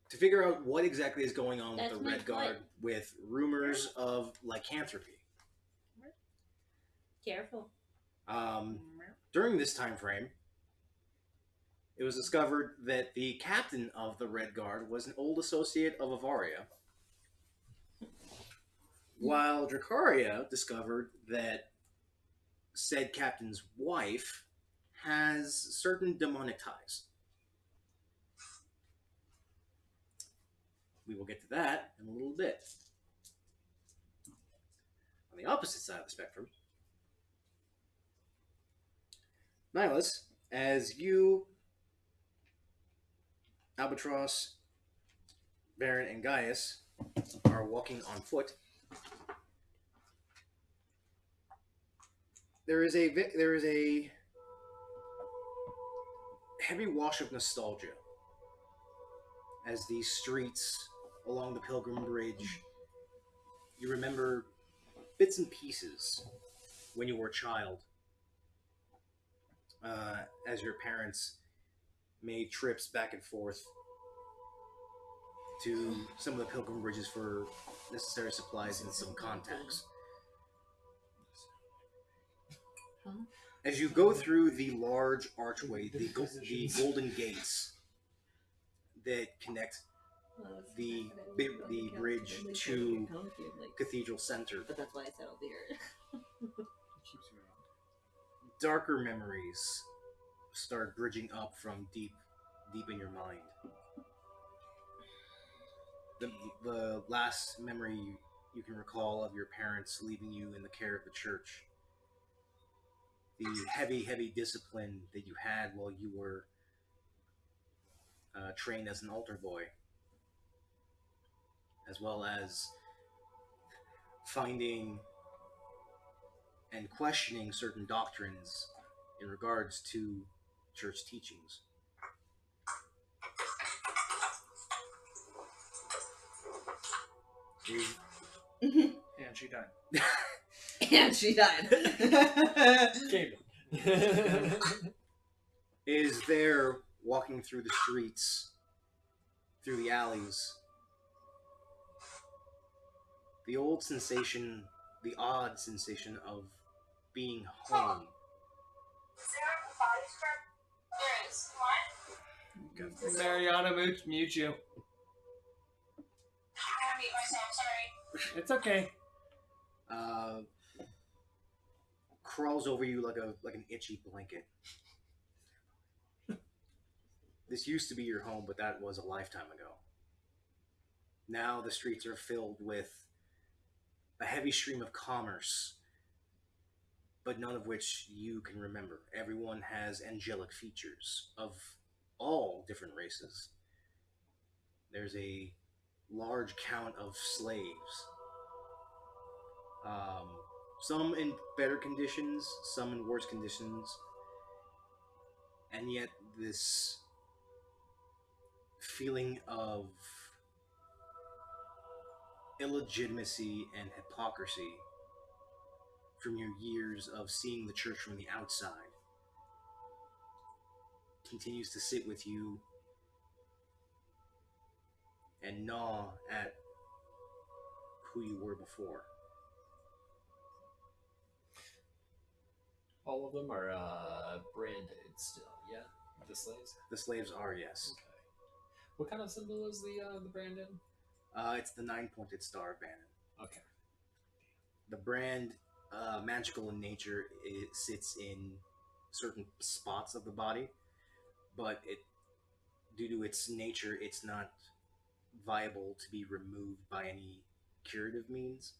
to figure out what exactly is going on with the Red Guard with rumors of lycanthropy. Careful. During this time frame, it was discovered that the captain of the Red Guard was an old associate of Avaria, while Drakariah discovered that said captain's wife has certain demonic ties. We will get to that in a little bit. On the opposite side of the spectrum, Nielas, as you, Albatross, Baron, and Gaius are walking on foot, there is a heavy wash of nostalgia as these streets along the Pilgrim Bridge. You remember bits and pieces when you were a child, as your parents made trips back and forth to some of the Pilgrim Bridges for necessary supplies and some contacts. As you go through the large archway, the golden gates that connect the bridge to Cathedral Center, But that's why I settled here. darker memories start bridging up from deep in your mind. The last memory you can recall of your parents leaving you in the care of the church. The heavy discipline that you had while you were trained as an altar boy, as well as finding and questioning certain doctrines in regards to church teachings. And she died. And she died. Is there walking through the streets, through the alleys, the old sensation, the odd sensation of being home. There is. What? Mariana, mute you. I gotta mute myself, sorry. It's okay. Crawls over you like an itchy blanket. This used to be your home, but that was a lifetime ago. Now the streets are filled with a heavy stream of commerce, but none of which you can remember. Everyone has angelic features of all different races. There's a large count of slaves. Some in better conditions, some in worse conditions, and yet this feeling of illegitimacy and hypocrisy from your years of seeing the church from the outside continues to sit with you and gnaw at who you were before. All of them are branded still, yeah? The slaves? The slaves are, yes. Okay. What kind of symbol is the brand in? It's the 9-pointed star banner. Okay. The brand, magical in nature, it sits in certain spots of the body, but due to its nature, it's not viable to be removed by any curative means.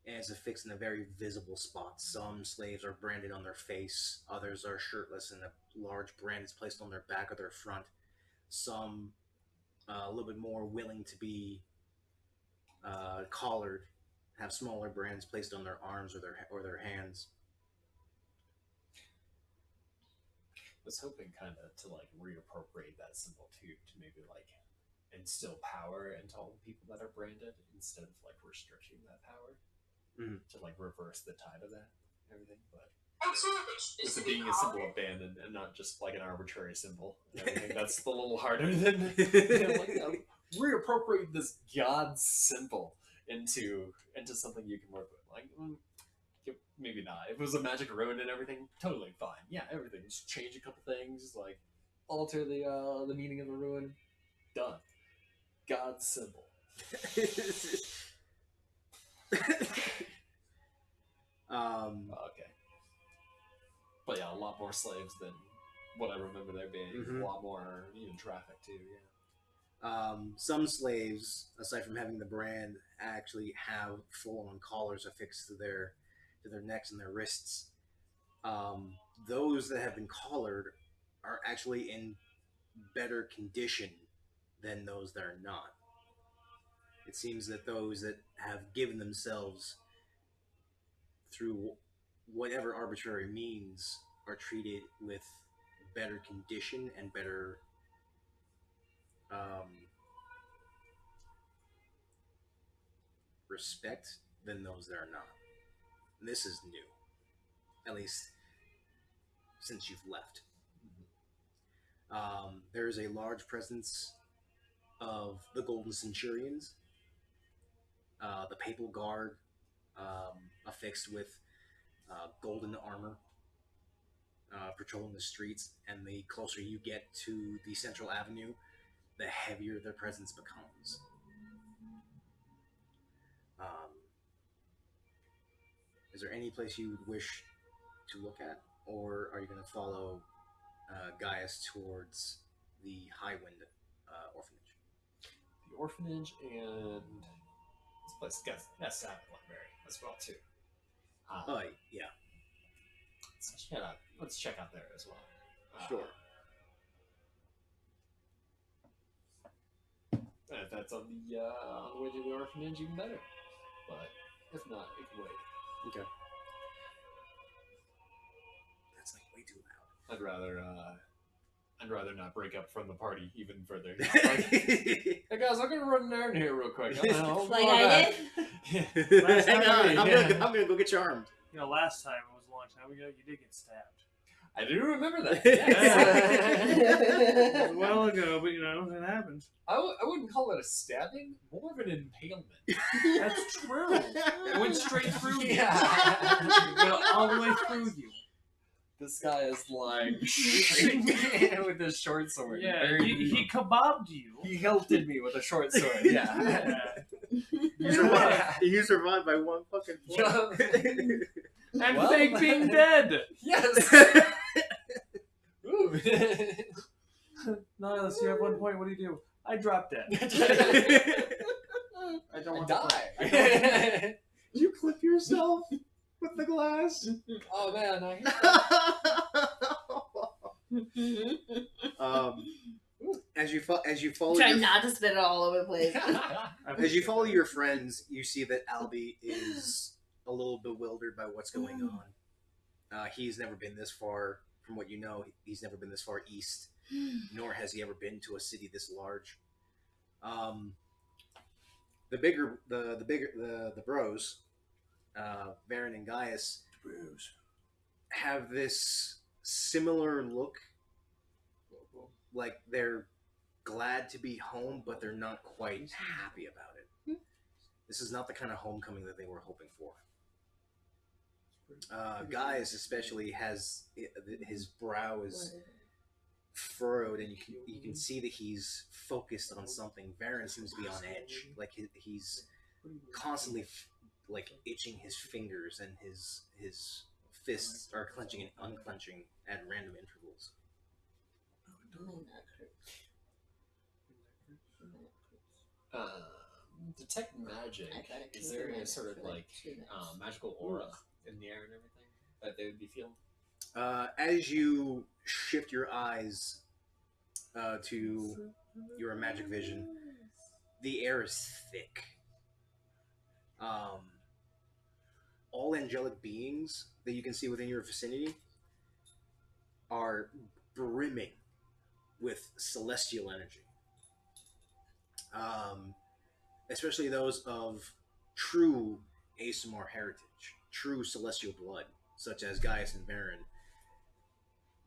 And it's affixed in a very visible spot. Some slaves are branded on their face, others are shirtless and a large brand is placed on their back or their front. Some a little bit more willing to be collared, have smaller brands placed on their arms or their hands. I was hoping kind of to like reappropriate that symbol too, to maybe like instill power into all the people that are branded instead of like restricting that power, to like reverse the tide of that and everything. But Absolutely. With it being a symbol of band and not just like an arbitrary symbol. And everything. That's a little harder than like, reappropriate this god symbol into something you can work with. Like, maybe not. If it was a magic rune and everything, totally fine. Yeah, everything. Just change a couple things, like alter the meaning of the rune. Done. God symbol. Okay. But yeah, a lot more slaves than what I remember there being. Mhm. A lot more even traffic too. Yeah. Some slaves, aside from having the brand, actually have full-on collars affixed to their necks and their wrists. Those that have been collared are actually in better condition than those that are not. It seems that those that have given themselves through whatever arbitrary means are treated with better condition and better respect than those that are not. And this is new, at least since you've left. There is a large presence of the Golden Centurions, the Papal Guard, affixed with golden armor, patrolling the streets. And the closer you get to the Central Avenue, the heavier their presence becomes. Is there any place you would wish to look at, or are you going to follow Gaius towards the Highwind Orphanage? The orphanage and this place has Sabbath Library as well too. Yeah. Let's check out there as well. Sure. And if that's on the way to the orphanage, even better. But if not, it can wait. Okay. That's like way too loud. I'd rather not break up from the party even further. Like, hey guys, I'm gonna run an errand here real quick. I'll Like go I back. did? Hang on, I'm Yeah. gonna go get you armed. You know, last time it was a long time ago. You did get stabbed. I do remember that. It Yes. was a while ago, but you know it happens. I wouldn't call it a stabbing, more of an impalement. That's true. It went straight through you. Yeah. It went all the way through you. This guy is lying with his short sword. Yeah, Very he kebabbed you. he hilted me with a short sword. Yeah. You survived by one fucking point. And Well- fake being dead. Yes. Ooh. Niles, you have 1 point. What do? I drop dead. I don't want to play. I don't- Die. You clip yourself with the glass. Oh man, As you follow Try your, not to spit it all over the place. as you follow your friends, you see that Albie is a little bewildered by what's going on. He's never been this far, from what you know. He's never been this far east, nor has he ever been to a city this large. The bros, Baron and Gaius, have this similar look, like they're glad to be home, but they're not quite happy about it. This is not the kind of homecoming that they were hoping for. Gaius especially has his brow is furrowed, and you can see that he's focused on something. Baron seems to be on edge, like he's constantly like itching his fingers, and his fists are clenching and unclenching at random intervals. Detect magic. Is there a sort of like magical aura in the air and everything that they would be feeling? As you shift your eyes to your magic vision, the air is thick. All angelic beings that you can see within your vicinity are brimming with celestial energy. Especially those of true ASMR heritage, true celestial blood. such as Gaius and Varen,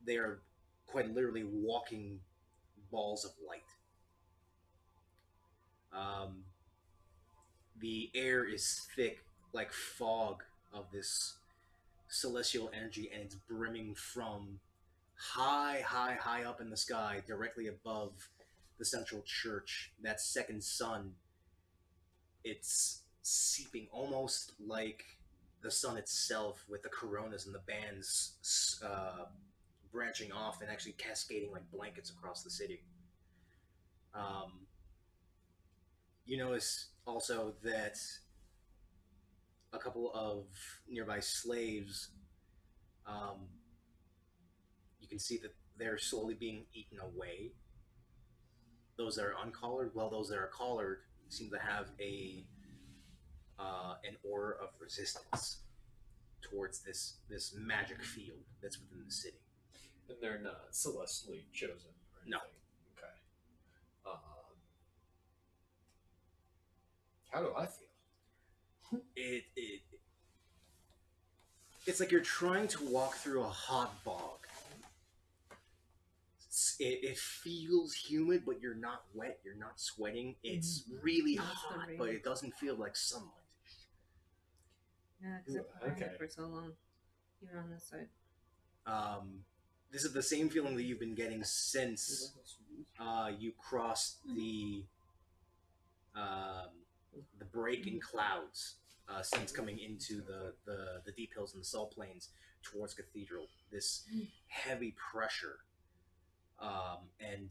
they are quite literally walking balls of light. The air is thick like fog of this celestial energy, and it's brimming from high up in the sky, directly above the central church. That second sun, it's seeping almost like the sun itself, with the coronas and the bands branching off and actually cascading like blankets across the city. Um, you notice also that a couple of nearby slaves, um, you can see that they're slowly being eaten away. Those that are uncollared, well, those that are collared seem to have an aura of resistance towards this magic field that's within the city. And they're not celestially chosen or anything. No. Okay. How do I feel? It's like you're trying to walk through a hot bog. It feels humid, but you're not wet. You're not sweating. It's really That's the hot, rain. but it doesn't feel like sunlight. Yeah, because I've Okay. been here for so long. Even on this side. This is the same feeling that you've been getting since you crossed the break in clouds, since coming into the deep hills and the salt plains towards Cathedral. This heavy pressure and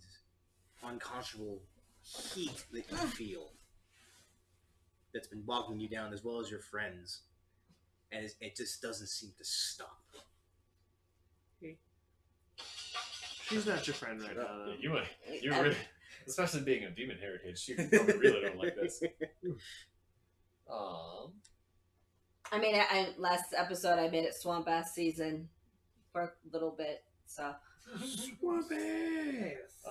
unconscionable heat that you feel that's been bogging you down, as well as your friends, and it just doesn't seem to stop. She's not your friend right now. You really, especially being a demon heritage, you probably really don't like this. I mean, last episode I made it swamp ass season for a little bit, so. Swamp ass.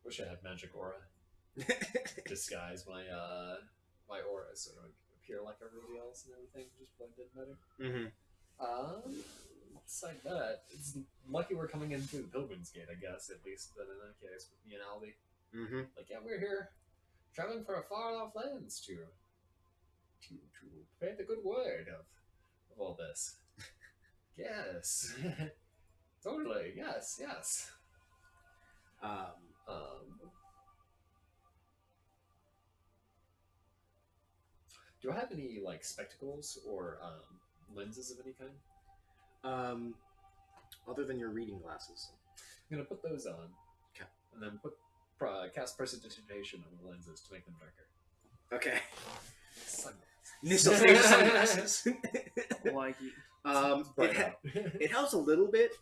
Wish I had magic aura. Disguise my my aura so it would appear like everybody else and everything, just blend in better. Mm-hmm. Besides that, it's lucky we're coming in through the Pilgrim's Gate, I guess, at least, but in that case, with me and Albie. Mm-hmm. Like, yeah, we're here, traveling for a far-off lands to pay the good word of all this. Yes. Totally, yes. Do I have any, like, spectacles or lenses of any kind? Other than your reading glasses. I'm gonna put those on. Okay. And then cast precipitation on the lenses to make them darker. Okay. Sunglasses. Nistel takes sunglasses. Like it. It helps a little bit.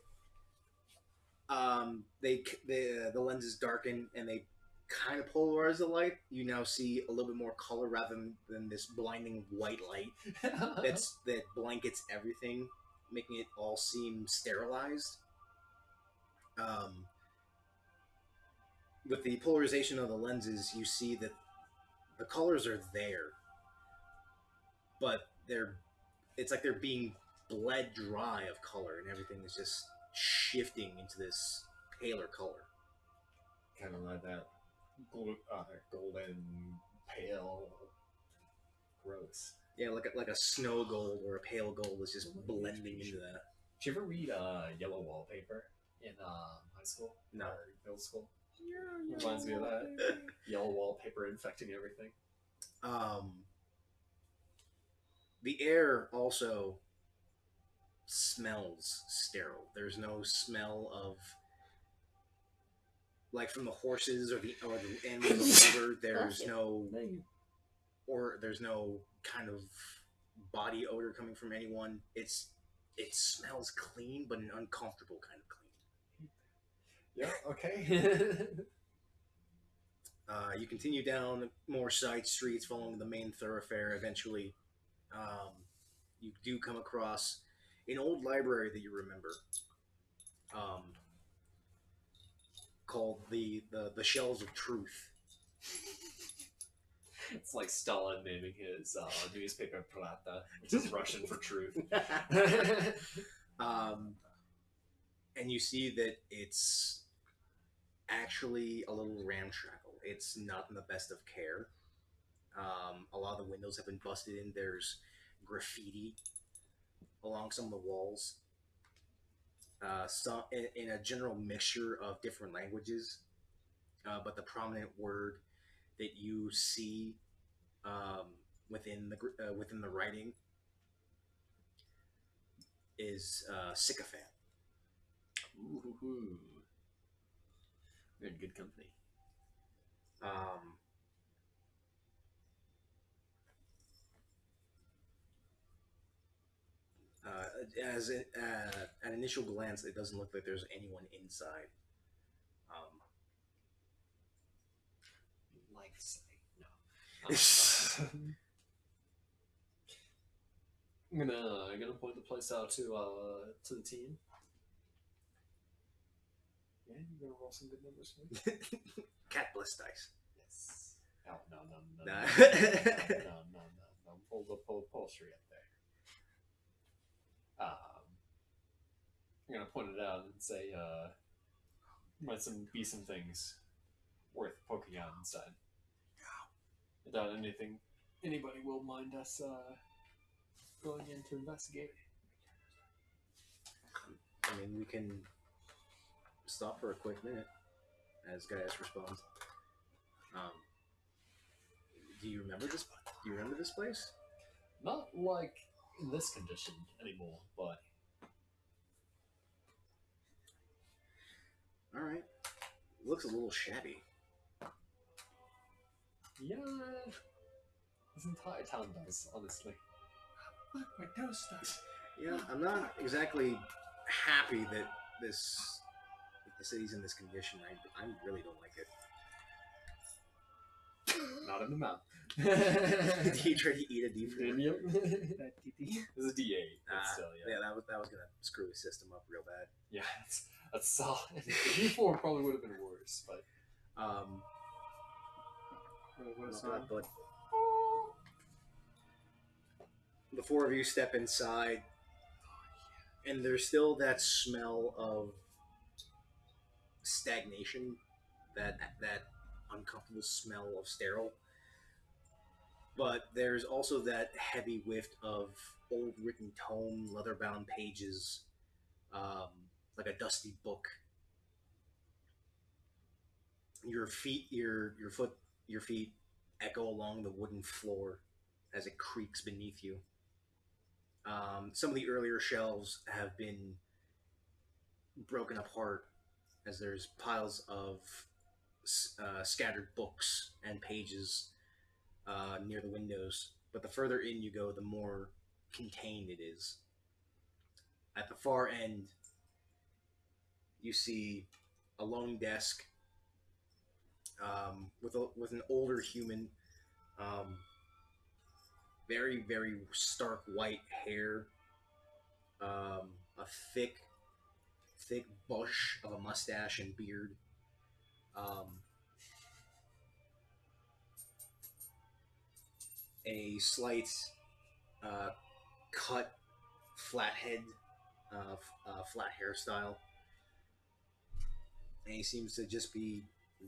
The lenses darken and they kind of polarize the light. You now see a little bit more color rather than this blinding white light that blankets everything, making it all seem sterilized. With the polarization of the lenses, you see that the colors are there, but it's like they're being bled dry of color, and everything is just shifting into this paler color. Kind of like that golden, pale, gross. Yeah, like a snow gold or a pale gold is just blending into that. Did you ever read Yellow Wallpaper in high school? No. Or middle school? Reminds me of that. Yellow wallpaper infecting everything. The air also smells sterile. There's no smell of, like, from the horses or the animals of labor. There's no kind of body odor coming from anyone. It smells clean, but an uncomfortable kind of clean. Yeah, okay. You continue down more side streets following the main thoroughfare. Eventually, you do come across an old library that you remember, called the Shelves of Truth. It's like Stalin naming his newspaper Pravda, which is Russian for truth. And you see that it's actually a little ramshackle. It's not in the best of care. A lot of the windows have been busted in. There's graffiti along some of the walls. Some in a general mixture of different languages, but the prominent word that you see within the writing is sycophant. Ooh. You're in good company. Um, at initial glance, it doesn't look like there's anyone inside. Life sight. No. I'm gonna point the place out to the team. Yeah, you gonna roll some good numbers for me? Cat bliss dice. Yes. Oh no. Nah. No. Pull straight up there. I'm gonna point it out and say, might be some things worth poking out inside. Without anybody will mind us going in to investigate. I mean, we can stop for a quick minute as Gaius responds. Do you remember this? Do you remember this place? Not like in this condition anymore, but All right. Looks a little shabby. yeah, this entire town does, honestly. Look, my toast does. Yeah, I'm not exactly happy that the city's in this condition. I really don't like it. Not in the mouth. Did you try to eat a D4? Yep. That TT. It was a D8, but still, yeah. Yeah, that was gonna screw his system up real bad. Yeah, that's solid. D4 probably would have been worse, but What a not song. bad, but the four of you step inside, and there's still that smell of stagnation, that uncomfortable smell of sterile. But there's also that heavy whiff of old written tome, leather-bound pages, like a dusty book. Your feet echo along the wooden floor as it creaks beneath you. Some of the earlier shelves have been broken apart as there's piles of scattered books and pages near the windows. But the further in you go, the more contained it is. At the far end, you see a lone desk with an older human, very, very stark white hair, a thick bush of a mustache and beard. A slight cut, flat head, flat hairstyle, and he seems to just be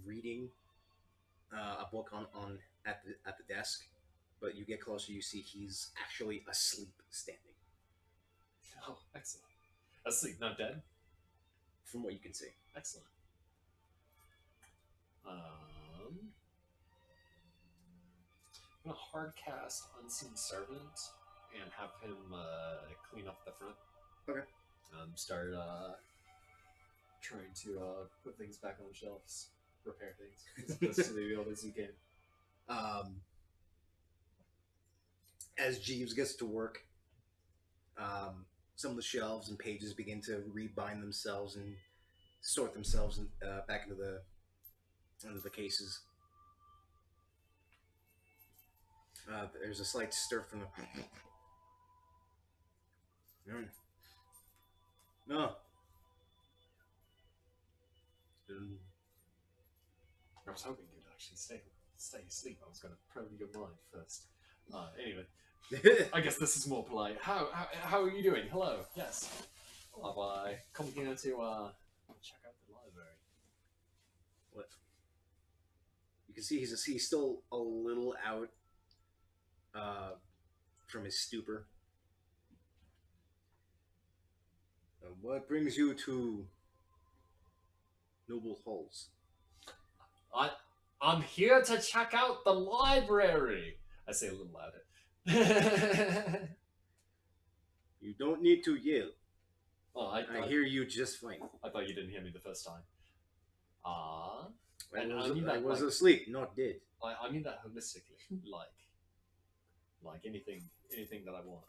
reading a book on at the desk. But you get closer, you see he's actually asleep, standing. oh, excellent. Asleep, not dead. From what you can see. Excellent. I'm gonna hard cast Unseen Servant and have him clean up the front. Okay. Start trying to put things back on the shelves, repair things as best as you can. As Jeeves gets to work, some of the shelves and pages begin to rebind themselves and sort themselves back into the cases. There's a slight stir from the. No. I was hoping you'd actually stay. stay asleep. I was going to probe your mind first. Anyway, I guess this is more polite. How are you doing? Hello. Yes. Have I come here to check out the library? What? You can see he's still a little out from his stupor. What brings you to Noble Halls? I'm here to check out the library. I say a little louder. You don't need to yell. Oh, I hear you just fine. I thought you didn't hear me the first time. I was asleep, not dead. I mean that holistically, like anything that I want.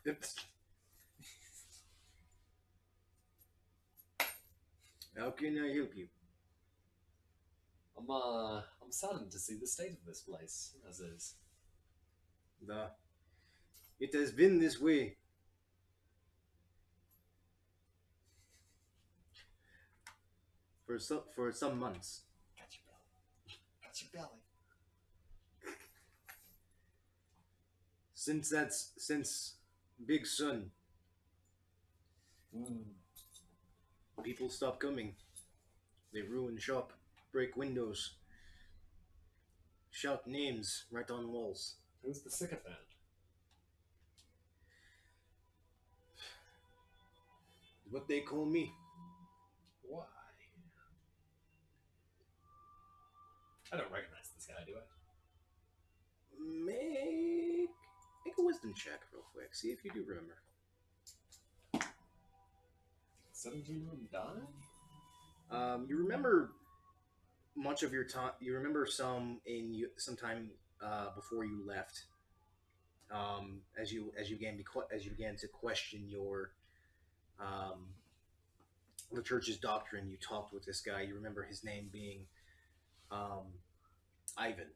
How can I help you? I'm saddened to see the state of this place as is. It has been this way for some months. Catch your belly. Catch your belly. Since Big Sun, people stop coming. They ruin shop, break windows, shout names right on walls. Who's the sycophant? What they call me. Why? I don't recognize this guy, do I? Make a wisdom check real quick. See if you do remember. 17 room die? You remember much of your time. You remember sometime before you left. As you began to question your the church's doctrine, you talked with this guy. You remember his name being Ivan.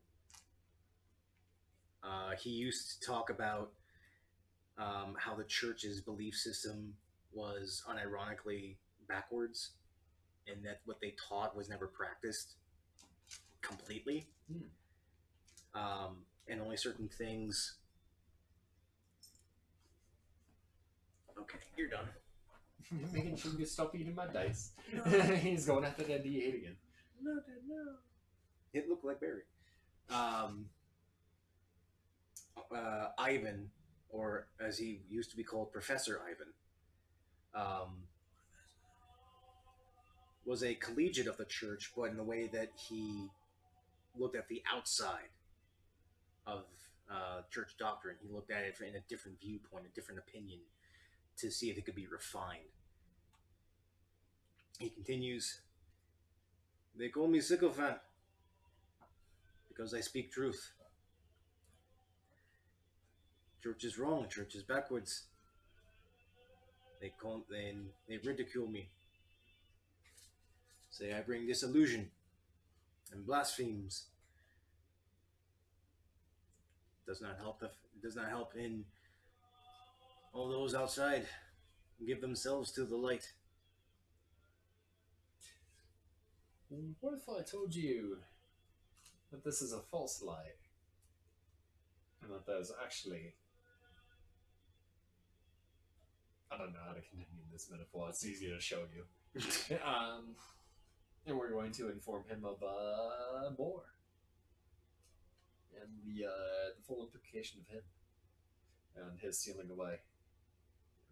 He used to talk about how the church's belief system was unironically backwards, and that what they taught was never practiced completely. And only certain things. Okay, you're done. Making sure you stop eating my dice. He's going after that D8 again. No. It looked like Barry. Ivan, or as he used to be called, Professor Ivan, was a collegiate of the church, but in the way that he looked at the outside of church doctrine, he looked at it in a different viewpoint, a different opinion, to see if it could be refined. He continues, they call me sycophant because I speak truth. Church is wrong, church is backwards. They ridicule me. Say I bring disillusion and blasphemes. Does not help in all those outside give themselves to the light. What if I told you that this is a false light? And that there's actually... I don't know how to continue this metaphor. It's easier to show you. And we're going to inform him of more. And the full implication of him. And his stealing away.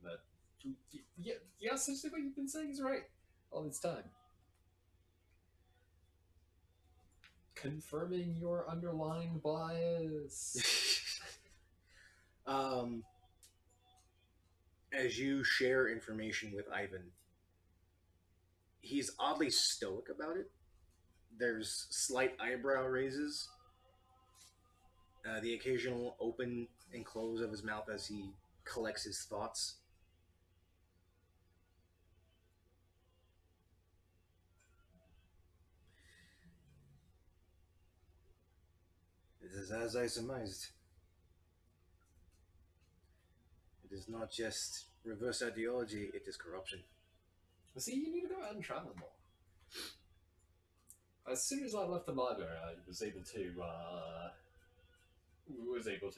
That, yeah, essentially what you've been saying is right all this time. Confirming your underlying bias. As you share information with Ivan, he's oddly stoic about it. There's slight eyebrow raises, the occasional open and close of his mouth as he collects his thoughts. It is as I surmised. It is not just reverse ideology, it is corruption. See, you need to go out and travel more. As soon as I left the library, I was able to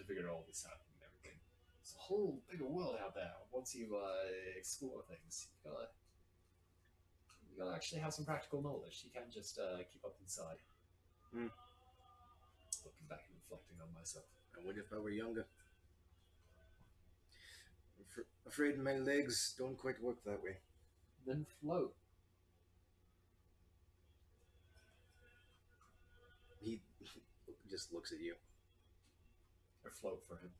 figure all this out and everything. It's a whole bigger world out there. Once you explore things, you gotta actually have some practical knowledge. You can't just keep up inside. Hmm. Looking back and reflecting on myself. I wonder if I were younger. Afraid my legs don't quite work that way. Then float. He just looks at you. Or float for him.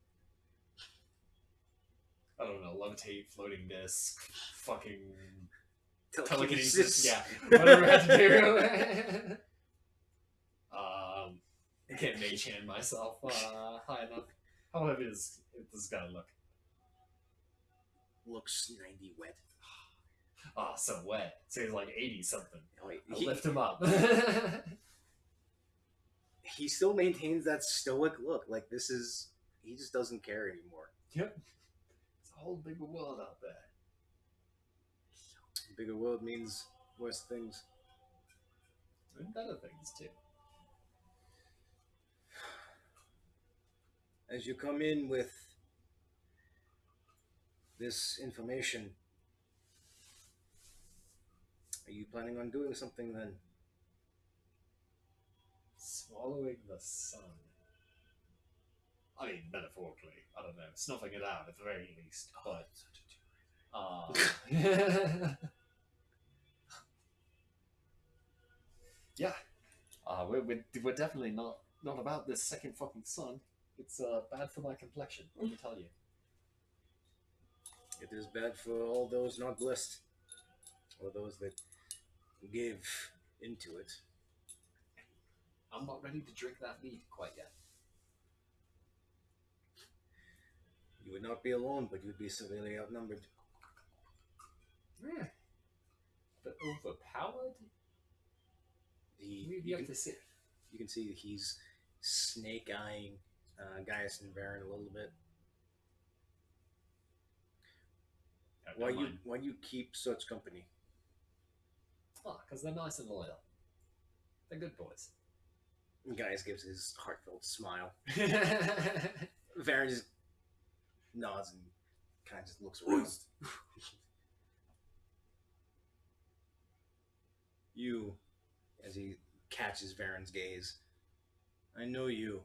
I don't know, levitate, floating disc, fucking telekinesis. Yeah, whatever I had to do. I can't mage hand myself high enough. How heavy does this guy look? Looks 90 wet. Ah, so wet. So he's like 80 something. Oh, I'll lift him up. He still maintains that stoic look. Like he just doesn't care anymore. Yep. It's a whole bigger world out there. Bigger world means worse things. And better things too. As you come in with this information, are you planning on doing something then? Swallowing the sun. I mean, metaphorically. I don't know. Snuffing it out at the very least. But yeah. We're definitely not about this second fucking sun. It's bad for my complexion, let me tell you. It is bad for all those not blessed, or those that give into it. I'm not ready to drink that mead quite yet. You would not be alone, but you'd be severely outnumbered. Yeah. But overpowered? We have to see. You can see that he's snake-eyeing Gaius and Varen a little bit. Why you keep such company? Oh, because they're nice and loyal. They're good boys. Gaius gives his heartfelt smile. Varen just nods and kind of just looks around. You, as he catches Varen's gaze, I know you.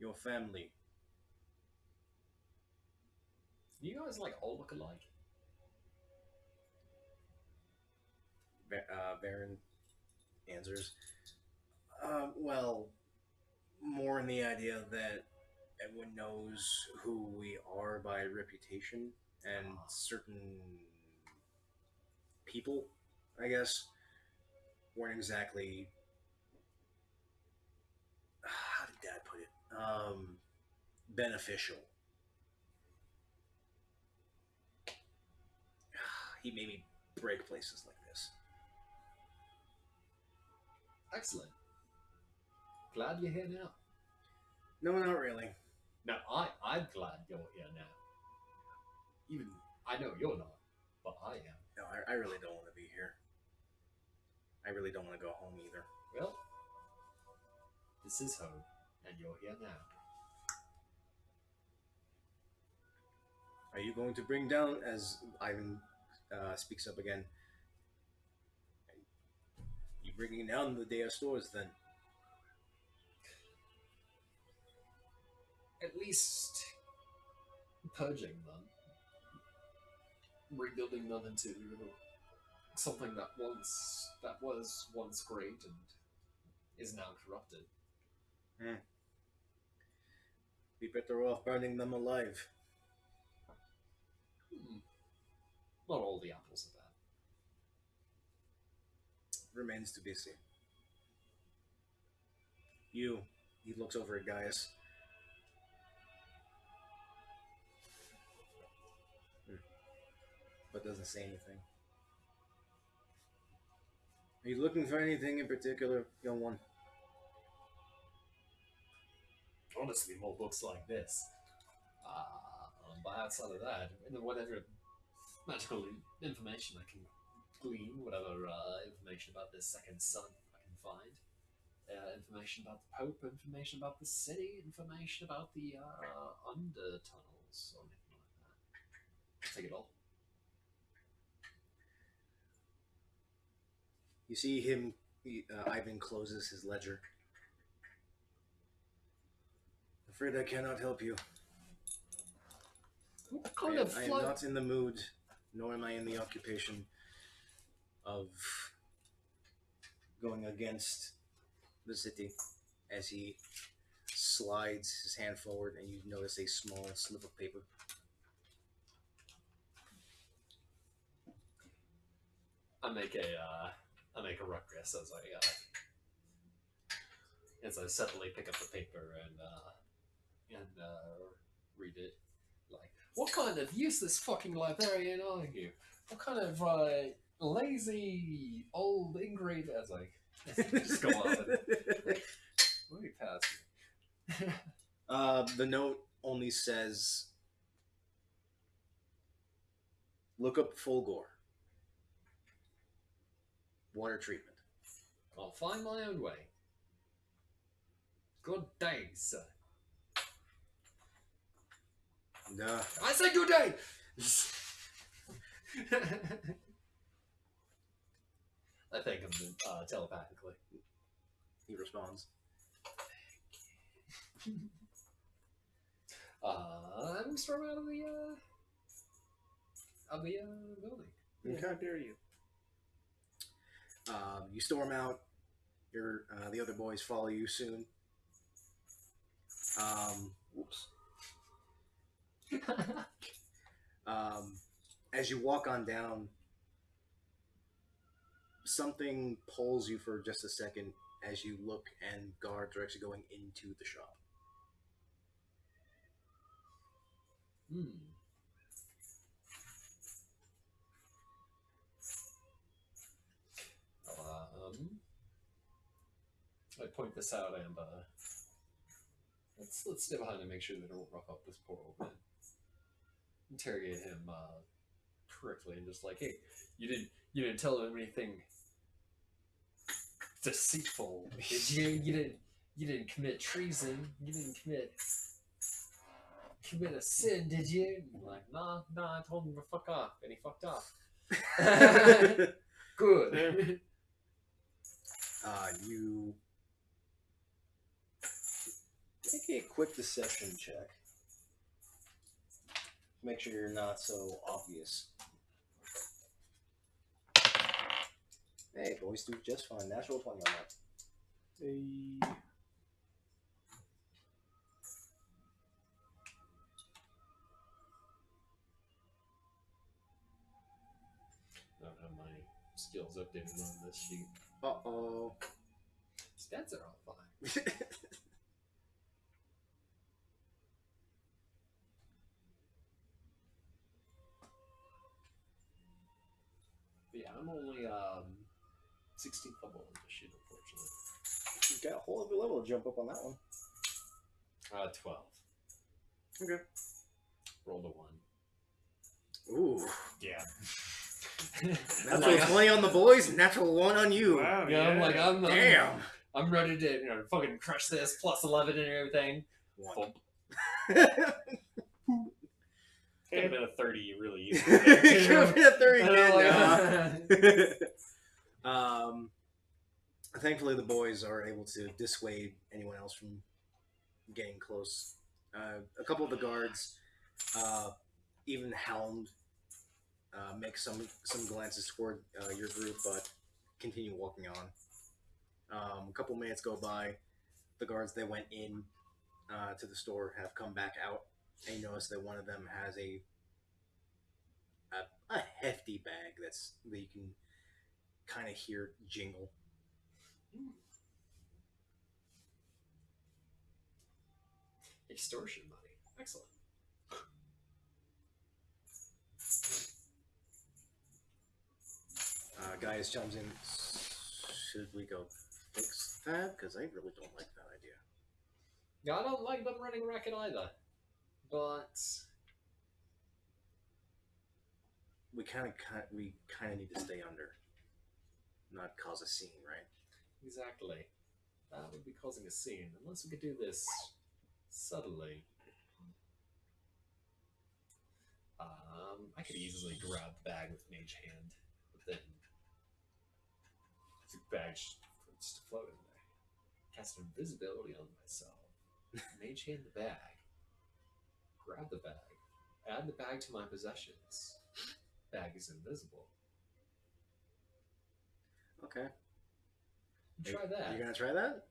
Your family. You guys like all look alike? Varen answers. Well, more in the idea that everyone knows who we are by reputation, and certain people, I guess, weren't exactly. How did Dad put it? Beneficial. He made me break places like this. Excellent. Glad you're here now. No, not really. No, I'm glad you're here now. Even, I know you're not, but I am. No, I really don't want to be here. I really don't want to go home either. Well, this is home, and you're here now. Are you going to bring down, as Ivan speaks up again, you bringing down the Dea stores then? At least purging them. Rebuilding them into something that was once great and is now corrupted. Be better off burning them alive. Not all the apples are bad. Remains to be seen. He looks over at Gaius. But doesn't say anything. Are you looking for anything in particular, young one? Honestly, more books like this. But outside of that, whatever magical information I can glean whatever information about this second son I can find. Information about the Pope, information about the city, information about the under tunnels, or anything like that. Take it all. You see him, Ivan closes his ledger. Afraid I cannot help you. What kind of I am not in the mood, nor am I in the occupation of going against the city. As he slides his hand forward, and you notice a small slip of paper. I make a ruckus as I suddenly pick up the paper and read it. Like, what kind of useless fucking librarian are you? What kind of lazy old ingrate? As I just go off and movie past me. The note only says, "Look up Fulgore. Water treatment." I'll find my own way. Good day, sir. Duh. I say good day! I thank him telepathically. He responds. I'm storm out of the building. How dare you? You storm out. The other boys follow you soon. Whoops. As you walk on down, something pulls you for just a second as you look, and guards are actually going into the shop. I point this out and let's stay behind and make sure they don't rough up this poor old man. Interrogate him correctly and just like, hey, you didn't tell him anything deceitful, did you? You didn't commit treason. You didn't commit a sin, did you? And I'm like, nah, I told him to fuck off, and he fucked off. Good. You make a quick deception check. Make sure you're not so obvious. Hey, boys do just fine. Natural 20 on that. I don't have my skills updated on this sheet. Uh-oh. Stats are all fine. But yeah, I'm only 16th level on this sheet, unfortunately. You got a whole other level to jump up on that one. 12. Okay. Rolled a 1. Ooh. Yeah. Natural 20 on the boys, natural 1 on you. Wow, Yeah, I'm Damn. I'm ready to fucking crush this plus 11 and everything. One. Could have been a 30 really easy. Could have been a 30 I nah. Thankfully, the boys are able to dissuade anyone else from getting close. A couple of the guards, even Helmed, make some glances toward your group, but continue walking on. A couple minutes go by. The guards that went in to the store have come back out, and you notice that one of them has a hefty bag that you can kind of hear jingle. Extortion money. Excellent. Gaius chimes in. Should we go fix that? Because I really don't like that idea. Yeah, I don't like them running racket either. But We kind of need to stay under. not cause a scene, right? Exactly. That would be causing a scene, unless we could do this subtly. I could easily grab the bag with Mage Hand, but then the bag just to float in there. Cast invisibility on myself. Mage Hand the bag. Grab the bag. Add the bag to my possessions. Bag is invisible. Okay. Try that. You're gonna try that?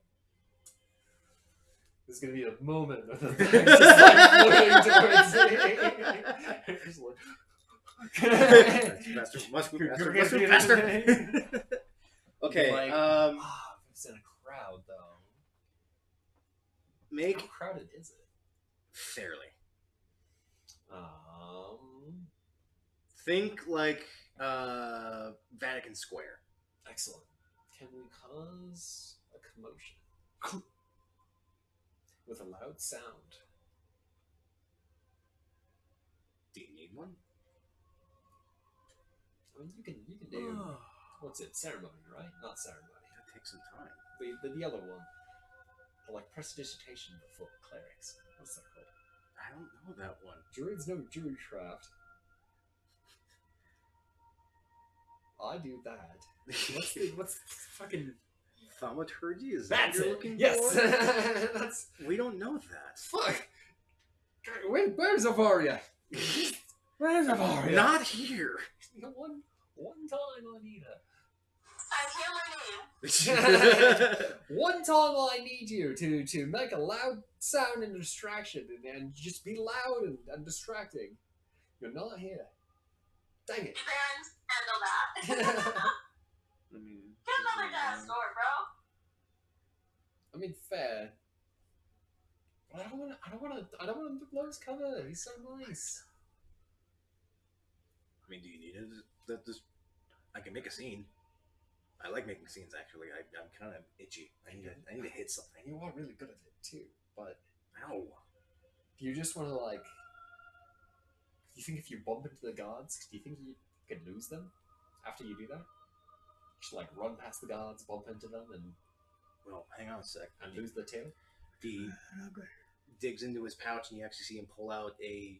There's gonna be a moment of the bag just like floating towards me. Just like... Faster, must move faster. Okay. Like, it's in a crowd though. Make How crowded is it? fairly. Think Think like Vatican Square. excellent. Can we cause a commotion with a loud sound? Do you need one? I mean, you can do what's it? Ceremony, right? Not ceremony. That takes some time. The other one, the like prestidigitation before clerics. What's that called? I don't know that one. Druids know druidcraft. I do that. What's the fucking Thaumaturgy? Is that's that what you're it? looking Yes, for? that's We don't know that. fuck. Where's Avaria? Where's Avaria? Not here. One time I need her. I hear my name. One time I need you to make a loud sound and distraction and just be loud and distracting. You're not here. Dang it. Barons, handle that. I mean, Get another dance door, bro. I mean, fair. But I don't want him to blow his cover. He's so nice. I mean, do you need it? I can make a scene. I like making scenes, actually. I'm kind of itchy. I need to hit something. And you are really good at it too. But Ow. do you just want to like? Do you think if you bump into the guards, do you think you could lose them after you do that? Just like run past the guards, bump into them, and Well, hang on a sec. lose the tail. He digs into his pouch, and you actually see him pull out a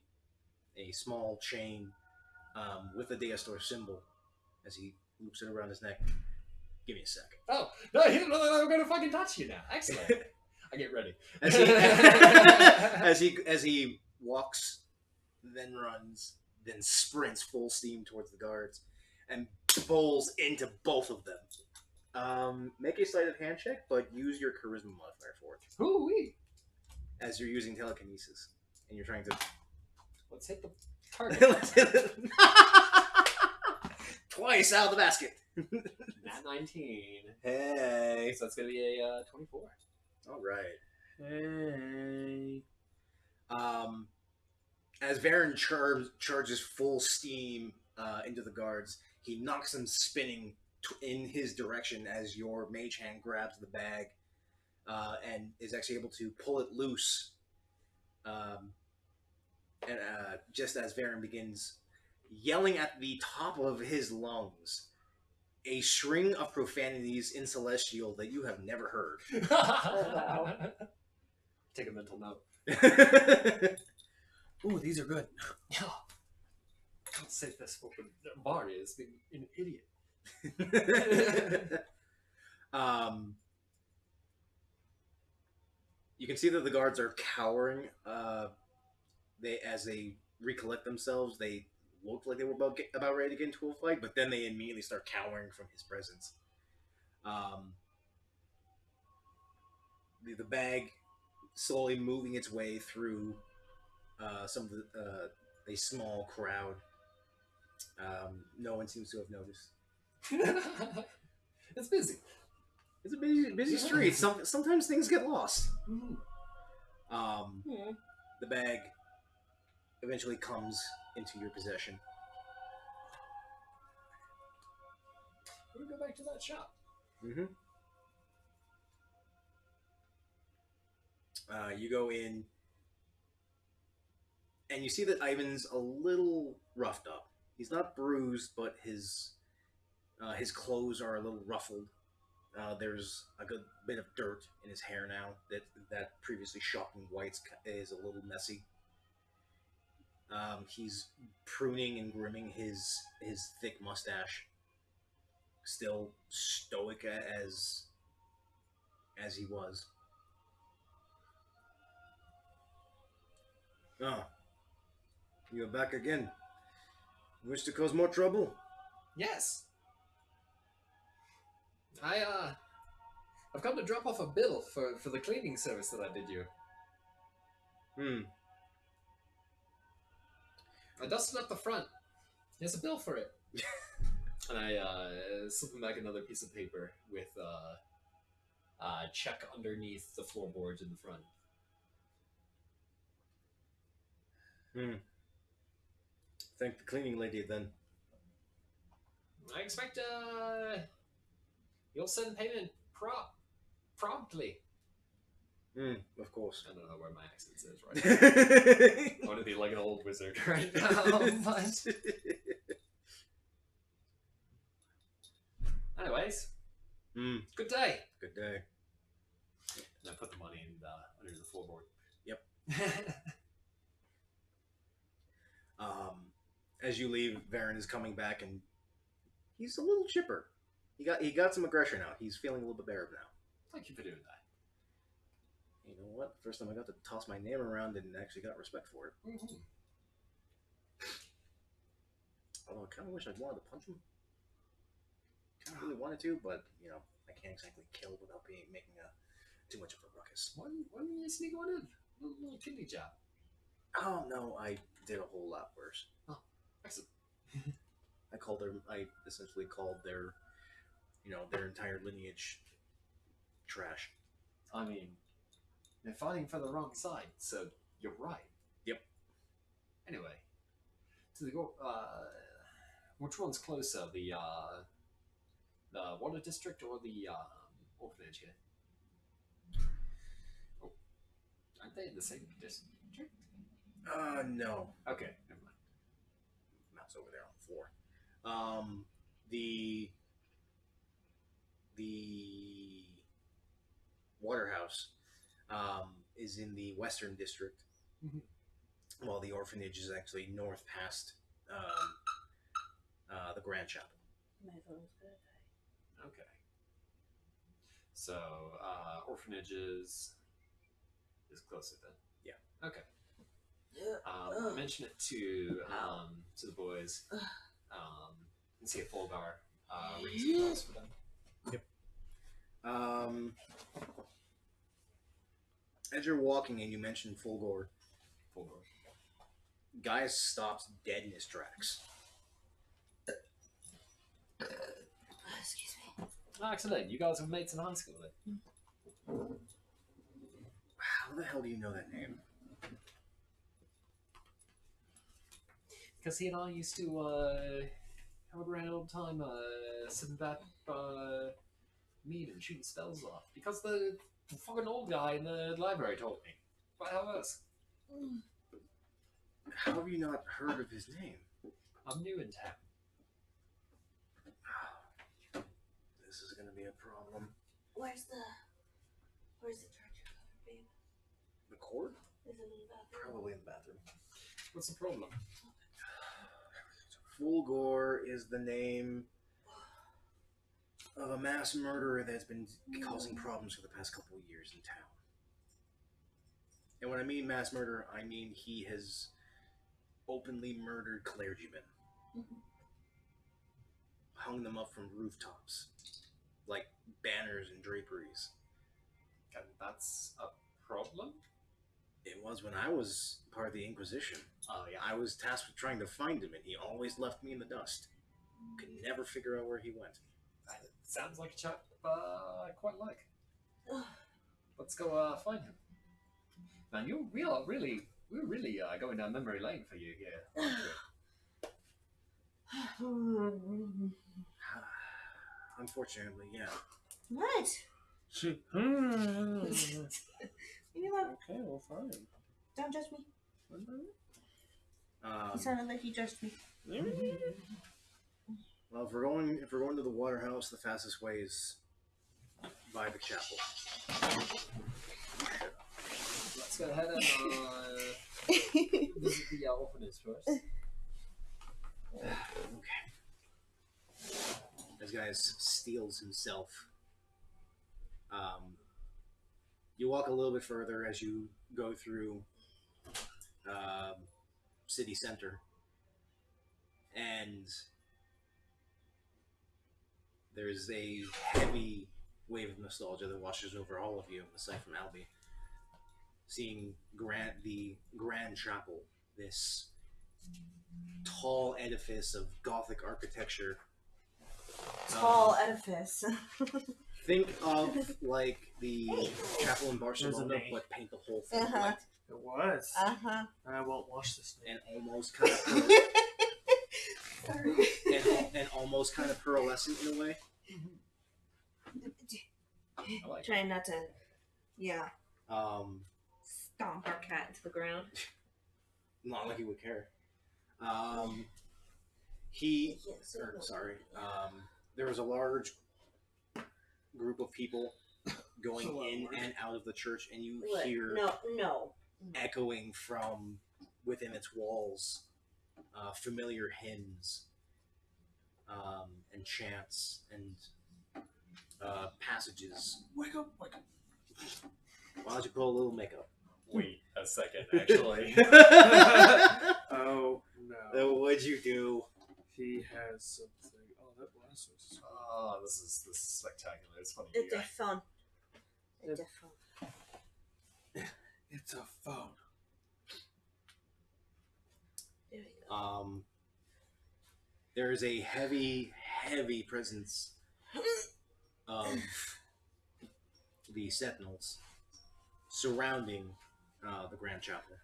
small chain with a Deastor symbol as he loops it around his neck. Give me a sec. Oh no! He didn't know that I'm gonna fucking touch you now. Excellent. I get ready. As he walks, then runs, then sprints full steam towards the guards, and bowls into both of them. Make a sleight of hand check, but use your charisma modifier for it, Hoo-wee. as you're using telekinesis, and you're trying to. Let's hit the target. Twice out of the basket. Nat 19. Hey. So that's gonna be a 24. All right. hey. As Varen charges full steam into the guards, he knocks them spinning in his direction as your mage hand grabs the bag and is actually able to pull it loose. And just as Varen begins yelling at the top of his lungs, a string of profanities in Celestial that you have never heard. wow. Take a mental note. Ooh, these are good. Yeah. Can't say this, but Mario is being an idiot. You can see that the guards are cowering. As they recollect themselves, they looked like they were about ready to get into a fight, but then they immediately start cowering from his presence. The bag slowly moving its way through some of a small crowd. No one seems to have noticed. It's busy. It's a busy street. Sometimes things get lost. Mm-hmm. The bag eventually comes into your possession. We'll go back to that shop. Mm-hmm. You go in, and you see that Ivan's a little roughed up. He's not bruised, but his His clothes are a little ruffled. There's a good bit of dirt in his hair now. That previously shocking white is a little messy. He's pruning and grooming his thick mustache. Still stoic as he was. Ah, you're back again. Wish to cause more trouble? Yes. I've come to drop off a bill for the cleaning service that I did you. I dusted up the front. Here's a bill for it. And I slip him back another piece of paper with check underneath the floorboards in the front. Thank the cleaning lady then. I expect you'll send payment promptly. Of course. I don't know where my accent is right now. I want to be like an old wizard right now. But... Anyways, good day. Good day. And I put the money in under the floorboard. Yep. As you leave, Varen is coming back, and he's a little chipper. He got some aggression out. He's feeling a little bit better now. Thank you for doing that. You know what? First time I got to toss my name around and actually got respect for it. Although I kind of wish I'd wanted to punch him. Kind of really wanted to, but you know, I can't exactly kill without making too much of a ruckus. Why didn't you sneak one in? A little kidney jab. Oh no, I did a whole lot worse. Oh, excellent. I essentially called their entire lineage trash. I mean, they're fighting for the wrong side, so you're right. Yep. Anyway, to the which one's closer, the water district or the orphanage here? Oh, aren't they in the same district? No. Okay, never mind. Map's over there on the floor. The Waterhouse is in the Western District, while the orphanage is actually north past the Grand Chapel. My phone's gonna die. Okay. So, orphanage is closer then. Yeah. Okay. I mention it to the boys. And see a full bar rings the bells for them. As you're walking and you mention Fulgor, Full bar. guy stops dead in his tracks. Excuse me. Oh, excellent. You guys have mates in high school then? How the hell do you know that name? Because he and I used to have a grand old time sitting back mead and shooting spells off. Because the fucking old guy in the library told me. But how else? How have you not heard of his name? I'm new in town. This is gonna be a problem. Where's the charger, babe? The cord? Is it in the bathroom? Probably in the bathroom. What's the problem? Fulgor is the name of a mass murderer that's been causing problems for the past couple of years in town. And when I mean mass murder, I mean he has openly murdered clergymen. Hung them up from rooftops. Like banners and draperies. And that's a problem? It was when I was part of the Inquisition. Oh, yeah. I was tasked with trying to find him, and he always left me in the dust. Could never figure out where he went. Sounds like a chap I quite like. Let's go find him. Man, we're really going down memory lane for you here, aren't we? Unfortunately, yeah. What? You know, Okay, well, fine. don't judge me. He sounded like he judged me. Well, if we're going to the waterhouse, the fastest way is by the chapel. Let's go ahead and visit the orphanage first. Okay. This guy steals himself. You walk a little bit further as you go through city center, and there's a heavy wave of nostalgia that washes over all of you, aside from Albie. Seeing the Grand Chapel, this tall edifice of Gothic architecture. Tall edifice. Think of like the chapel in Barcelona, but paint the whole thing white. It was. Uh-huh. I won't wash this name. And almost kind of and almost kind of pearlescent in a way. I like Trying not to, yeah, Um, stomp our cat into the ground. not like he would care. There was a large group of people going in and out of the church, and you hear No. echoing from within its walls familiar hymns and chants and passages. Wake up, wake up. Why don't you put a little makeup? Wait a second, actually. Oh, no. What'd you do? He has something. Oh, that blast was. Oh, this is spectacular. It's funny. It's a phone. It's a phone. It's a phone. There you go. There is a heavy presence of the Sentinels surrounding the Grand Chapel.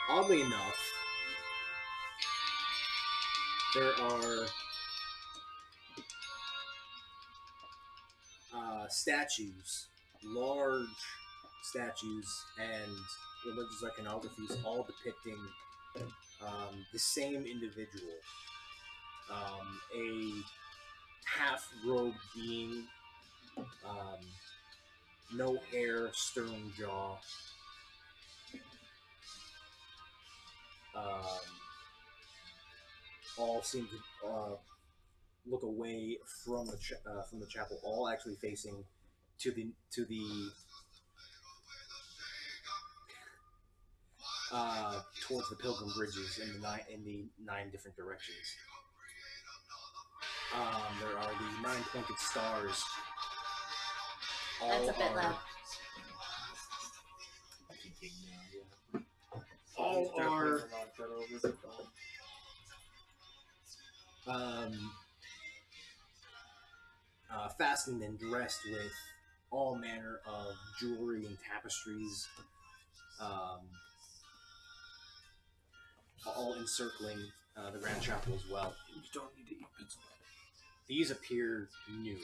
Oddly enough, there are statues, large statues, and religious iconographies, all depicting the same individual. A half-robed being, no hair, stern jaw. All seem to look away from the chapel, all actually facing to the towards the pilgrim bridges in the nine different directions. There are the 9 pointed stars. That's a bit loud. All are fastened and dressed with all manner of jewelry and tapestries, all encircling the Grand Chapel as well. You don't need to eat pizza. These appear new.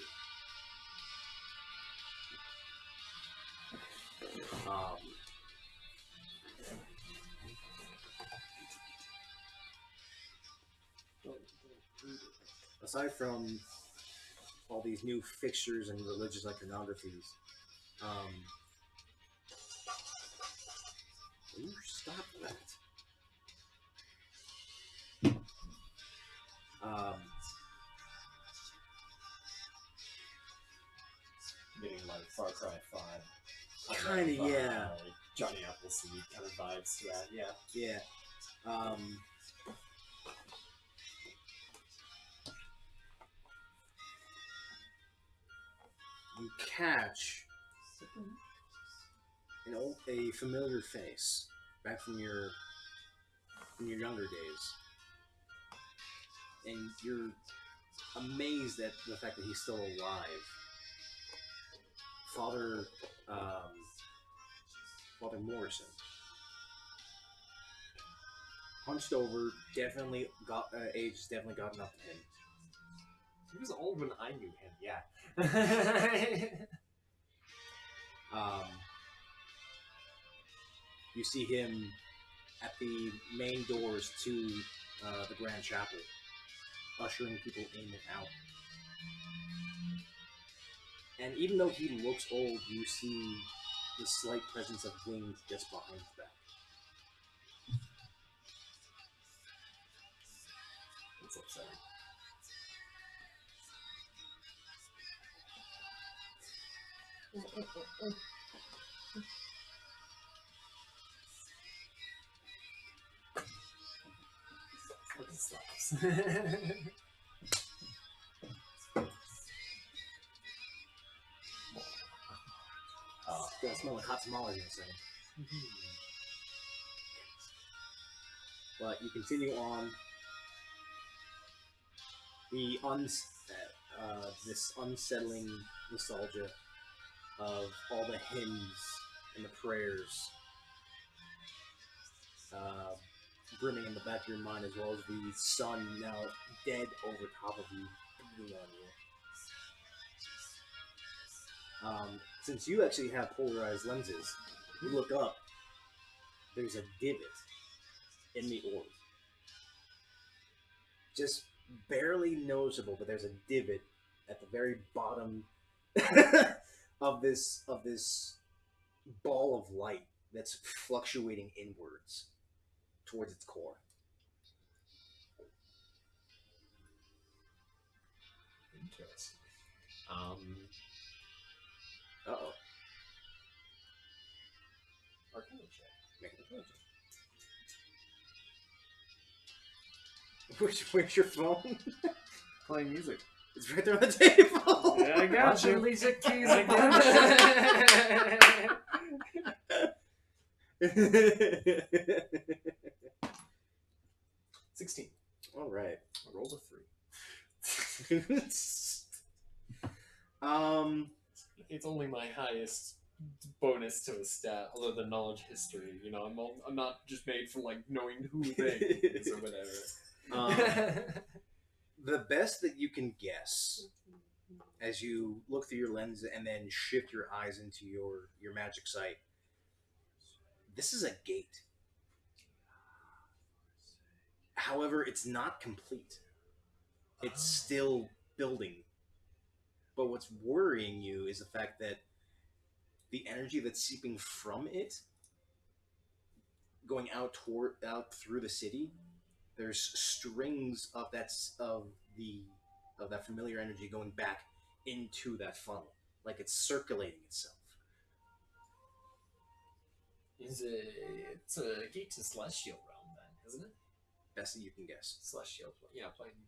Aside from all these new fixtures and religious iconographies, stop that. Getting like Far Cry 5. Kinda, yeah. Like Johnny Appleseed kind of vibes to that, yeah. Yeah. You catch a familiar face back from your younger days, and you're amazed at the fact that he's still alive. Father Morrison, hunched over, definitely got age has definitely gotten up to him. He was old when I knew him. Yeah. You see him at the main doors to the Grand Chapel, ushering people in and out. And even though he looks old, you see the slight presence of wings just behind his back. That's upsetting. Fucking sucks. It's gonna smell like hot tamales in a second. But you continue on. The this unsettling nostalgia of all the hymns and the prayers brimming in the back of your mind, as well as the sun now dead over top of you, beating on you. Since you actually have polarized lenses, you look up, there's a divot in the orb. Just barely noticeable, but there's a divot at the very bottom of this ball of light that's fluctuating inwards towards its core. Interesting. Uh-oh. Arcana check. Make it a Where's your phone? Playing music. It's right there on the table. Yeah, I got you. Lisa Keys I got 16. All right. I rolled a 3. It's only my highest bonus to a stat, other than knowledge history. You know, I'm not just made for like knowing who they is or whatever. The best that you can guess, as you look through your lens and then shift your eyes into your magic sight, this is a gate. However, it's not complete. It's still building. But what's worrying you is the fact that the energy that's seeping from it, going out through the city, there's strings of that familiar energy going back into that funnel, like it's circulating itself. It's a gate to celestial realm, then, isn't it? Best that you can guess. Celestial, yeah, playing.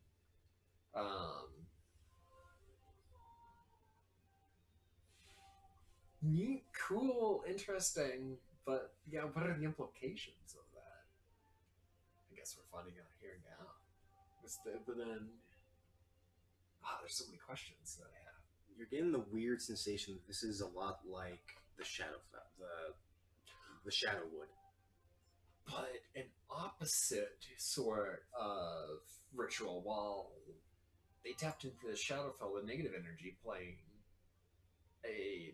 Neat, cool, interesting, but yeah, what are the implications of that? I guess we're finding out here now. But then, there's so many questions that I have. You're getting the weird sensation that this is a lot like the Shadowwood. But an opposite sort of ritual, while they tapped into the Shadowfell, the negative energy plane,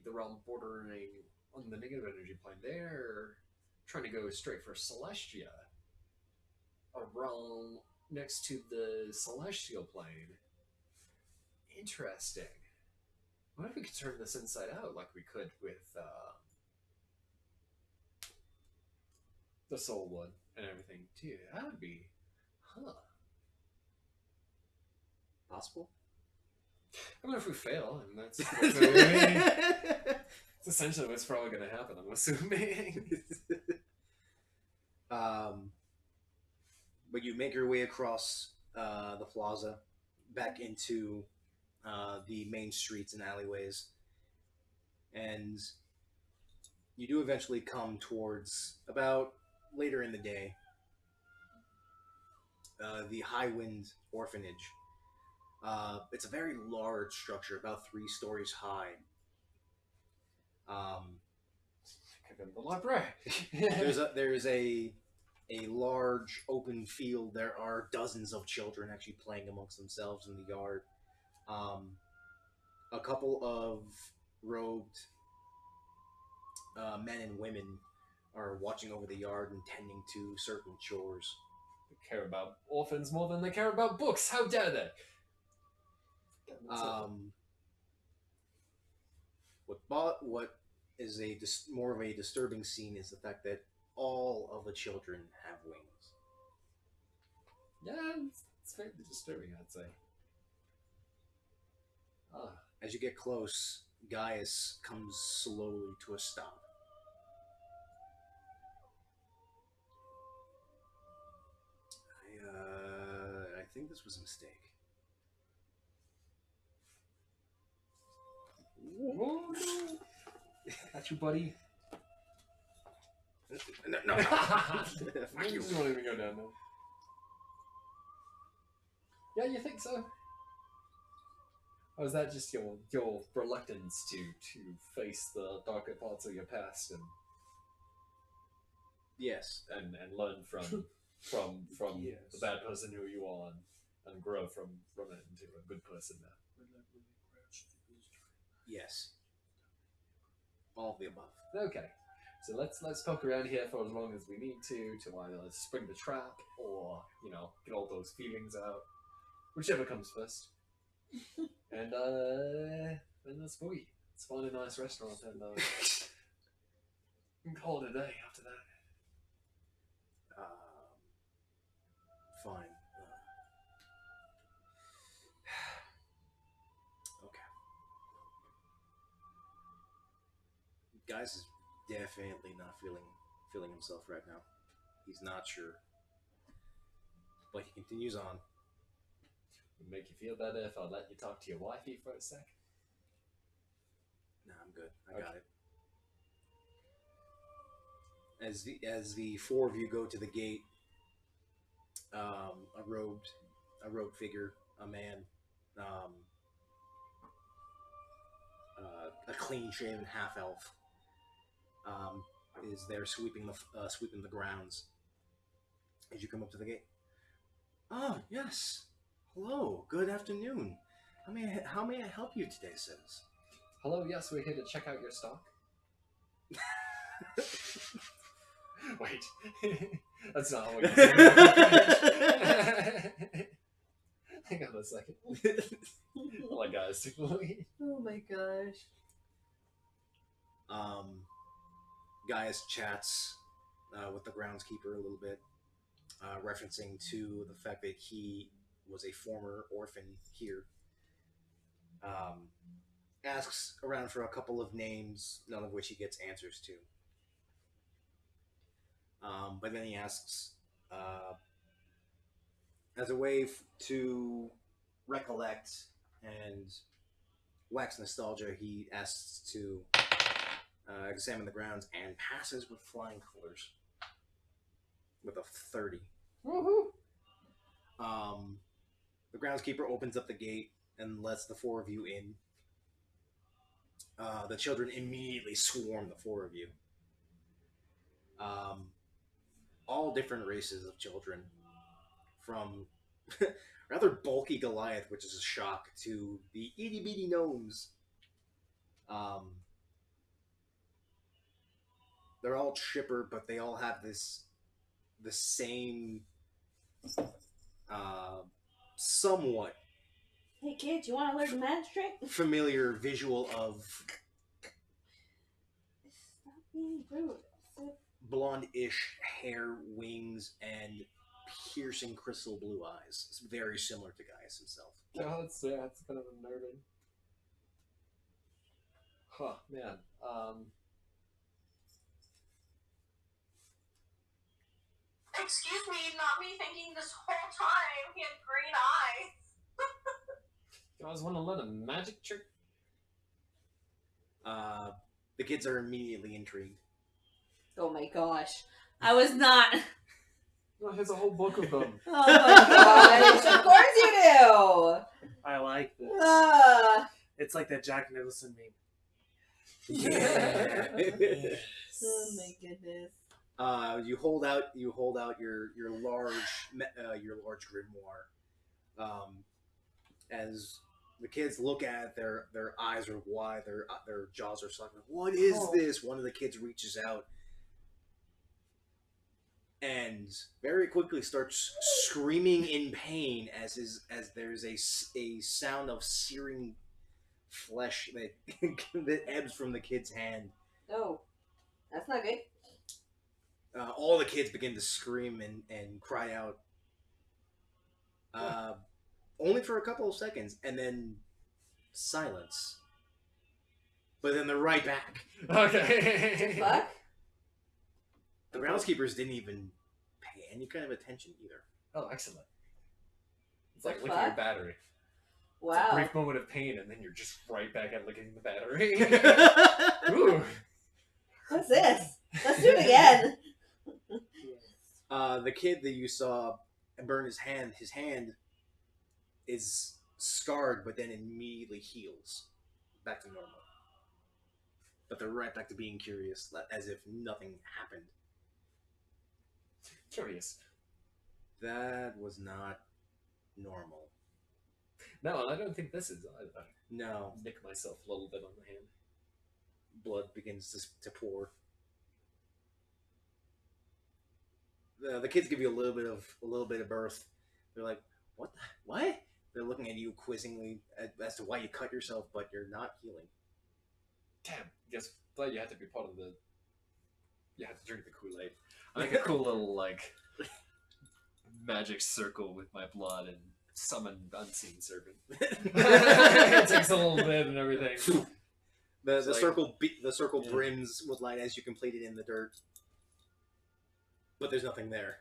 the realm bordering on the negative energy plane, they're trying to go straight for Celestia, a realm next to the celestial plane. Interesting. What if we could turn this inside out like we could with the Soulwood and everything too? That would be, Possible? I mean, if we fail, and that's essentially what's probably going to happen, I'm assuming. But you make your way across the plaza, back into the main streets and alleyways, and you do eventually come towards, about later in the day, the Highwind Orphanage. It's a very large structure, about 3 stories high. Could have been the library. There's a large open field. There are dozens of children actually playing amongst themselves in the yard. A couple of robed men and women are watching over the yard and tending to certain chores. They care about orphans more than they care about books. How dare they? What is more of a disturbing scene is the fact that all of the children have wings. Yeah, it's fairly disturbing, I'd say. As you get close, Gaius comes slowly to a stop. I think this was a mistake. Got you, buddy. No. I just won't even go down there. Yeah, you think so? Or is that just your reluctance to face the darker parts of your past Yes. and learn from Yes. the bad person who you are and grow from it into a good person now? Yes. All of the above. Okay, so let's poke around here for as long as we need to either spring the trap or get all those feelings out, whichever comes first. And then let's boogie. Let's find a nice restaurant and call it a day after that. Fine. Okay. Guys is definitely not feeling himself right now. He's not sure, but he continues on. Would make you feel better if I let you talk to your wifey for a sec? Nah, I'm good. I got it. As the four of you go to the gate, a robed figure, a man, a clean-shaven half-elf, is there sweeping the grounds. As you come up to the gate. Oh yes. Hello. Good afternoon. How may I help you today, sirs? Hello, yes, we're here to check out your stock. Wait. That's not how we say it. Hang on a second. I like guys to believe. Oh my gosh. Gaius chats with the groundskeeper a little bit, referencing to the fact that he was a former orphan here. Asks around for a couple of names, none of which he gets answers to. But then he asks, as a way to recollect and wax nostalgia, he asks to examine the grounds and passes with flying colors with a 30. Woohoo! The groundskeeper opens up the gate and lets the four of you in. The children immediately swarm the four of you. All different races of children, from rather bulky Goliath, which is a shock, to the itty bitty gnomes. They're all chipper, but they all have the same somewhat Hey kids, you want to learn the magic trick? familiar visual of Stop being rude. blonde-ish hair, wings, and piercing crystal blue eyes. It's very similar to Gaius himself. Oh, it's kind of unnerving. Huh, man. Excuse me, not me thinking this whole time he had green eyes. You guys want to learn a magic trick? The kids are immediately intrigued. Oh my gosh. I was not. Oh, here's a whole book of them. Oh my gosh. Of course you do. I like this. Ah. It's like that Jack Nicholson meme. Yeah. Oh my goodness. You hold out your large grimoire, as The kids look at it, their eyes are wide, their jaws are sucking. What is this? One of the kids reaches out and very quickly starts screaming in pain as there's a sound of searing flesh that that ebbs from the kid's hand. Oh, that's not good. All the kids begin to scream and cry out. Only for a couple of seconds, and then silence. But then they're right back. Okay. Fuck. The groundskeepers didn't even pay any kind of attention either. Oh, excellent. It's The like licking your fuck? battery. It's a Wow. brief moment of pain, and then you're just right back at licking the battery. Ooh. What's this? Let's do it again. The kid that you saw burn his hand is scarred, but then immediately heals back to normal. But they're right back to being curious, as if nothing happened. Curious. That was not normal. No, I don't think this is either. No, Nick myself a little bit on the hand. blood begins to pour. The kids give you a little bit of birth. They're like, what? What? They're looking at you quizzingly as to why you cut yourself, but you're not healing. Damn, guess thought you had to be part of the. You had to drink the Kool-Aid. I make a cool little like magic circle with my blood and summon unseen serpent. It takes a little bit and everything. The It's like- circle Yeah. brims with light as you complete it in the dirt, but there's nothing there.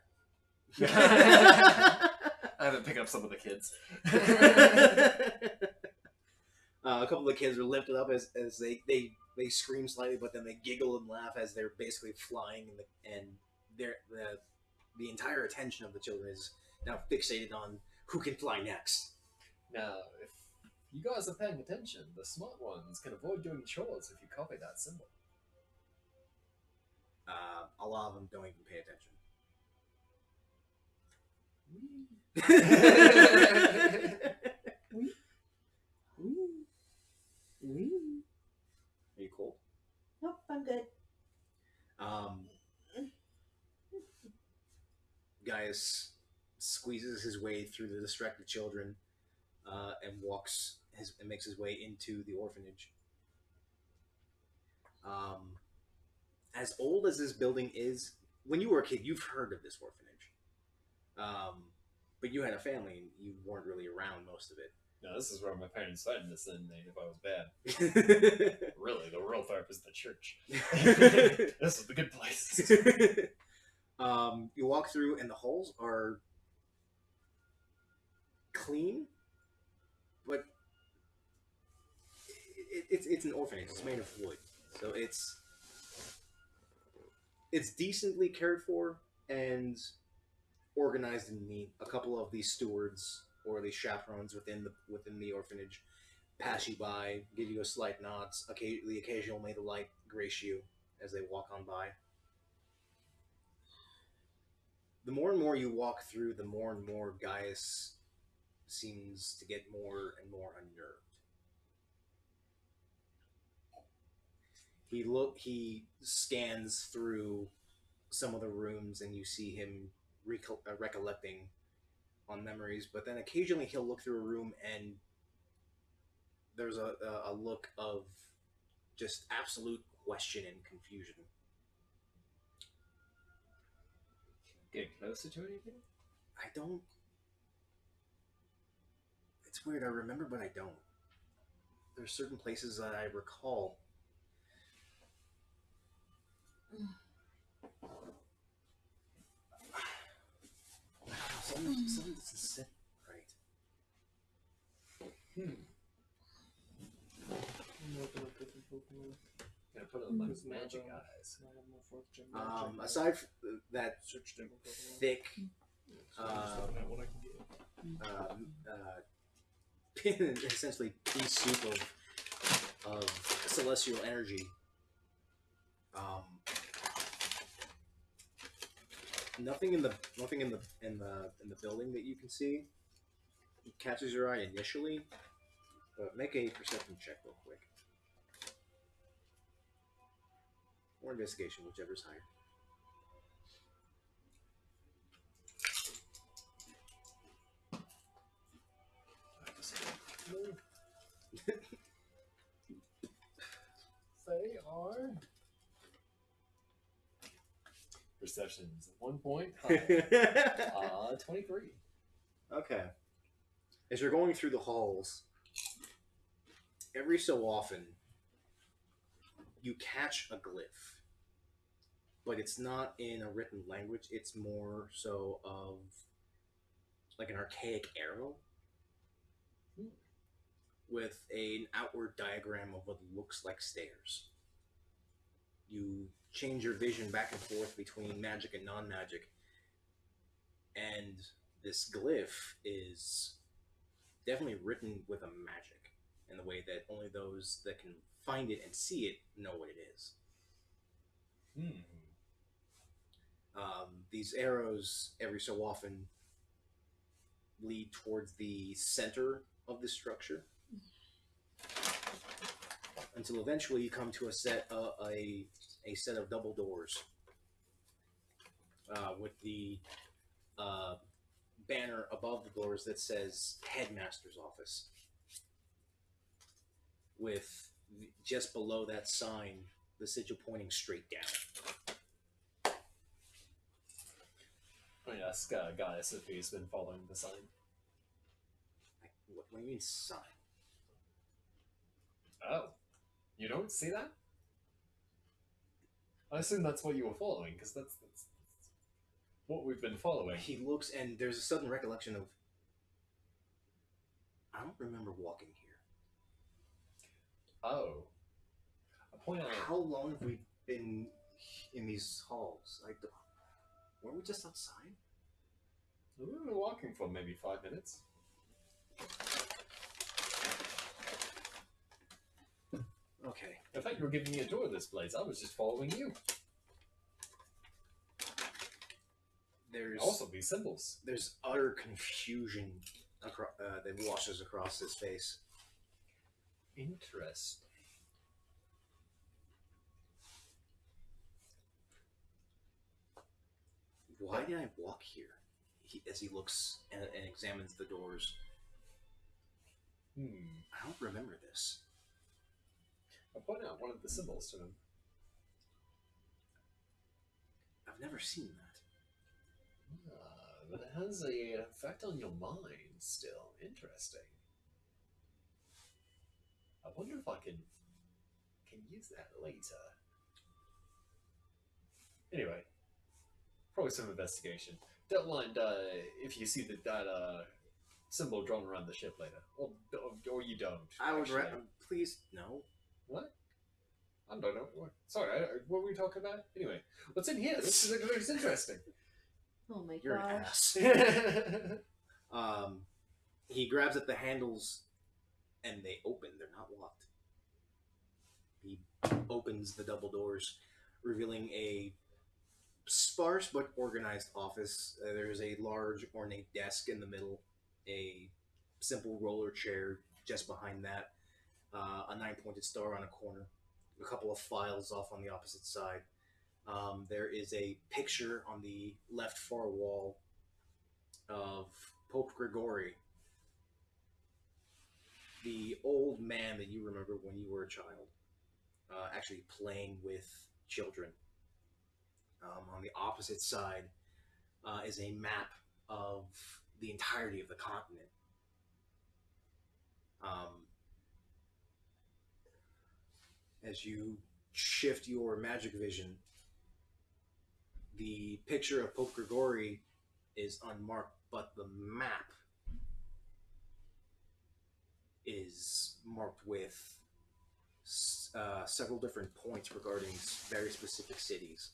I haven't picked up some of the kids. A couple of the kids are lifted up as they scream slightly, but then they giggle and laugh as they're basically flying, and the entire attention of the children is now fixated on who can fly next. Now, if you guys are paying attention, the smart ones can avoid doing chores if you copy that symbol. A lot of them don't even pay attention. Are you cool? Nope, I'm good. Gaius squeezes his way through the distracted children and makes his way into the orphanage. As old as this building is, when you were a kid, you've heard of this orphanage. But you had a family and you weren't really around most of it. Now, this is where my parents threatened to send me if I was bad. Really, the real therapist is the church. This is the good place. You walk through, and the halls are clean, but it's an orphanage. It's made of wood, so it's decently cared for and organized and neat. A couple of these stewards or these chaperones within the orphanage pass you by, give you a slight nod. The occasional may the light grace you as they walk on by. The more and more you walk through, the more and more Gaius seems to get more and more unnerved. He scans through some of the rooms, and you see him recollecting on memories. But then occasionally he'll look through a room, and there's a look of just absolute question and confusion. Get closer to anything? I don't. It's weird. I remember, but I don't. There's certain places that I recall. Something doesn't sit right. Gotta put on my magic eyes. Aside from that thick, essentially pea soup of celestial energy. Nothing in the building that you can see catches your eye initially, Make a perception check real quick. Or investigation, whichever's higher. They are. Perception's 1 point high. 23. Okay. As you're going through the halls, every so often you catch a glyph, but it's not in a written language. It's more so of like an archaic arrow with an outward diagram of what looks like stairs. You change your vision back and forth between magic and non-magic, and this glyph is definitely written with a magic in the way that only those that can find it and see it know what it is. These arrows every so often lead towards the center of the structure until eventually you come to a set of double doors with the banner above the doors that says Headmaster's Office, with just below that sign the sigil pointing straight down. I mean, ask Gaius if he's been following the sign. What do you mean sign? Oh. You don't see that? I assume that's what you were following, because that's what we've been following. He looks, and there's a sudden recollection of, I don't remember walking here. Oh. I point out... How long have we been in these halls? Weren't we just outside? We've been walking for maybe 5 minutes. Okay. In fact, you were giving me a tour of this place. I was just following you. There's Also, these symbols. There's utter confusion that washes across his face. Interesting. Why did I walk here? As he looks and examines the doors. I don't remember this. I point out one of the symbols to him. I've never seen that. But it has an effect on your mind still. Interesting. I wonder if I can use that later. Anyway, probably some investigation. Don't mind if you see that symbol drawn around the ship later, or you don't. I would actually. please no. What? I don't know. Sorry, what were we talking about? Anyway, what's in here? This is interesting. Oh my You're an gosh. ass. He grabs at the handles, and they open. They're not locked. He opens the double doors, revealing a sparse but organized office. There's a large ornate desk in the middle, a simple roller chair just behind that, a 9-pointed star on a corner, a couple of files off on the opposite side. There is a picture on the left far wall of Pope Gregory, the old man that you remember when you were a child, actually playing with children. On the opposite side is a map of the entirety of the continent. As you shift your magic vision, the picture of Pope Gregory is unmarked, but the map is marked with several different points regarding very specific cities.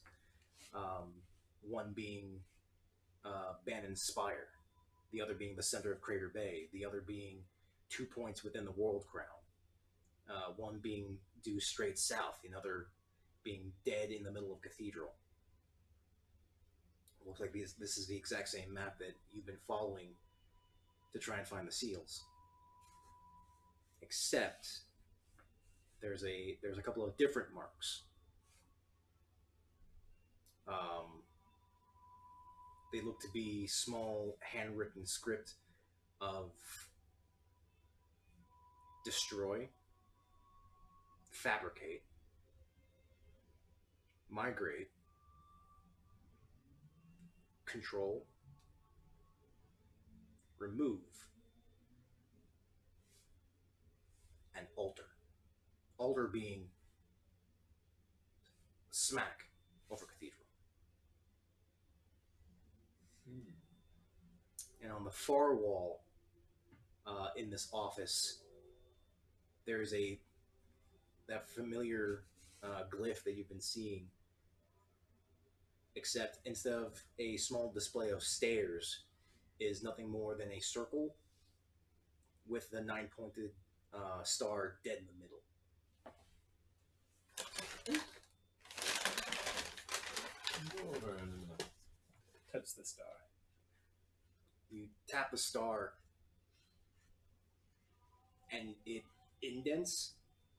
One being Bannon's Spire, the other being the center of Crater Bay, the other being 2 points within the World Crown, one being due straight south, the other being dead in the middle of Cathedral. It looks like this is the exact same map that you've been following to try and find the seals. except there's a couple of different marks. They look to be small handwritten script of destroy, fabricate, migrate, control, remove, and alter. Alter being smack over cathedral. And on the far wall, in this office, there's that familiar glyph that you've been seeing, except instead of a small display of stairs, is nothing more than a circle with the 9-pointed star dead in the middle. Touch the star. You tap a star, and it indents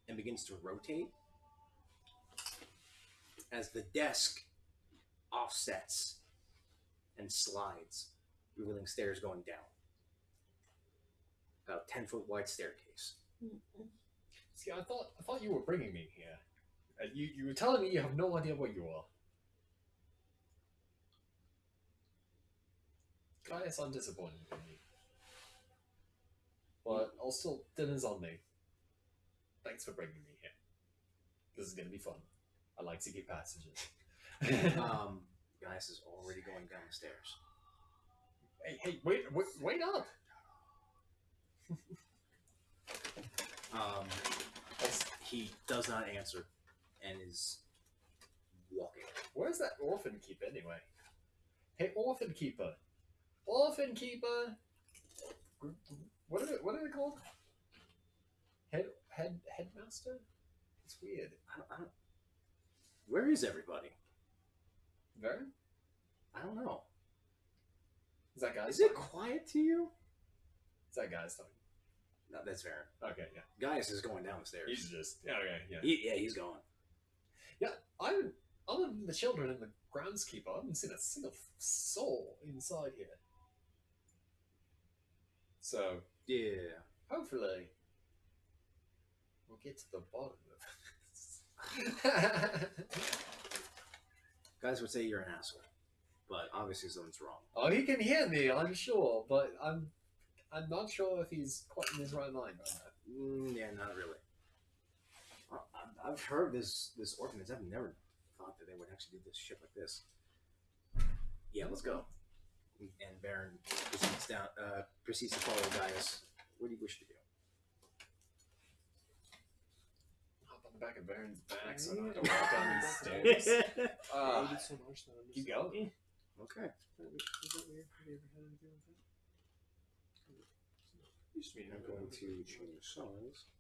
and begins to rotate as the desk offsets and slides, revealing stairs going down. About 10-foot wide staircase. See, I thought you were bringing me here. You were telling me you have no idea what you are. Guys, I'm disappointed in you. But I'll still, dinner's on me. Thanks for bringing me here. This is gonna be fun. I like to keep passages. Gaius is already going down the stairs. Hey, wait up! He does not answer and is walking. Where's that orphan keep anyway? Hey, orphan keeper! Orphan keeper! What are they called? Headmaster? It's weird. I don't, where is everybody? Varen? I don't know. Is that guy's Is it talking? quiet to you? Is that guy's talking? No, that's Varen. Okay, yeah. Gaius is going down the stairs. He's just okay, yeah. He's going. Yeah, other than the children and the groundskeeper, I haven't seen a single soul inside here. So Yeah. hopefully we'll get to the bottom of it. Guys would say you're an asshole, but obviously something's wrong. Oh, he can hear me, I'm sure, but I'm not sure if he's quite in his right mind right now. Yeah, not really. I've heard this orphanage. I've never thought that they would actually do this shit like this. Yeah, let's go. And Baron proceeds to follow Gaius. What do you wish to do? Hop on the back of Baron's back so I don't have to walk down these stairs. I hated so much that I'm just Keep going. Okay. Is that weird? Have you ever had anything like that? Used to be I'm going to change songs.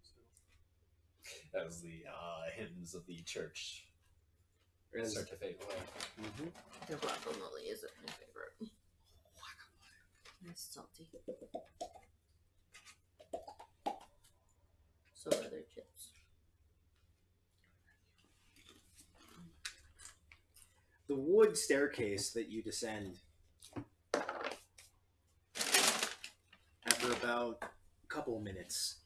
As the hymns of the church As- start to fade away. The guacamole isn't my favorite. It's salty. So are their chips. The wood staircase that you descend, after about a couple of minutes,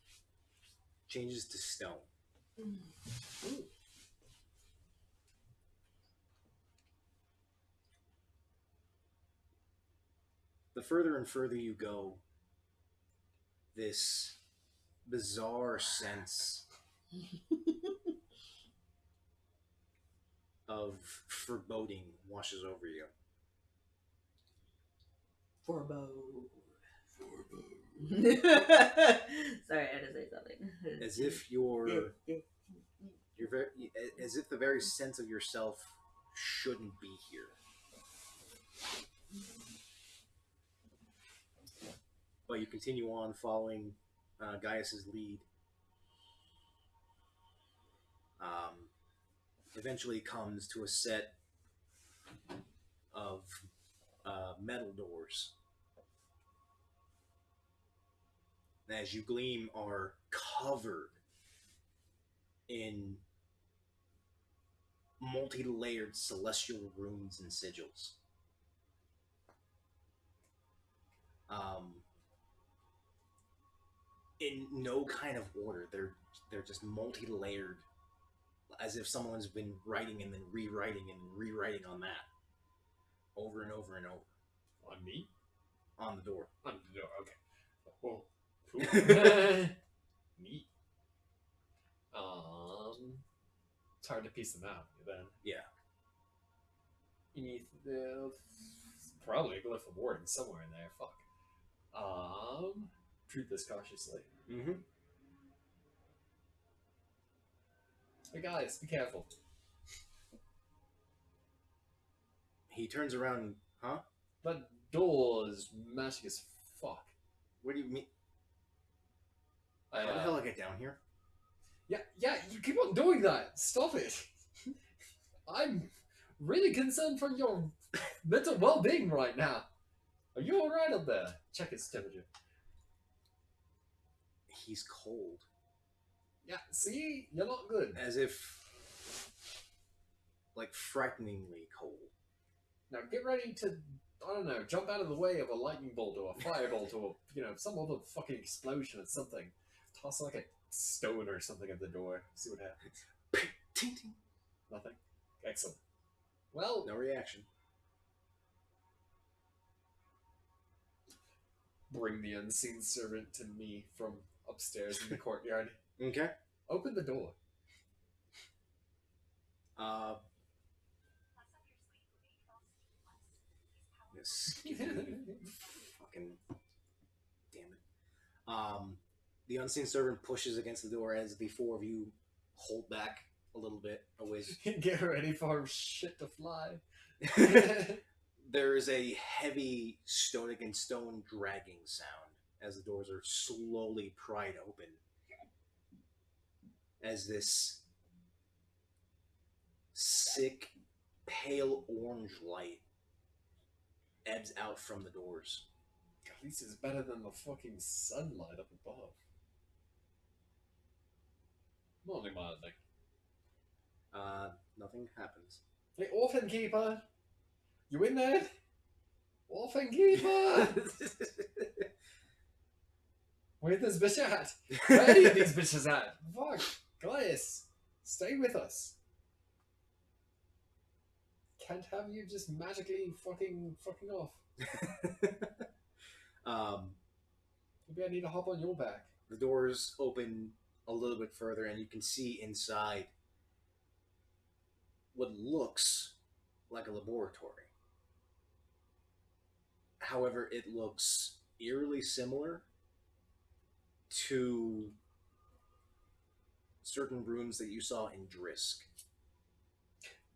changes to stone. Ooh. The further and further you go, this bizarre sense of foreboding washes over you. Forbo. Sorry, I had to say something. As if you're very, as if the very sense of yourself shouldn't be here. But you continue on following Gaius's lead. Eventually comes to a set of metal doors. As you gleam, are covered in multi-layered celestial runes and sigils. In no kind of order. They're just multi-layered, as if someone's been writing and then rewriting and rewriting on that over and over and over. On me? On the door. On the door, okay. Oh, cool. Neat. It's hard to piece them out, then. Yeah. You need probably a glyph of warding somewhere in there. Fuck. Treat this cautiously. Mm-hmm. Hey guys, be careful. He turns around. Huh? That door is magic as fuck. What do you mean? I, How the hell I get down here? Yeah, you keep on doing that. Stop it. I'm really concerned for your mental well-being right now. Are you alright up there? Check his temperature. He's cold. Yeah, see? You're not good. As if, like, frighteningly cold. Now get ready to, I don't know, jump out of the way of a lightning bolt or a firebolt or, some other fucking explosion or something. Toss like a stone or something at the door. See what happens. Ting, ting. Nothing? Excellent. Well, No reaction. bring the unseen servant to me from upstairs in the courtyard. Okay. Open the door. This fucking damn it. The unseen servant pushes against the door as the four of you hold back a little bit away. Get ready for shit to fly. There is a heavy stone against stone dragging sound as the doors are slowly pried open. As this sick, pale orange light ebbs out from the doors. At least it's better than the fucking sunlight up above. Only mildly. Nothing happens. Hey, Orphan Keeper! You in there? Orphan Keeper! Where's this bitch at? Where are any of these bitches at? Fuck. Gaius, stay with us. Can't have you just magically fucking off. Maybe I need to hop on your back. The doors open a little bit further and you can see inside what looks like a laboratory. However, it looks eerily similar to certain rooms that you saw in Drisk.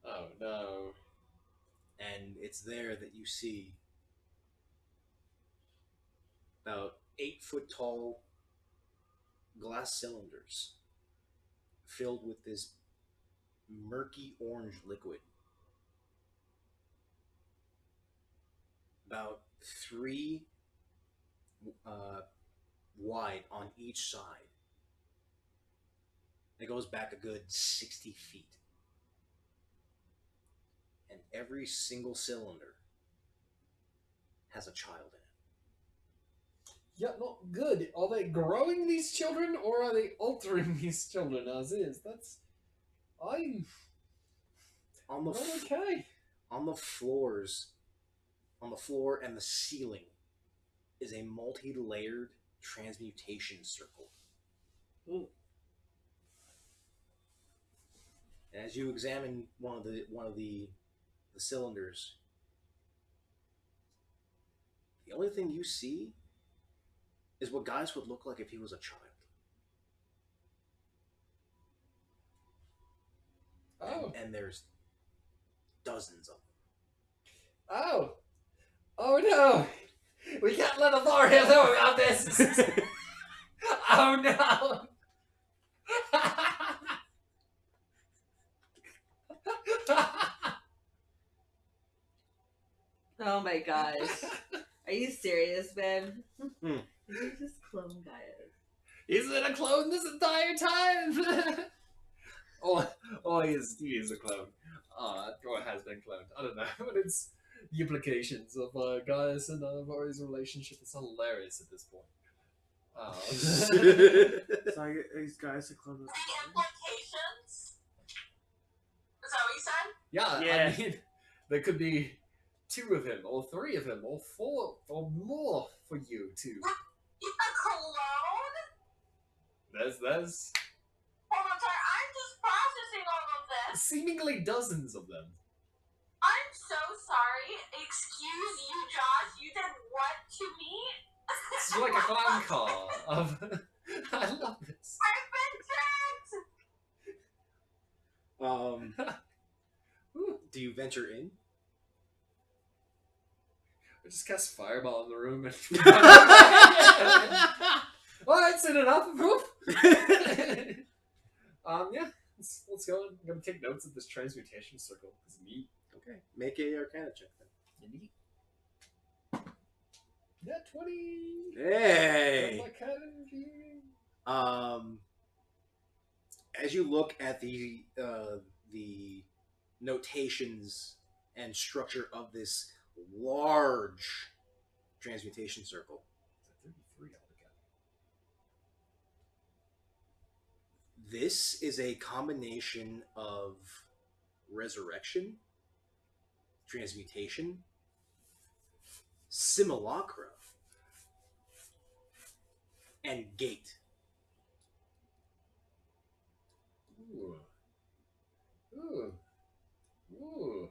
Oh no. And it's there that you see about 8-foot tall glass cylinders filled with this murky orange liquid. About 3 wide on each side. It goes back a good 60 feet. And every single cylinder has a child in it. Yeah, not good. Are they growing these children or are they altering these children as is? I'm On the not okay. on the floor and the ceiling is a multi-layered transmutation circle. Ooh. And as you examine one of the cylinders, the only thing you see is what Gaius would look like if he was a child. Oh. And there's dozens of them. Oh. Oh no. We can't let authority know about this. Oh no. Oh my gosh. Are you serious, man? Hmm. Did you just clone Gaius? He's been a clone this entire time. Oh, he is a clone. Or has been cloned. I don't know, but it's the implications of Gaius and Rory's relationship is hilarious at this point. So these guys are clone. The implications? Is that what you said? Yeah, Yeah. I mean, there could be 2 of him, or 3 of him, or 4, or more for you to. A cologne? There's Hold on, sorry. I'm just processing all of this. seemingly dozens of them. I'm so sorry. Excuse you, Josh. You did what to me? It's like a clown car of. I love this. I've been tricked! Do you venture in? I just cast fireball in the room and. Well, it's in enough. Yeah. Let's go. I'm gonna take notes of this transmutation circle. It's neat. Okay. Make a Arcana check then. Neat. Yeah, 20. Hey. My kind of energy. As you look at the notations and structure of this large transmutation circle, 33 altogether. this is a combination of resurrection, transmutation, simulacra, and gate. Ooh. Ooh. Ooh.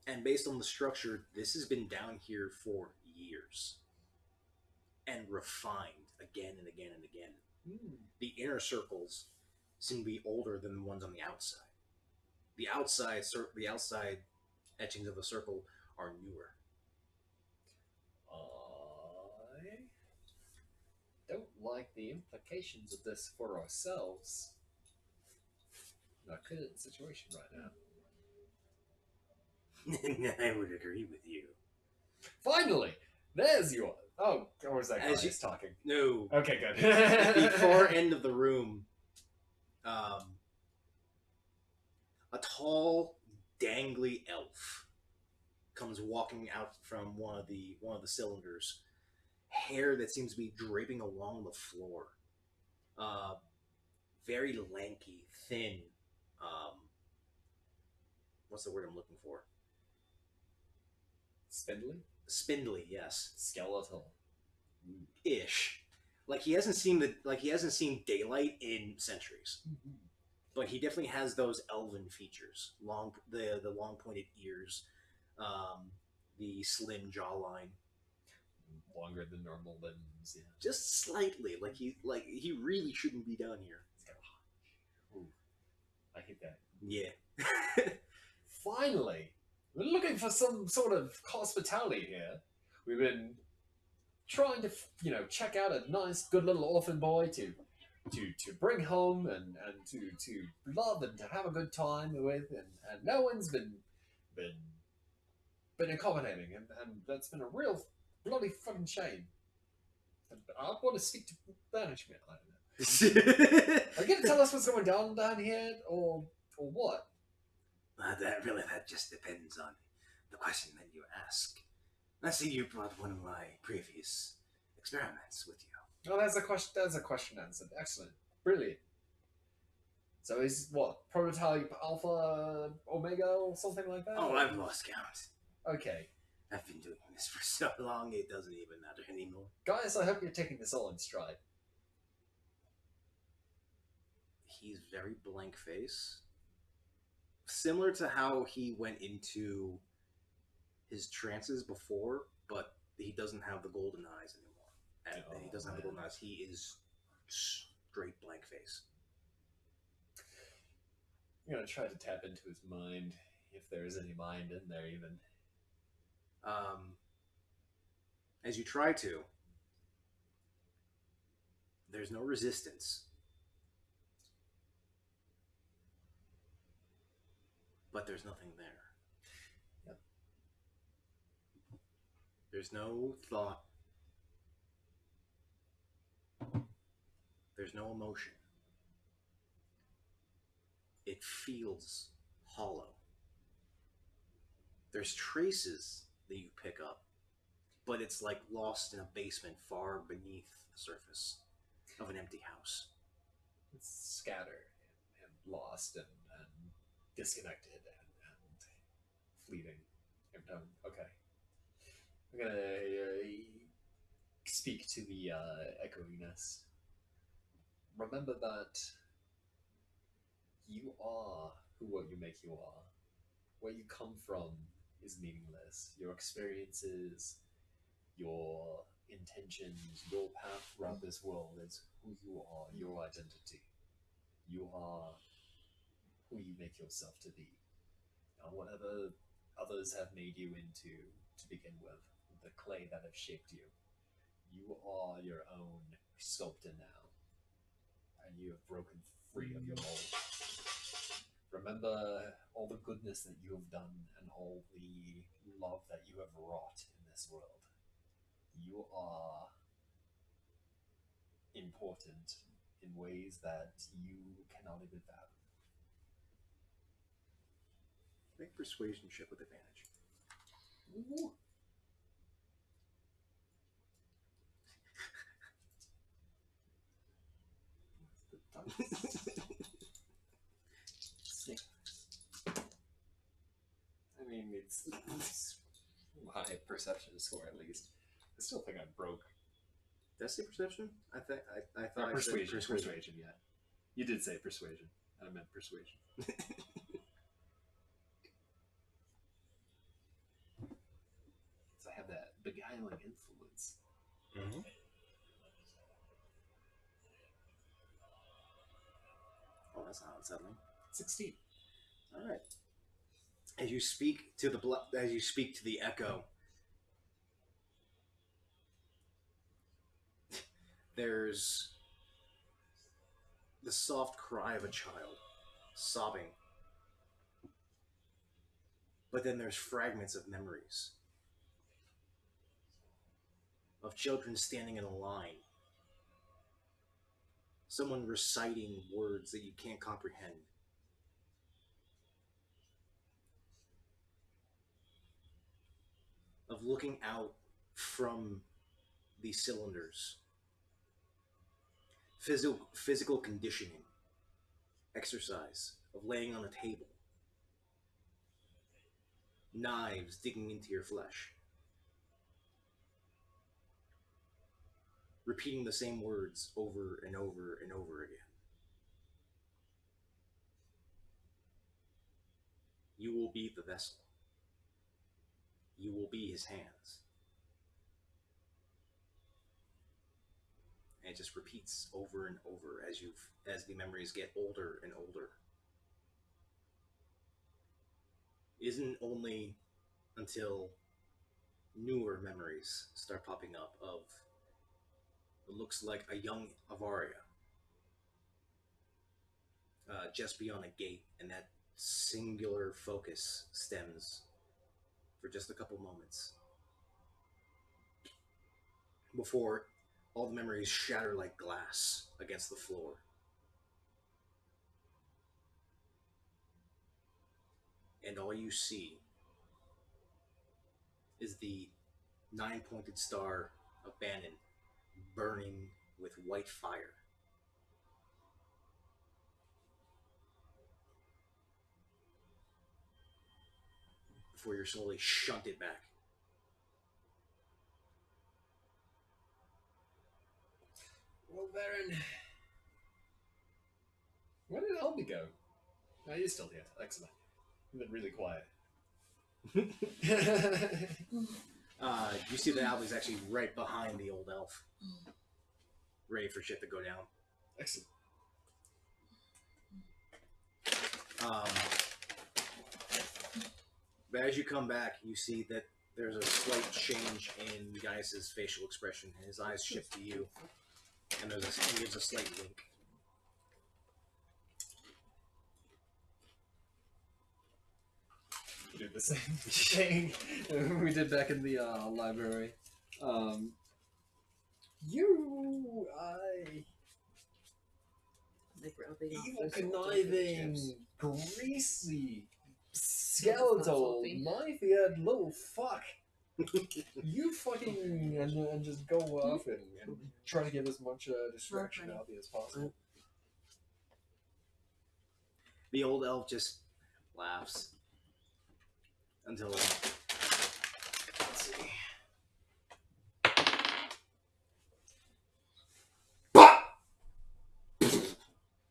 And based on the structure, this has been down here for years and refined again and again and again. The inner circles seem to be older than the ones on the outside. The outside etchings of the circle are newer. I don't like the implications of this for ourselves. Not good at the situation right now. I would agree with you. Finally, there's your. Oh, or was that guy As you- just talking? No. Okay, good. At the far end of the room, a tall, dangly elf comes walking out from one of the cylinders. Hair that seems to be draping along the floor. Very lanky, thin. What's the word I'm looking for? Spindly? Spindly, yes. Skeletal. Ish. Like he hasn't seen daylight in centuries. But he definitely has those elven features. The long pointed ears, the slim jawline. Longer than normal limbs, yeah. Just slightly. Like he really shouldn't be down here. Ooh, I hate that. Yeah. Finally, we're looking for some sort of hospitality here. We've been trying to, check out a nice, good little orphan boy to bring home and to love and to have a good time with, and no one's been accommodating, and that's been a real bloody fucking shame. I want to speak to management. I don't know. Are you gonna tell us what's going down here, or what? That just depends on the question that you ask. I see you brought one of my previous experiments with you. Oh, that's a question answered. Excellent, brilliant. So he's what, prototype Alpha Omega or something like that? Oh, I've lost count. Okay, I've been doing this for so long it doesn't even matter anymore. guys, I hope you're taking this all in stride. He's very blank face. Similar to how he went into his trances before, but he doesn't have the golden eyes anymore. He doesn't have the golden eyes. He is straight blank face. I'm gonna try to tap into his mind, if there is any mind in there even. As you try to, there's no resistance. But there's nothing there. Yep. There's no thought. There's no emotion. It feels hollow. There's traces that you pick up, but it's like lost in a basement far beneath the surface of an empty house. It's scattered and lost and disconnected and fleeting. Okay. I'm gonna speak to the echoing nest. Remember that you are what you make you are. Where you come from is meaningless. Your experiences, your intentions, your path throughout this world is who you are, your identity. You are who you make yourself to be. And whatever others have made you into to begin with, the clay that have shaped you, you are your own sculptor now. And you have broken free of your mold. Remember all the goodness that you have done and all the love that you have wrought in this world. You are important in ways that you cannot even fathom. Make persuasion check with advantage. Ooh. Six. I mean, it's my perception score at least. I still think I broke. Did I say perception? I thought I Persuasion. said Persuasion, yeah. You did say persuasion. I meant persuasion. So I have that beguiling influence. Mm-hmm. Oh, that's not unsettling. 16. All right. As you speak to the echo, there's the soft cry of a child sobbing. But then there's fragments of memories of children standing in a line, someone reciting words that you can't comprehend. Of looking out from these cylinders. Physical conditioning. Exercise. Of laying on a table. Knives digging into your flesh. Repeating the same words over and over and over again. You will be the vessel. You will be his hands. And it just repeats over and over as the memories get older and older. It isn't only until newer memories start popping up of what looks like a young Avaria just beyond a gate, and that singular focus stems for just a couple moments before all the memories shatter like glass against the floor. And all you see is the 9-pointed star of Bannon burning with white fire. Before you're slowly shunted back. Well, Baron, where did Elby go? Oh, he's still here. Excellent. You've been really quiet. You see that Albie's actually right behind the old elf. Ready for shit to go down. Excellent. But as you come back, you see that there's a slight change in Gaius's facial expression, and his eyes shift to you, and he gives a slight wink. We did the same thing we did back in the library. rubbing off evil, those conniving, fingertips. greasy, skeletal, salty. knife-eared little fuck. You fucking and just go off and try to get as much distraction out of it as possible. The old elf just laughs until. Let's see.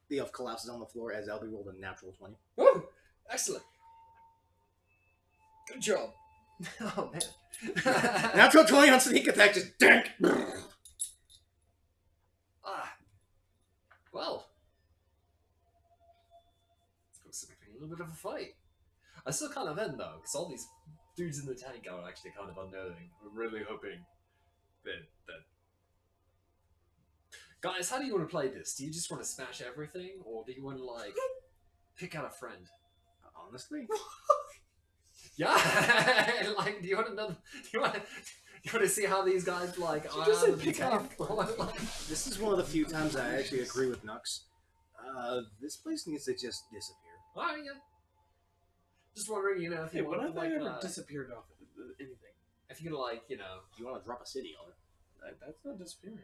The elf collapses on the floor as Albie rolled a natural 20. Oh, excellent. Good job. Oh man. Natural 20 on sneak attack, just dink! Well. Looks like a little bit of a fight. I still kind of end though, because all these dudes in the tank are actually kind of unknowing. I'm really hoping that. Guys, how do you want to play this? Do you just want to smash everything, or do you want to like pick out a friend? Honestly? Yeah, like, do you want another? Do you want to see how these guys like? just said the pick out a tank? friend. This is one of the few times I actually agree with Nux. This place needs to just disappear. Alright, yeah. Just wondering, you know, if Hey, you when want have to I like, ever disappeared off of anything? if you could like, you know, You want to drop a city on it? That's not disappearing.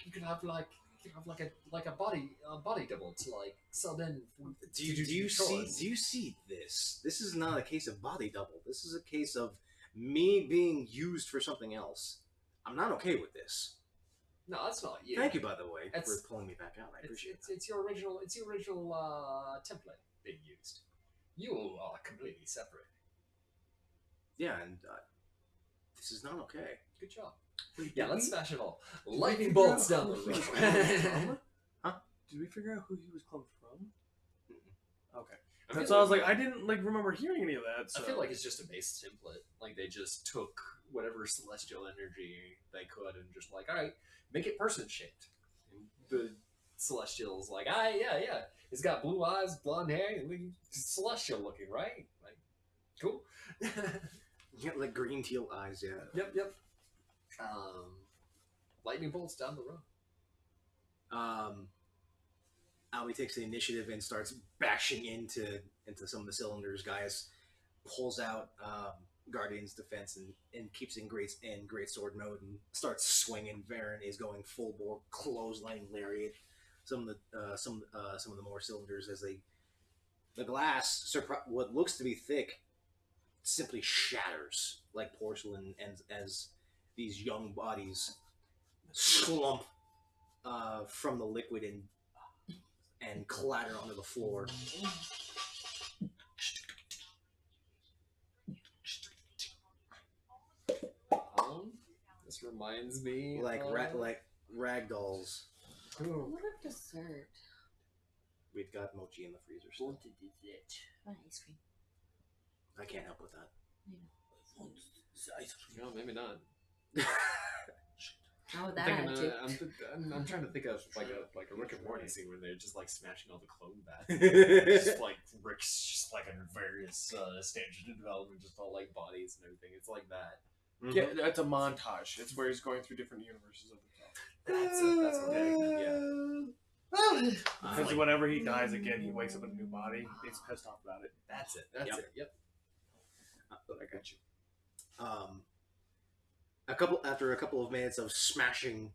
you could have like a body double to like sub in. Do you see this? This is not a case of body double. This is a case of me being used for something else. I'm not okay with this. No, that's not you. Thank you, by the way, It's- for pulling me back out. I appreciate it. It's your original template being used. You are completely separate. Yeah, and this is not okay. Good job. Wait, Yeah, did let's we- smash it all. did we Lightning figure bolts out down the who he was road. cloned from? Huh? Did we figure out who he was cloned from? Okay. I That's feel why I was like, I didn't like remember hearing any of that. So. I feel like it's just a base template. Like they just took whatever celestial energy they could and just like, all right, make it person shaped. And the celestials like, yeah. He's got blue eyes, blonde hair, and he's celestial looking, right? Like, cool. Yeah, like green teal eyes. Yeah. Yep. Lightning bolts down the road. Albie takes the initiative and starts bashing into some of the cylinders. Guys pulls out Guardian's defense and keeps in great sword mode and starts swinging. Varen is going full bore clotheslining lariat. Some of the more cylinders as the glass, what looks to be thick, simply shatters like porcelain, and as these young bodies slump from the liquid and clatter onto the floor. This reminds me Like of... ragdolls. Ooh. What a dessert. We've got mochi in the freezer still. What ice cream? I can't help with that. No, maybe not. How would I'm, that thinking, attitude? I'm trying to think of like a Rick and Morty scene where they're just like smashing all the clone bats. Just like Rick's just like in various stages of development, just all like bodies and everything. It's like that. Yeah, that's a montage. It's where he's going through different universes of himself. That's it. That's what they yeah. Because whenever he dies again, he wakes up in a new body. He's pissed off about it. That's it. That's Yep. it. Yep. I got you. After a couple of minutes of smashing,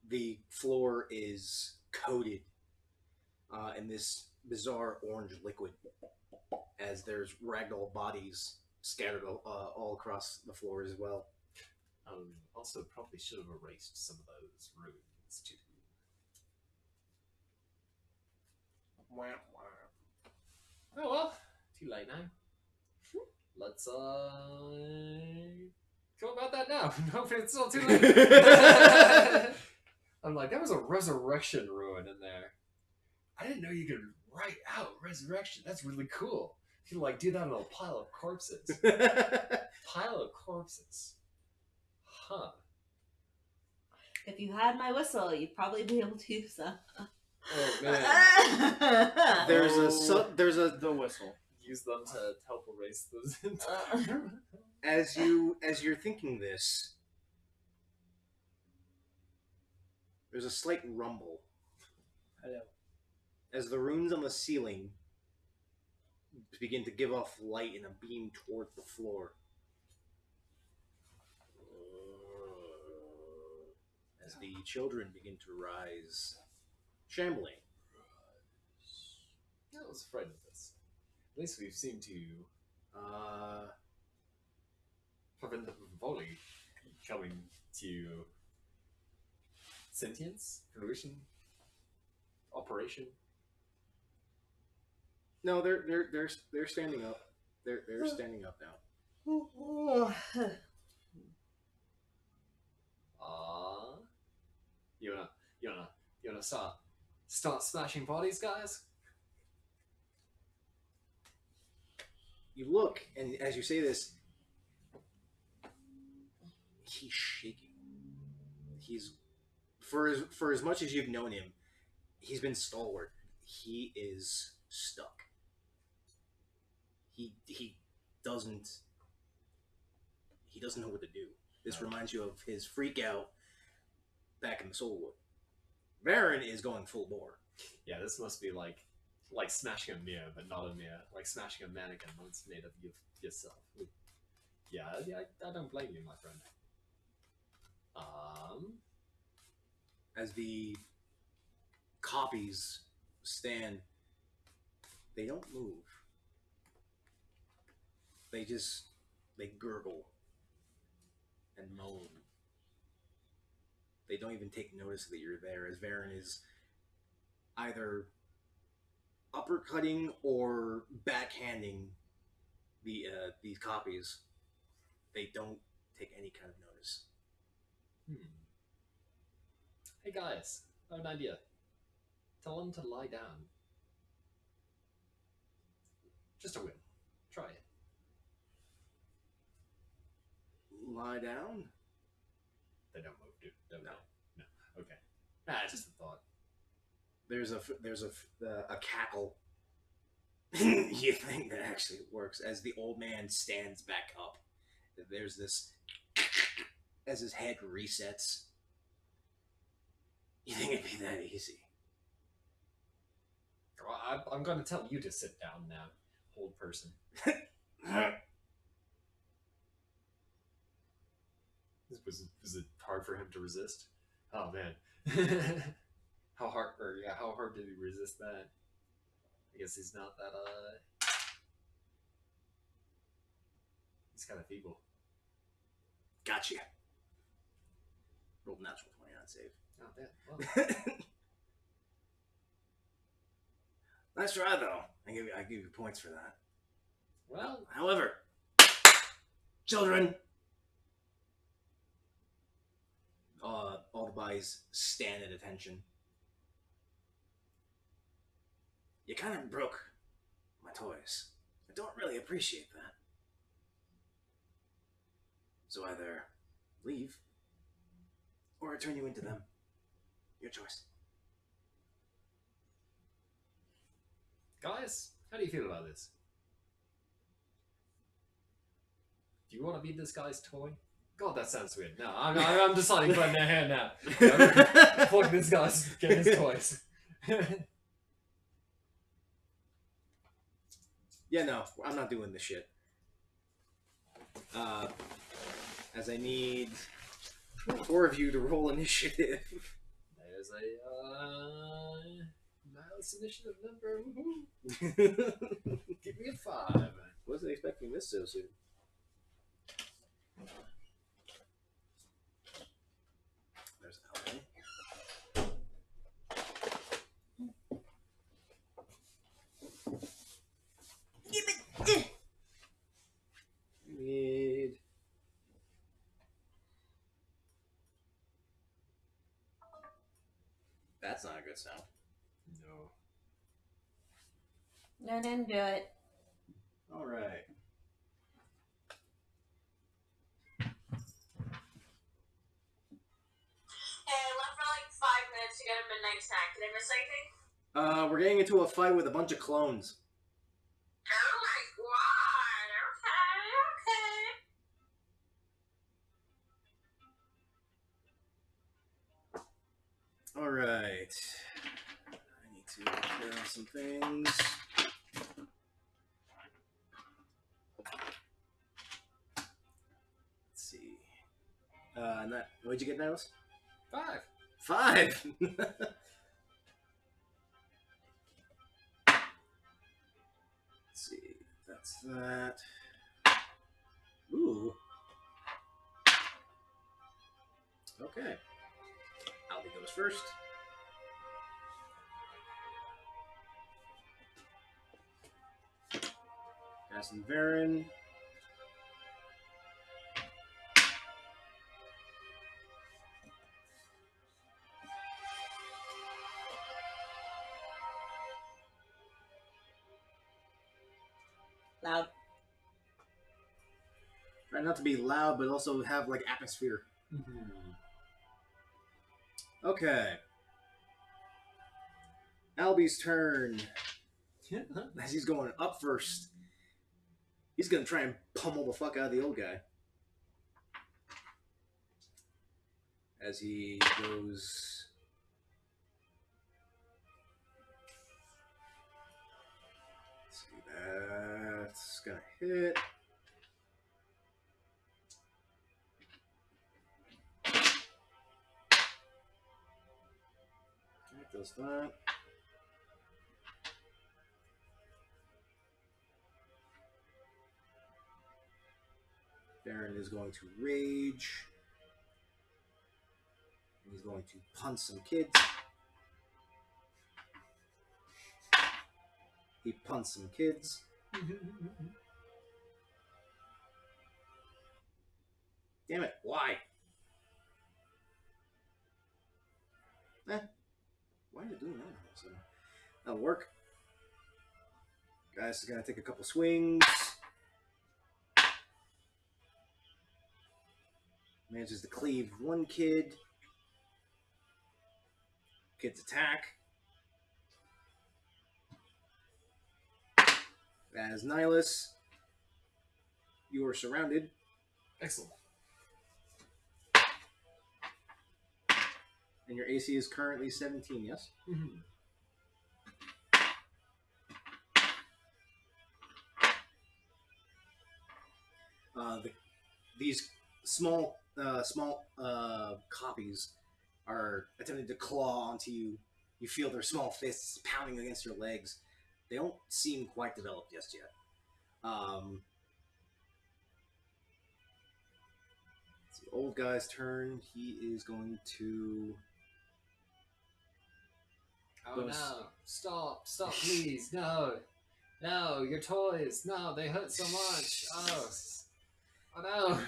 the floor is coated in this bizarre orange liquid as there's ragdoll bodies scattered all across the floor as well. Also, probably should have erased some of those ruins too. Wah, wah. Oh well, too late now. Let's go about that now. No, it's still too late. I'm like, that was a resurrection ruin in there. I didn't know you could write out resurrection. That's really cool. You could like do that on a pile of corpses. Pile of corpses. Huh. If you had my whistle, you'd probably be able to use them. Oh man. There's a The whistle. Use them to help erase those. as you're thinking this, There's a slight rumble Hello. as the runes on the ceiling begin to give off light in a beam toward the floor. As the children begin to rise, shambling. I was afraid of this. At least we've seemed to prevent the volley coming to sentience, fruition, operation. No, they're standing up. They're standing up now. You wanna start smashing bodies, guys? You look, and as you say this, he's shaking. He's for as much as you've known him, he's been stalwart. He is stuck. He doesn't know what to do. This reminds you of his freak out back in the Soulwood. Varen is going full bore. Yeah, this must be like smashing a mirror, but not a mirror. Like smashing a mannequin that's made of yourself. Yeah, I don't blame you, my friend. As the copies stand, they don't move. They gurgle and moan. They don't even take notice that you're there, as Varen is either uppercutting or backhanding these copies. They don't take any kind of notice. Hey guys, I have an idea. Tell them to lie down. Just a whim. Try it. Lie down? They don't move, dude. Don't No. they? No. Okay. Just a thought. There's a cackle. You think that actually works as the old man stands back up. There's this as his head resets. You think it'd be that easy? Well, I'm going to tell you to sit down now, old person. Was it hard for him to resist? Oh man, how hard did he resist that? I guess he's not that he's kind of feeble. Gotcha. Rolled a natural 20 on save. Oh damn. Well, Nice try though. I give you points for that. well, However, children, all the bodies stand at attention. You kind of broke my toys. I don't really appreciate that. So either leave or I turn you into them. Your choice. guys, how do you feel about this? Do you want to be this guy's toy? God, that sounds weird. No, I'm deciding putting their hand now. Fuck this guy's, get his toys. Yeah, no, I'm not doing this shit. As I need 4 of you to roll initiative. There's a Nielas initiative number. Woohoo. Give me a 5. Wasn't expecting this so soon. There's Alvin. Need. That's not a good sound. No. No, didn't do it. All right. Hey, I left for like 5 minutes to get a midnight snack. Did I miss anything? We're getting into a fight with a bunch of clones. Oh my god. Okay. All right. I need to clear out some things. Let's see. What'd you get, Niles? 5. 5. Let's see. That's that. Ooh. Okay. Albie goes first. Cass and Varen. Loud. Try not to be loud, but also have like atmosphere. Okay. Albie's turn. As he's going up first, he's gonna try and pummel the fuck out of the old guy. As he goes. Let's see, that's gonna hit. Okay, does that. Baron is going to rage. He's going to punch some kids. He punts some kids. Damn it, why? Why are you doing that? So, that'll work. Guys is gonna take a couple swings. Manages to cleave one kid. Kids attack. As Nielas, you are surrounded. Excellent. And your AC is currently 17, yes? These small copies are attempting to claw onto you. You feel their small fists pounding against your legs. They don't seem quite developed just yet. It's the old guy's turn. He is going to... Oh no! Stop! Please! No! Your toys! No, they hurt so much! Oh no!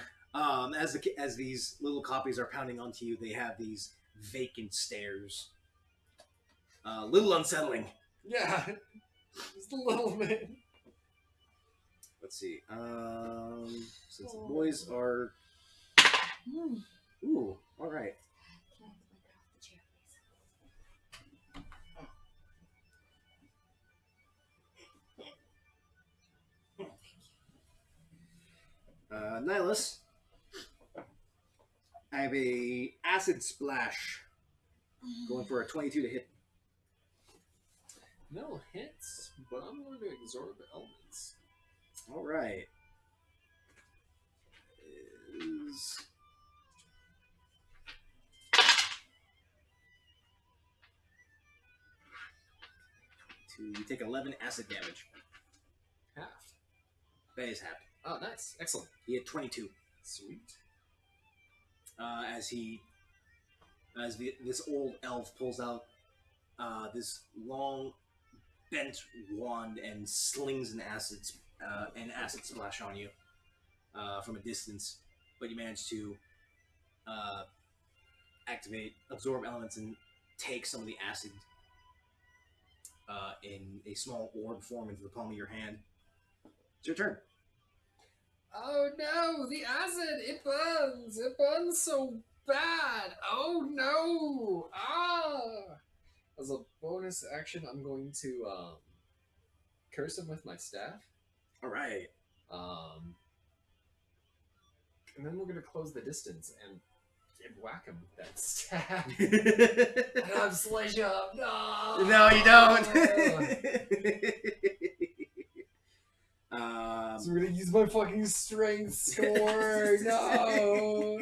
As these little copies are pounding onto you, they have these vacant stares. Little unsettling. Yeah, just a little bit. Let's see. Since the boys are... Ooh, all right. Can I have the blanket off the chair, please? Nielas, I have a acid splash going for a 22 to hit. No hits, but I'm going to absorb elements. All right. Is... You take 11 acid damage. Half. That is half. Oh, nice. Excellent. He had 22. Sweet. This old elf pulls out this long bent wand and slings an acid splash on you from a distance, but you manage to absorb elements and take some of the acid in a small orb form into the palm of your hand. It's your turn. Oh no, the acid! It burns! It burns so bad! Oh no! Ah! As a bonus action, I'm going to curse him with my staff. All right. And then we're going to close the distance. And and whack him with that staff. I have sledge up. No. No, you don't. So we're gonna use my fucking strength score. No.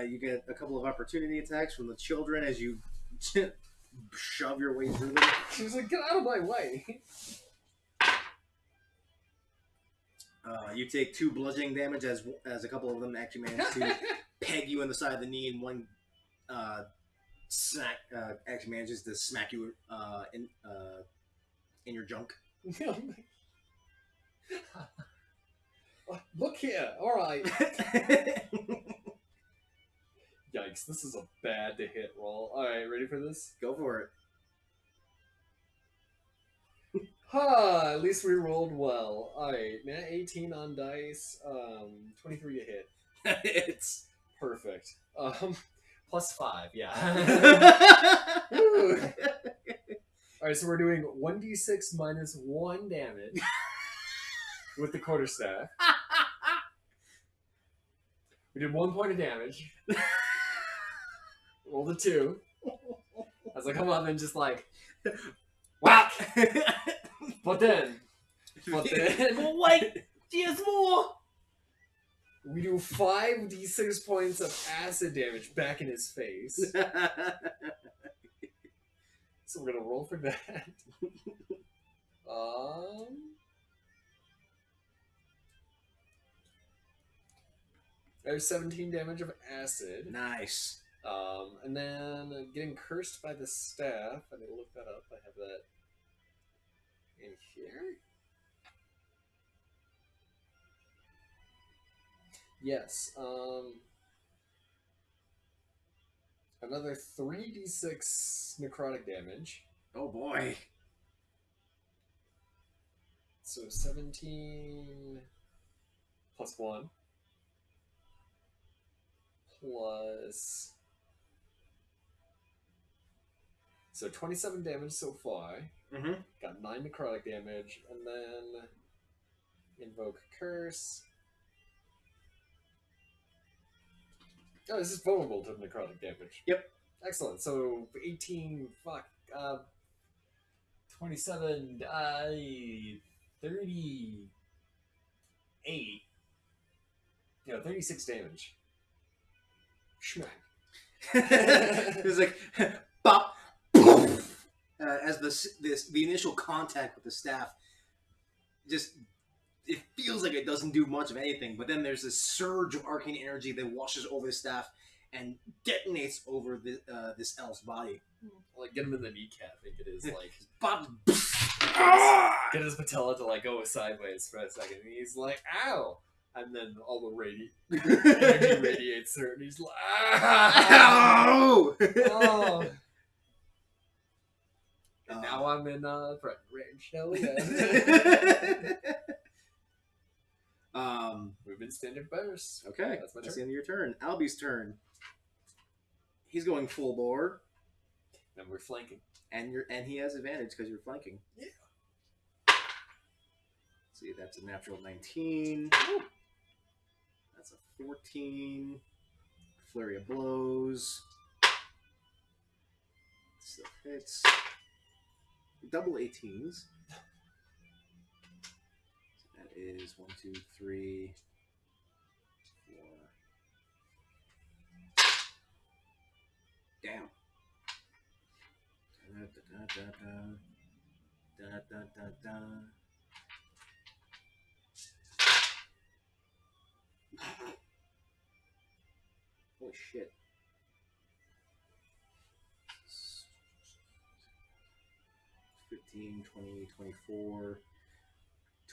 You get a couple of opportunity attacks from the children as you shove your way through them. She was like, "Get out of my way." You take 2 bludgeoning damage as a couple of them actually manage to peg you in the side of the knee, and one actually manages to smack you in your junk. Look here. All right. Yikes! This is a bad to hit roll. All right, ready for this? Go for it. Ha! At least we rolled well. Alright, man, 18 on dice, 23 to hit. It's Perfect. Plus 5, yeah. Alright, so we're doing 1d6 minus 1 damage with the quarterstaff. We did 1 point of damage. Rolled a 2. I was like, come on, then just like, whack! But then, wait, there's more. we do 5d6 points of acid damage back in his face. So we're gonna roll for that. There's 17 damage of acid. Nice. And then getting cursed by the staff. I need to look that up. I have that in here. Yes. Another 3d6 necrotic damage. Oh boy. So 17 plus 1 plus. So 27 damage so far. Mm-hmm. Got 9 necrotic damage, and then invoke curse. Oh, this is vulnerable to necrotic damage. Yep. Excellent. So 18, 27, 38. Yeah, 36 damage. Schmack. It's like pop, poof, as the initial contact with the staff, just it feels like it doesn't do much of anything, but then there's this surge of arcane energy that washes over the staff and detonates over this elf's body. Like, get him in the kneecap, I think it is. Like, Pop. get his patella to, like, go sideways for a second. And he's like, ow! And then all the energy radiates through, and he's like, Ow! oh. And now I'm in front range. Hell yeah. We've been standard burst. Okay, That's my the turn. end of your turn. Albie's turn. He's going full bore, And we're flanking. and he has advantage because you're flanking. Yeah. See, that's a natural 19. That's a 14. Flurry of blows. Still hits. Double 18s. So that is 1, 2, 3, 4. Damn. Da, da, da, da, da. Da, da, da, da. Holy shit. 15, 20, 24,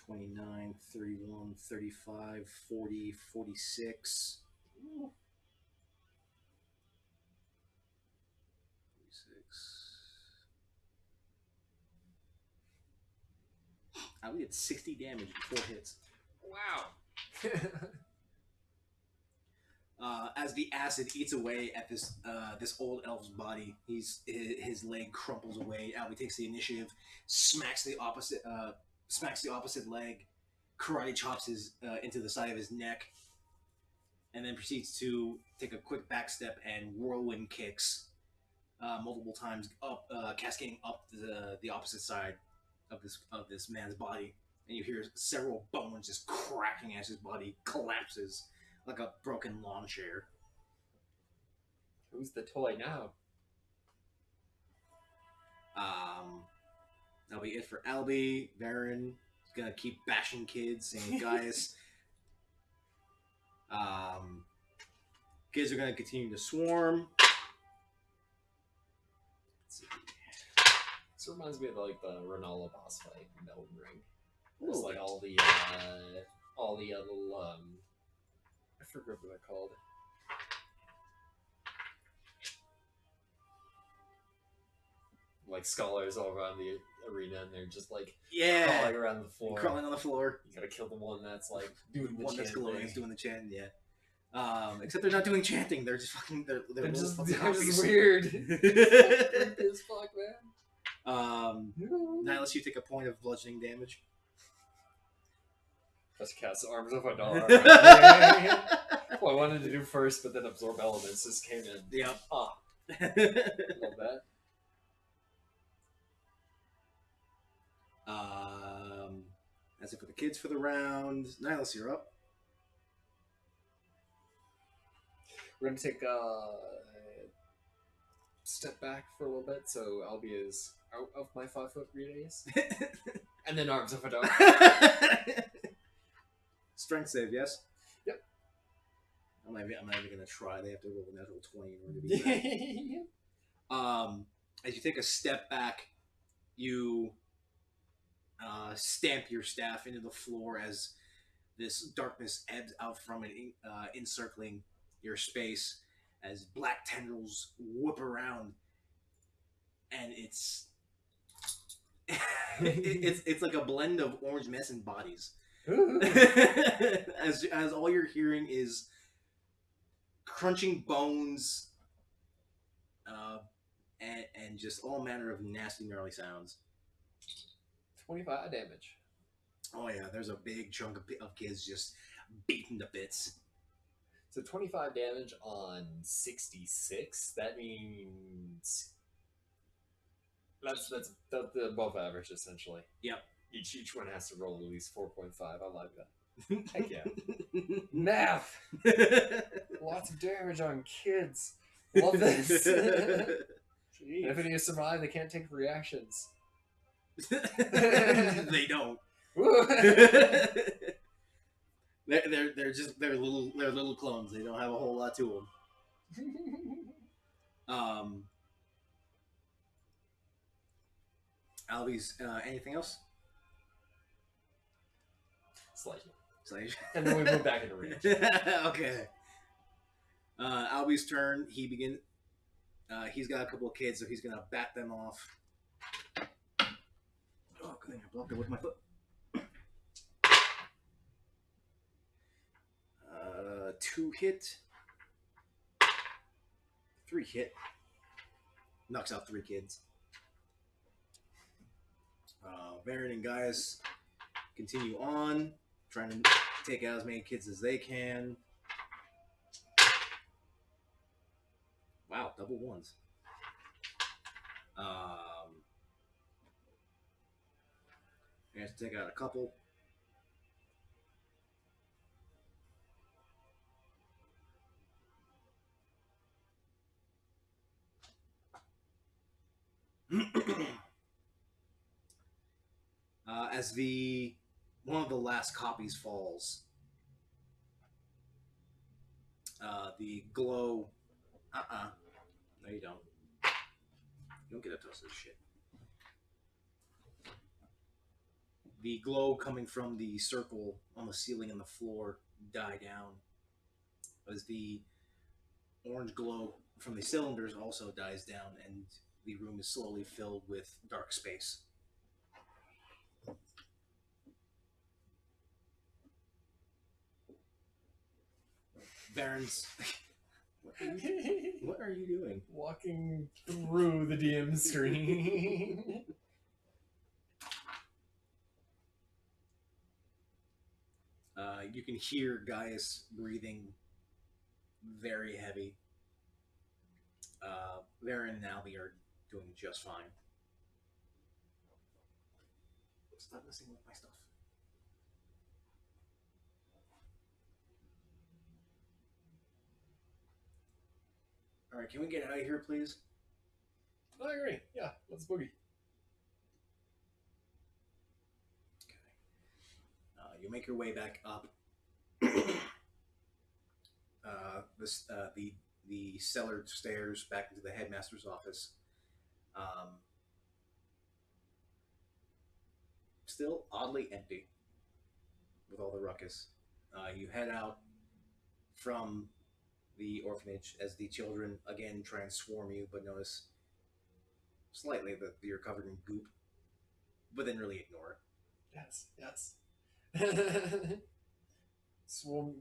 29, 31, 35, 40, 46. 46. I would get 60 damage in 4 hits. Wow. As the acid eats away at this old elf's body, his leg crumples away. Albie takes the initiative, smacks the opposite leg, karate chops his into the side of his neck, and then proceeds to take a quick back step and whirlwind kicks multiple times up, cascading up the opposite side of this man's body, and you hear several bones just cracking as his body collapses like a broken lawn chair. Who's the toy now? That'll be it for Albie. Varen is gonna keep bashing kids, and Gaius. Kids are gonna continue to swarm. Let's see. This reminds me of like the Renala boss fight in Elden Ring. It's Ooh. like all the little I forget what they're called. Like scholars all around the arena, and they're just like crawling around the floor. Crawling on the floor. You gotta kill the one that's like doing the One that's chant glowing thing. is doing the chant. Yeah. Except they're not doing chanting. They're just fucking. They're just copies. weird. Freak as fuck, man. Nielas, you take a point of bludgeoning damage. Just cast Arms of a Dog. Well, I wanted to do first, but then Absorb Elements just came in. Yep. Ah, love that. That's it for the kids for the round. Nielas, you're up. We're gonna take a step back for a little bit, so Albie is out of my 5-foot radius, and then Arms of a Dog. Strength save, yes? Yep. I'm not even gonna try. They have to roll a natural 20 in order to be back. As you take a step back, you stamp your staff into the floor as this darkness ebbs out from it, encircling your space as black tendrils whip around, and it's it's like a blend of orange mess and bodies. as all you're hearing is crunching bones, and just all manner of nasty, gnarly sounds. 25 damage. Oh yeah, there's a big chunk of kids just beaten to bits. So 25 damage on 66. That means that's above average essentially. Yep. Each one has to roll at least 4.5. I like that. Heck yeah. Math. Lots of damage on kids. Love this. And if any of you survive, they can't take reactions. They don't. they're little clones. They don't have a whole lot to them. Albie's anything else? Slightly. And then we move back into range. Okay. Albie's turn. He begins. He's got a couple of kids, so he's gonna bat them off. Oh, good thing I blocked it with my foot. 2 hit. 3 hit. Knocks out 3 kids. Varen and Gaius continue on, trying to take out as many kids as they can. Wow, double ones. I have to take out a couple. As one of the last copies falls, the glow. No, you don't. You don't get a toast of this shit. The glow coming from the circle on the ceiling and the floor die down, as the orange glow from the cylinders also dies down, and the room is slowly filled with dark space. Baron's. What are you doing? Walking through the DM screen. You can hear Gaius breathing very heavy. Varen and Albie are doing just fine. Stop messing with my stuff. All right, can we get out of here, please? I agree. Yeah, let's boogie. Okay. You make your way back up. The cellar stairs back into the headmaster's office. Still oddly empty with all the ruckus. You head out from the orphanage as the children again try and swarm you, but notice slightly that you're covered in goop, but then really ignore it. Yes, yes. So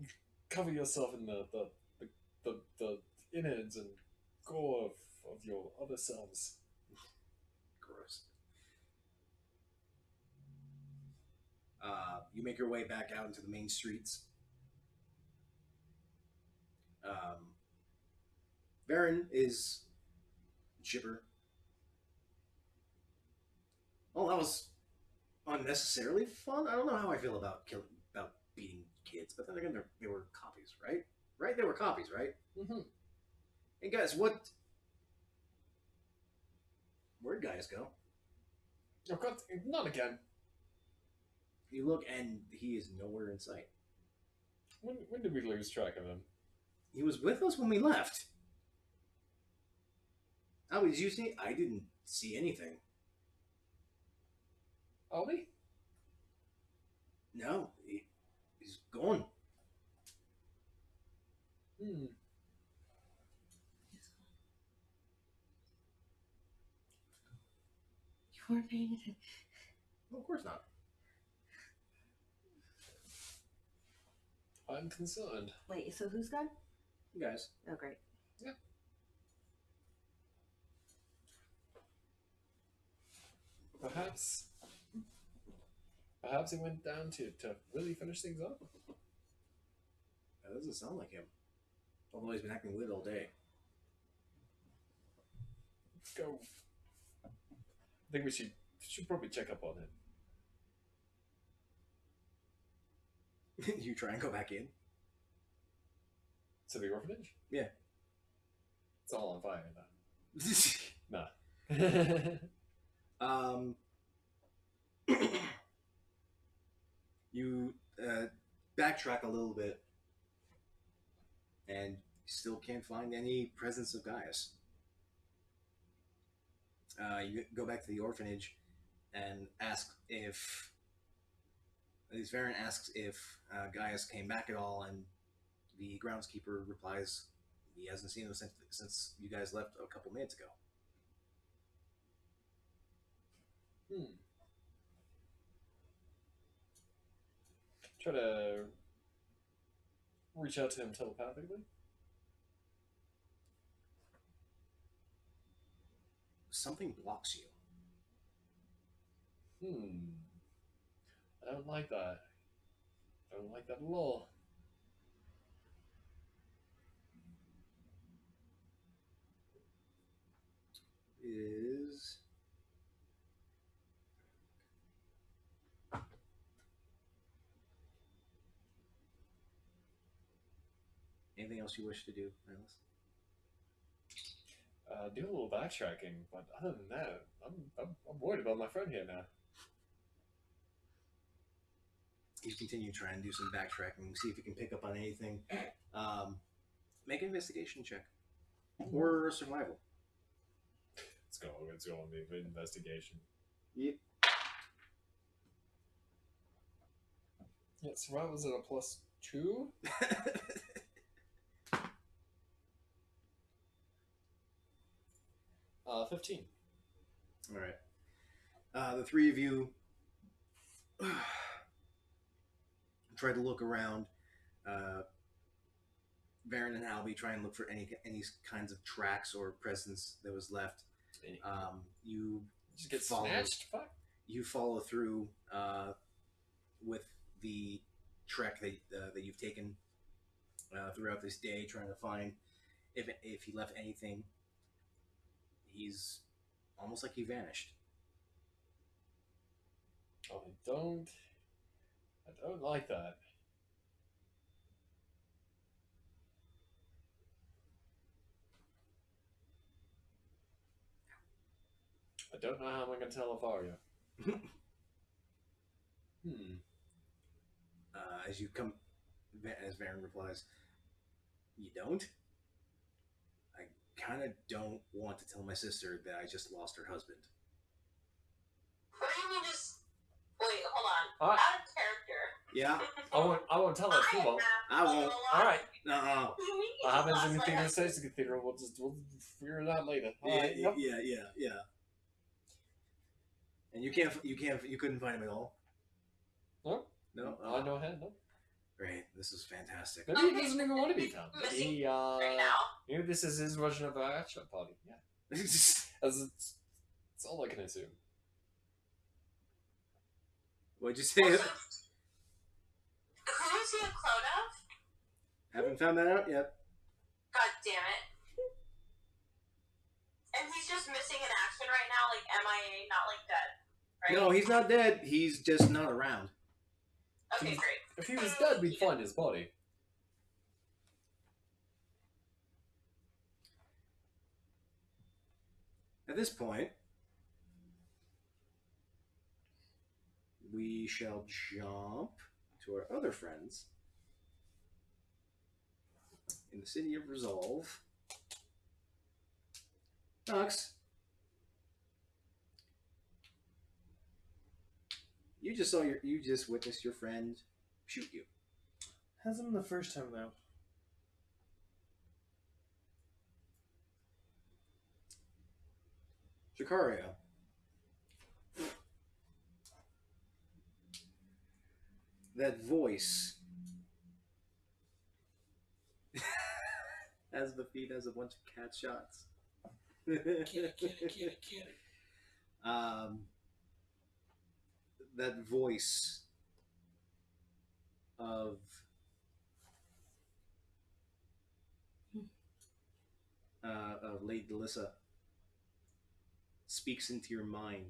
cover yourself in the innards and gore of your other selves. Gross. You make your way back out into the main streets. Varen is chipper. Oh, that was unnecessarily fun. I don't know how I feel about beating kids, but then again, they were copies, right? Right? They were copies, right? Mm-hmm. And guys, where'd guys go? Oh God, not again. You look, and he is nowhere in sight. When did we lose track of him? He was with us when we left. Oh, did you see? I didn't see anything. Ollie? No, he's gone. Hmm. You weren't paying attention. Well, of course not. I'm concerned. Wait, so who's gone? You guys. Oh, great. Yeah. Perhaps he went down to really finish things up. That doesn't sound like him. Although he's been acting weird all day. Let's go. I think we should probably check up on him. You try and go back in. To the orphanage? Yeah. It's all on fire now. Nah. You backtrack a little bit and still can't find any presence of Gaius. You go back to the orphanage and ask if, at least Varen asks if Gaius came back at all, and the groundskeeper replies he hasn't seen him since you guys left a couple minutes ago. Try to reach out to him telepathically. Something blocks you. I don't like that. I don't like that at all. Is anything else you wish to do, Niles? Do a little backtracking, but other than that, I'm worried about my friend here now. You continue trying to do some backtracking, see if you can pick up on anything. Make an investigation check or survival. Let's go on the investigation. Yep. Yeah, survival's at a +2. 15. All right. The three of you try to look around. Varen and Albie try and look for any kinds of tracks or presence that was left. You Just get follow, snatched? Fuck. You follow through with the trek that you've taken throughout this day, trying to find if he left anything. He's almost like he vanished. Oh, I don't like that. I don't know how I'm going to tell Avaria. As you come, as Varen replies, "You don't? I kind of don't want to tell my sister that I just lost her husband." What do you mean just... Wait, hold on. Alright. Out of character. Yeah, I won't tell her if you won't. I won't. Alright. No. What do you mean you What just happens lost in the my Theater husband? stays in the Cathedral. We'll figure it out later. Yeah, Alright, yep. yeah. And you couldn't find him at all. No? No. I know him, no. Great. This is fantastic. Maybe he doesn't even want to be found. Missing He, right now. maybe this is his version of a headshot party. Yeah. It's all I can assume. What'd you say? Who is he a clone of? Haven't found that out yet. God damn it. And he's just missing in action right now, like MIA, not like dead. Right? No, he's not dead. He's just not around. Okay, great. If he was dead, we'd find his body. At this point, we shall jump to our other friends in the city of Resolve. Knox, you just witnessed your friend shoot you. Hasn't been the first time though. Drakariah. That voice as the feed has a bunch of cat shots. Get it. That voice of Lady Delissa speaks into your mind.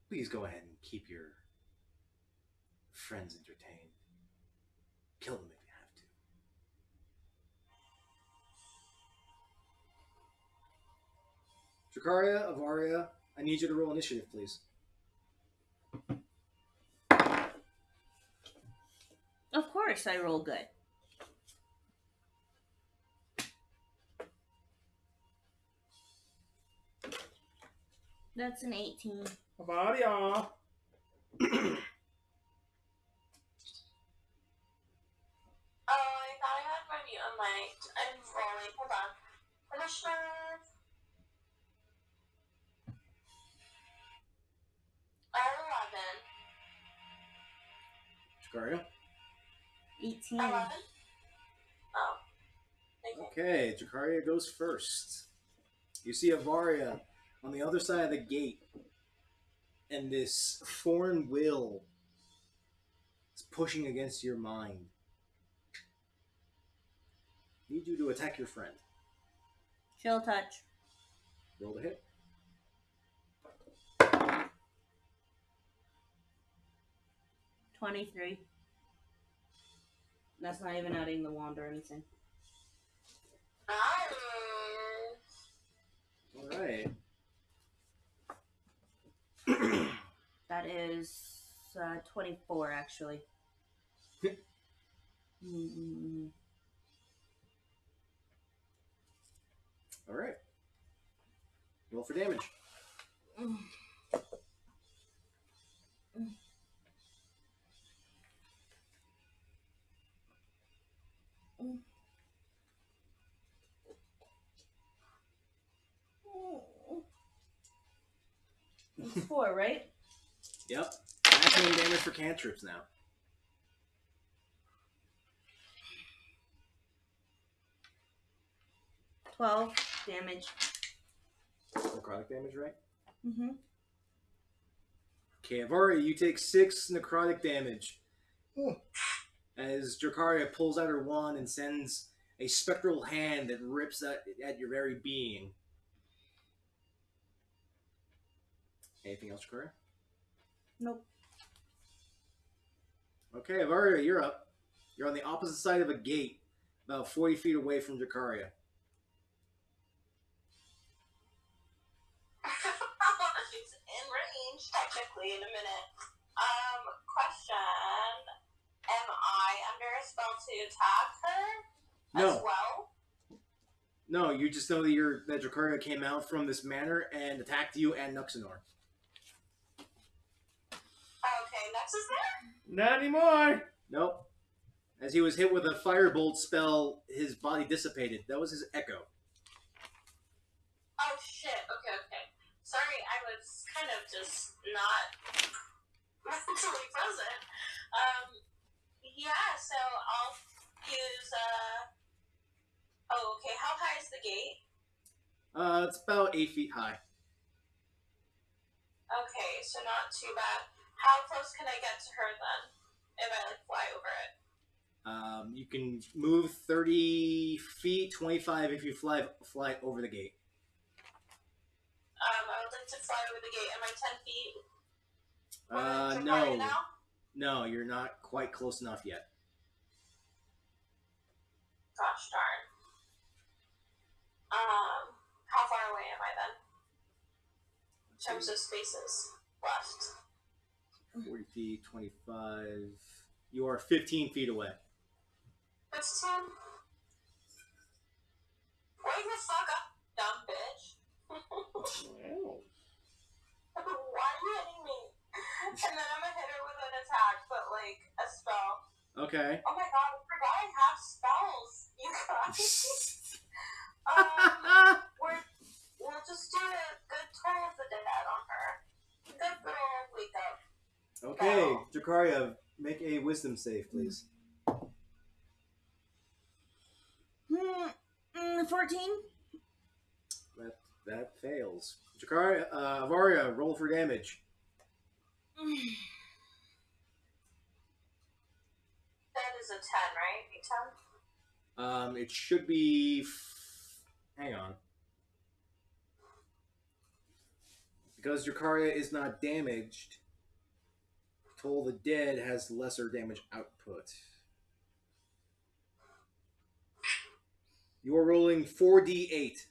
Please go ahead and keep your friends entertained. Kill them if you have to. Drakariah, Avaria, I need you to roll initiative, please. Of course, I roll good. That's an 18. Avaria. Oh, I thought I had my mute unmiked. I'm rolling. Hold on. Initiative. I have 11. Drakariah? 18. 11? Oh. Thank you. Okay, Drakariah goes first. You see Avaria on the other side of the gate, and this foreign will is pushing against your mind. Need you to attack your friend. Chill touch. Roll to hit. 23. That's not even adding the wand or anything. Nice. Alright. That is 24, actually. Alright. Roll for damage. It's 4, right? Yep. Maximum damage for cantrips now. $12 damage. Necrotic damage, right? Mm-hmm. Okay, Avari, you take 6 necrotic damage. As Drakariah pulls out her wand and sends a spectral hand that rips at your very being. Anything else, Drakariah? Nope. Okay, Avaria, you're up. You're on the opposite side of a gate, about 40 feet away from Drakariah. She's in range, technically, in a minute. Question. Am I under a spell to attack her as No. well? No, you just know that Drakariah came out from this manor and attacked you and Nuxanor. Okay, Nux is there? Not anymore. Nope. As he was hit with a firebolt spell, his body dissipated. That was his echo. Oh shit, okay. Sorry, I was kind of just not mentally present. Yeah, so I'll use, oh, okay, how high is the gate? It's about 8 feet high. Okay, so not too bad. How close can I get to her then? If I, like, fly over it? You can move 30 feet, 25 if you fly over the gate. I would like to fly over the gate. Am I 10 feet? From Drakariah No. now? No, you're not quite close enough yet. Gosh darn. How far away am I then? In terms of spaces left. 40 feet, 25. You are 15 feet away. 15? Wake the fuck up, dumb bitch. Why are you hitting me? And then I'm gonna hit her with an attack, but like a spell. Okay. Oh my god, I forgot I have spells, you guys. We'll just do a good Toll of the Dead on her. Good little wake up. Okay, Drakariah, make a wisdom save, please. 14? That fails. Drakariah, Avaria, roll for damage. That is a 10, right? A 10? It should be. Hang on. Because Drakariah is not damaged, Toll the Dead has lesser damage output. You are rolling 4d8.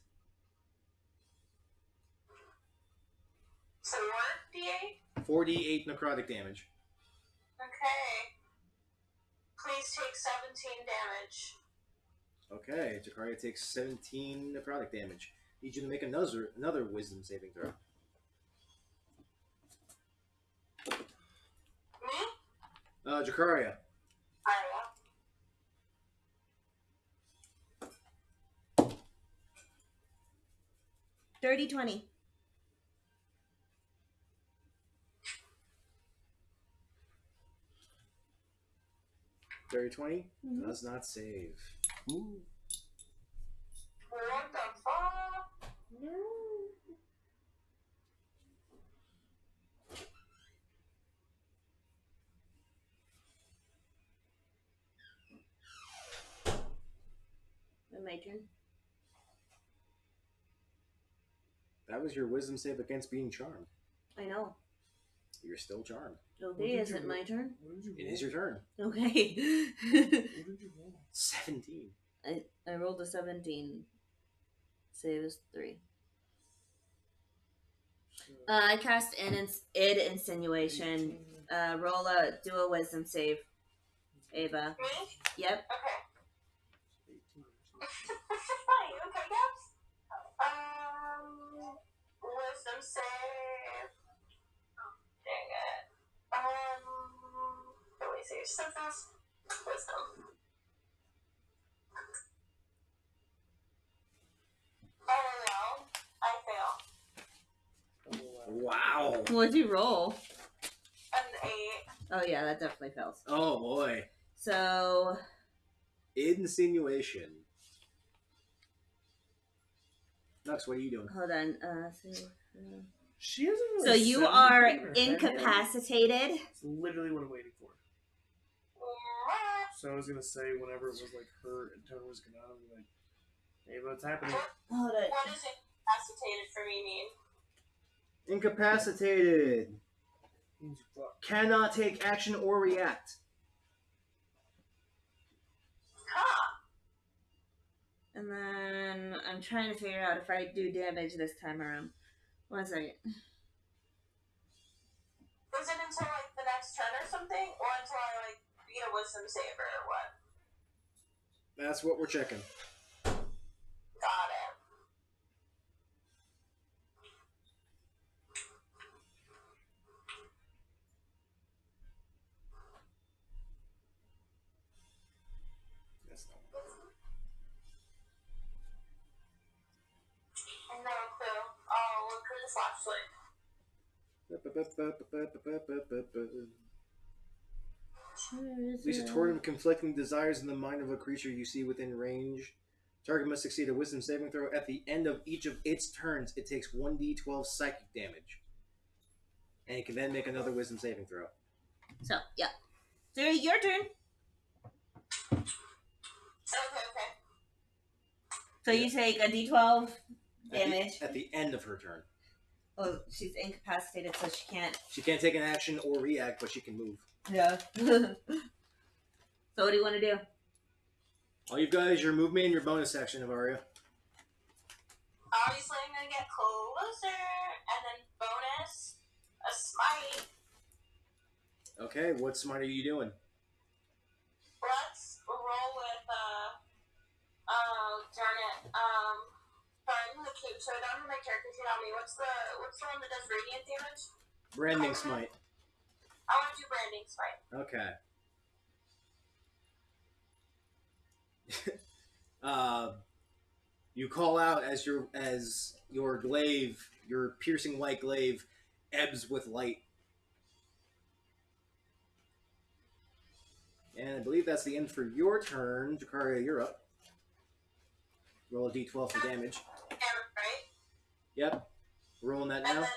So what? D8? 4d8 necrotic damage. Okay. Please take 17 damage. Okay, Drakariah takes 17 necrotic damage. Need you to make another wisdom saving throw. Me? Drakariah. Aria. 30-20. Dirty 20 does not save. Ooh. What the fuck? My turn. That was your wisdom save against being charmed. I know. You're still charmed. Okay, is it my turn? It is your turn. Okay. What did you roll? 17. I rolled a 17. Save is 3. I cast id insinuation. Do a wisdom save. Ava. Me? Yep. Okay. Are you okay, Gabs? Wisdom save. Oh, dang it. Let me see. Senses. Wisdom. Oh no. I fail. Wow. What'd you roll? An 8. Oh yeah, that definitely fails. Oh boy. So Insinuation. Nux, what are you doing? hold on. She hasn't really So you said are anything in her head yet. incapacitated. It's literally what I'm waiting for. So I was gonna say whenever it was like her and Tone was gonna be like, hey, what's happening? Hold What does incapacitated for me mean? Incapacitated. Means you fuck. Cannot take action or react. Huh. And then I'm trying to figure out if I do damage this time around. 1 second. Is it until like the next turn or something? Or until I like beat a wisdom saver or what? That's what we're checking. Got it. That's not I have no clue. Oh, look at this flashlight. Release a torrent of conflicting desires in the mind of a creature you see within range. Target must succeed a wisdom saving throw. At the end of each of its turns, it takes 1d12 psychic damage. And it can then make another wisdom saving throw. So, yeah. So, your turn. Okay. So, you take a d12 At damage. at the end of her turn. Oh, she's incapacitated, so she can't. She can't take an action or react, but she can move. Yeah. So, what do you want to do? All you've got is your movement and your bonus action, Avaria. Obviously, I'm gonna get closer, and then bonus a smite. Okay, what smite are you doing? Let's roll with darn it. Sorry, I'm in the cube, so I don't have my character sheet on me. What's the one that does radiant damage? Branding smite. I want to do branding smite. Okay. You call out as your glaive, your piercing white glaive, ebbs with light. And I believe that's the end for your turn. Drakariah, you're up. Roll a d12 for damage. Hammer, right? Yep. Rolling that And now. then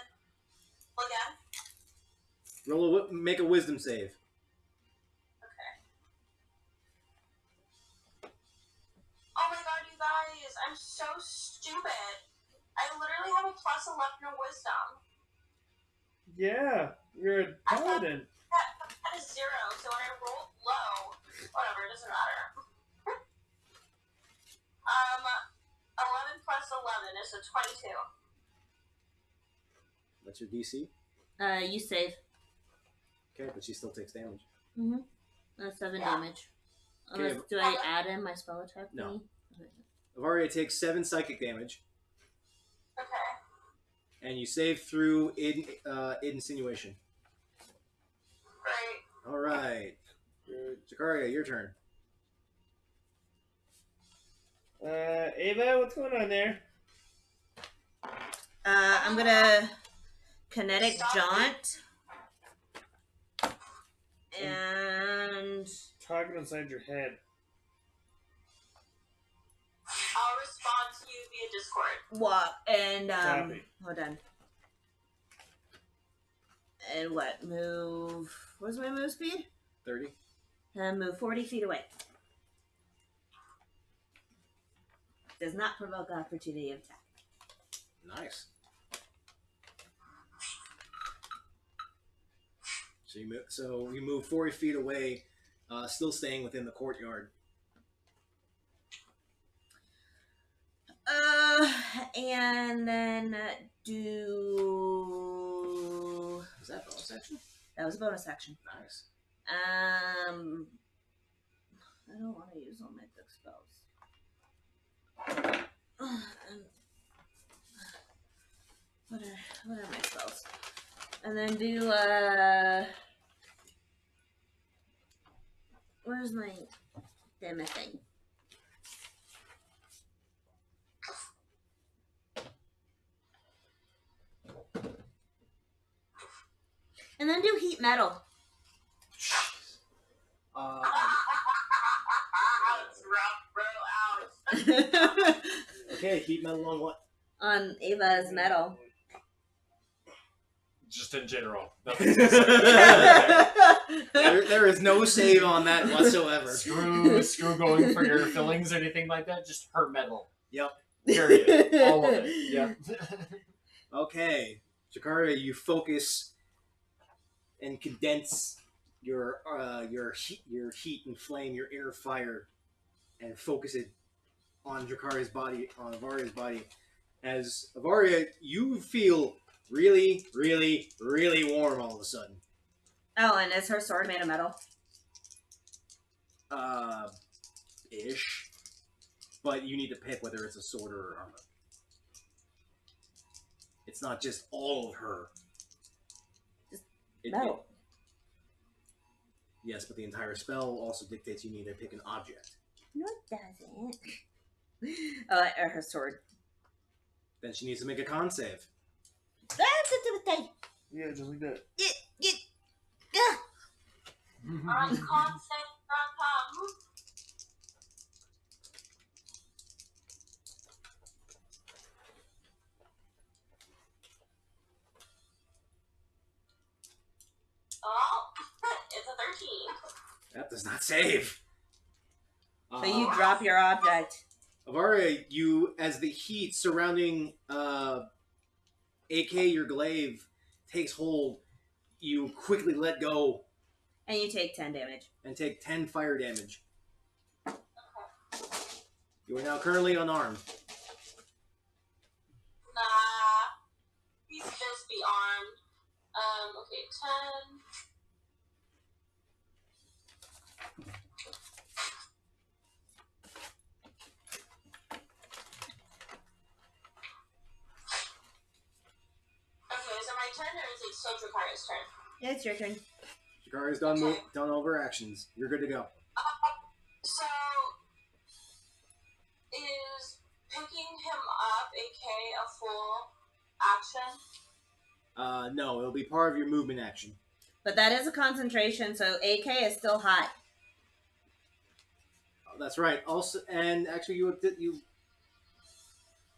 again. Make a wisdom save. Okay. Oh my god, you guys! I'm so stupid. I literally have a plus 11 in wisdom. Yeah, you're a paladin. That is 0, so when I roll low, whatever, it doesn't matter. 11 plus 11 is a 22. What's your DC? You save. Okay, but she still takes damage. Mm-hmm. That's 7 Yeah. damage. Unless, do I add in my spell attack? No. thingy? Avaria takes 7 psychic damage, Okay. and you save through insinuation. Great. All right, Drakariah, your turn. Ava, what's going on there? I'm gonna kinetic jaunt. And Talking inside your head. I'll respond to you via Discord. walk and Copy. hold on. And what? Move. What's my move speed? 30. And move 40 feet away. Does not provoke opportunity of attack. Nice. So you move 40 feet away, still staying within the courtyard. And then do. Is that bonus action? That was a bonus action. Nice. I don't want to use all my thick spells. What are my spells? And then do where's my damn it thing? And then do heat metal. It's rough, bro. Ouch. Okay, heat metal on what? On Ava's metal. Just in general. Nothing specific. There is no save on that whatsoever. Screw going for your fillings or anything like that. Just her metal. Yep. Period. All of it. Yep. Okay, Drakariah, you focus and condense your heat and flame, your inner fire, and focus it on Drakariah's body, on Avaria's body. As Avaria, you feel really, really, really warm all of a sudden. Oh, and is her sword made of metal? Ish. But you need to pick whether it's a sword or armor. It's not just all of her. Just It- metal. Yes, but the entire spell also dictates you need to pick an object. No, it doesn't. Oh, her sword. Then she needs to make a con save. Yeah, just like that. On constant.com. Oh, it's a 13. That does not save. So you drop your object. Avaria, you, as the heat surrounding AK, your glaive, takes hold, you quickly let go And you take 10 damage. and take 10 fire damage. You are now currently unarmed. Nah. He's just be armed. Okay, 10. Okay, is it my turn or is it still Drakariah's turn? Yeah, it's your turn. Shikari's done over actions. You're good to go. So, is picking him up, aka a full action? No, it'll be part of your movement action. But that is a concentration, so AK is still hot. Oh, that's right. Also, and actually,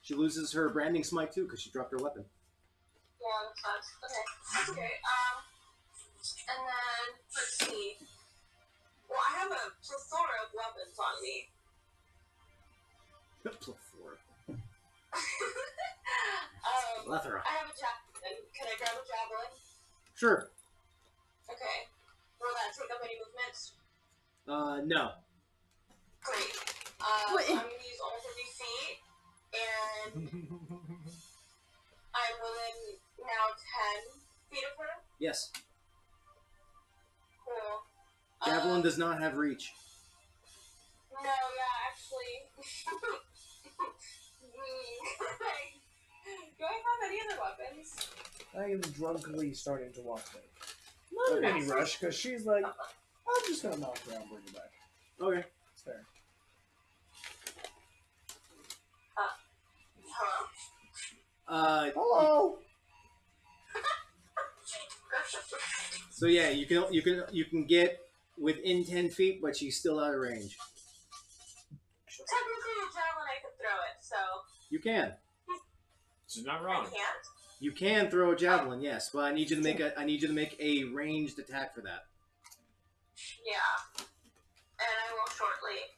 she loses her branding smite too because she dropped her weapon. Yeah, that sucks. Okay. That's okay. And then, let's see. Well, I have a plethora of weapons on me. Plethora. I have a javelin. Can I grab a javelin? Sure. Okay. Will that take up any movements? No. Great. What? I'm gonna use all 30 feet, and I'm within now 10 feet of her. Yes. Cool. Javelin does not have reach. No, yeah, actually. Do I have any other weapons? I am drunkenly starting to walk back. Not in any rush, because she's like, I'm just gonna knock her out and bring her back. Okay. It's fair. Hello? Hello! So yeah, you can get within 10 feet, but she's still out of range. Technically, a javelin, I could throw it, so You can. She's not I wrong. can't. You can throw a javelin, yes, but I need you to make a ranged attack for that. Yeah. And I will shortly.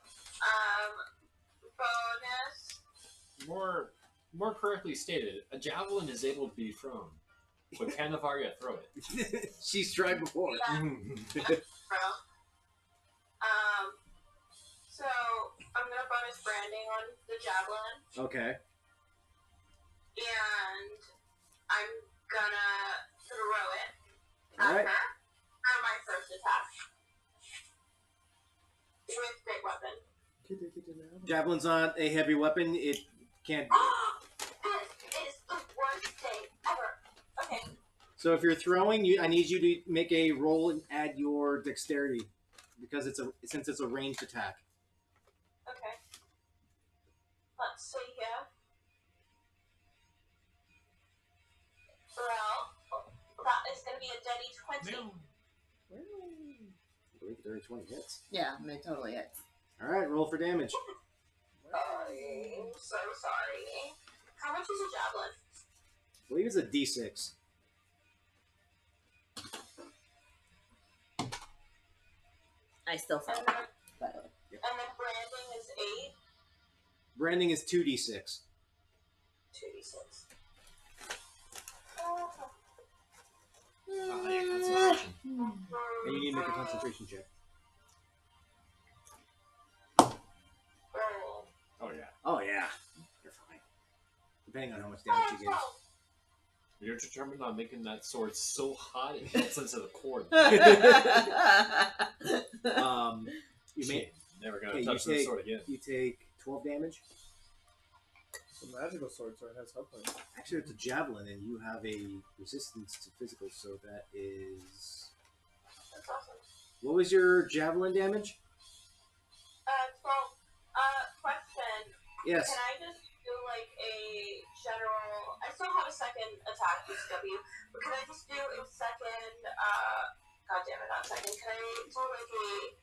Bonus. More correctly stated, a javelin is able to be thrown. But can Avaria throw it? She's tried before. Yeah. Bro. So I'm gonna bonus branding on the javelin, Okay. and I'm gonna throw it at Alright. her for my first attack with great weapon. Javelin's not a heavy weapon. It can't. This is the worst day ever. Okay. So if you're throwing, I need you to make a roll and add your dexterity because since it's a ranged attack. Okay. Let's see here. Well, that is going to be a dirty 20. I believe 30-20 hits. Yeah, it totally hits. All right, roll for damage. I'm so sorry. How much is a javelin? I believe it's a D6. I still fail, And then, by the way. and then branding is 8. Branding is 2d6. 2d6. Yeah, concentration. And you need to make a concentration check. Roll. Oh yeah. Oh, yeah. You're fine. Depending on how much damage you get. You're determined on making that sword so hot it melts into the cord. You make Never gonna okay, touch that sword again. you take 12 damage. It's a magical sword, so it has health points. Actually, it's a javelin, and you have a resistance to physical, so that is. That's awesome. What was your javelin damage? 12. Question. Yes. Can I just do like a general? I still have a second attack DCW, but can I just do a second? God damn it, not second. Can I do like a?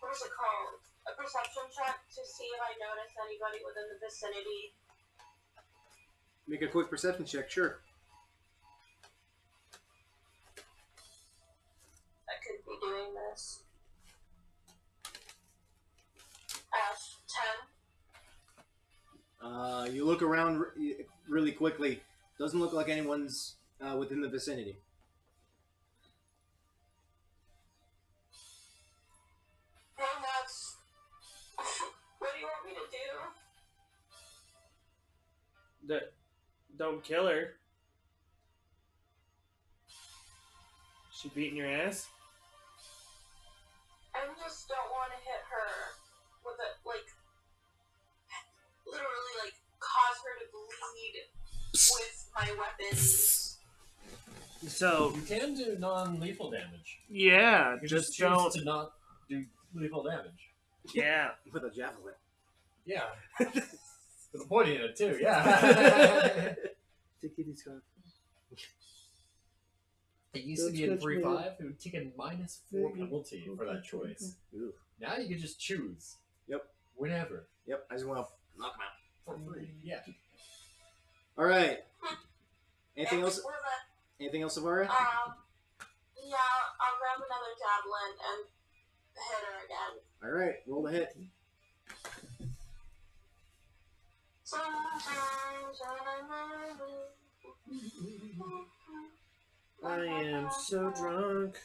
What is it called? A perception check to see if I notice anybody within the vicinity. Make a quick perception check, sure. That could be doing this. 10. You look around really quickly. Doesn't look like anyone's within the vicinity. Hey, Max. What do you want me to do? Don't kill her. She beating your ass? I just don't want to hit her with it, like, literally, like, cause her to bleed with my weapons. So, You can do non-lethal damage. yeah, You just choose don't. to not do lethal damage. Yeah. With a javelin. Yeah. There's a point in it too. Yeah. It used to be in 3-5. It would take a -4 penalty for that choice. Ooh. Now you can just choose. Yep. Whenever. Yep, I just want to knock him out. For free. Yeah. All right. Anything And else? what about- Anything else, Savara? Yeah, I'll grab another javelin and hit her again. All right, roll the hit. Sometimes when I'm I am so drunk.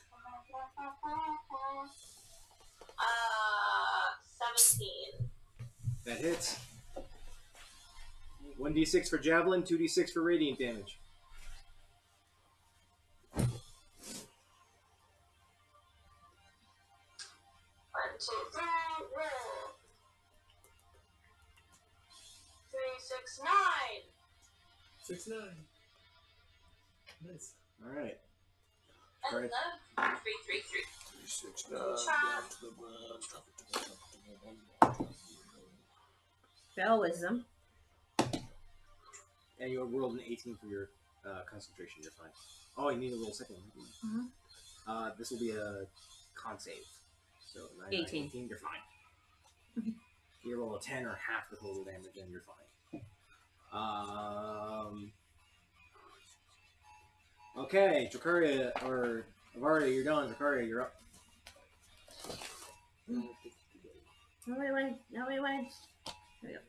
17. That hits. 1d6 for javelin, 2d6 for radiant damage. One, two, three, roll. 3, 6, 9. 6-9. Nice. All right. And Right. then 3, 3, 3. 6, Fail wisdom. And you rolled an 18 for your concentration. You're fine. Oh, you need to roll a second one. This will be a con save. So 9, 18. 18, you're fine. You roll a 10 or half the total damage, and you're fine. Okay, Drakariah, or Avaria, you're done. Drakariah, you're up. Nobody wins. Nobody wins. There we go.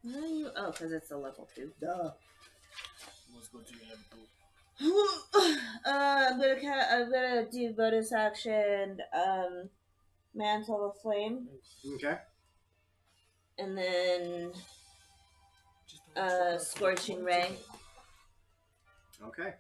Why are you? Oh, because it's a level 2. Duh. Let's go to level 2. I'm gonna do bonus action. Mantle of Flame, Okay. and then Scorching Ray. Okay.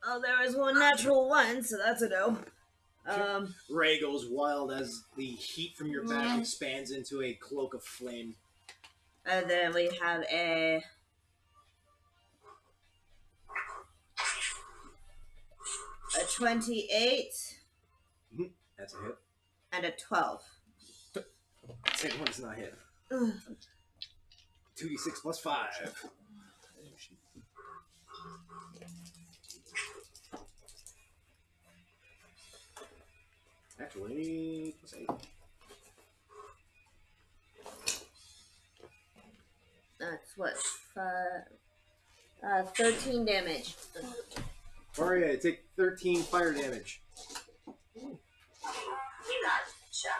Oh, there was one natural one, so that's a no. Ray goes wild as the heat from your back expands into a cloak of flame. And then we have a 28 That's a hit. and a 12. Second one does not hit. Ugh. 2d6 plus 5. Actually, let's see. That's what, 13 damage. Varia, take 13 fire damage. You gotcha.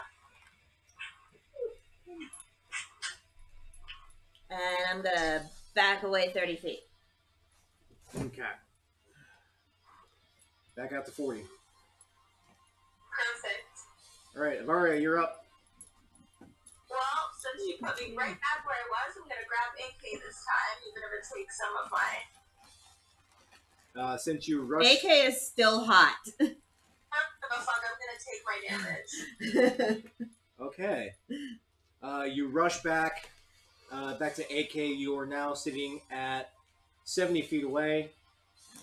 And I'm gonna back away 30 feet. Okay. Back out to 40. Perfect. Alright, Varia, you're up. Well, since you put me right back where I was, I'm gonna grab AK this time, even if it takes some of my. Since you rush. AK is still hot. Oh fuck! I'm gonna take my damage. Okay. You rush back to AK. You are now sitting at 70 feet away.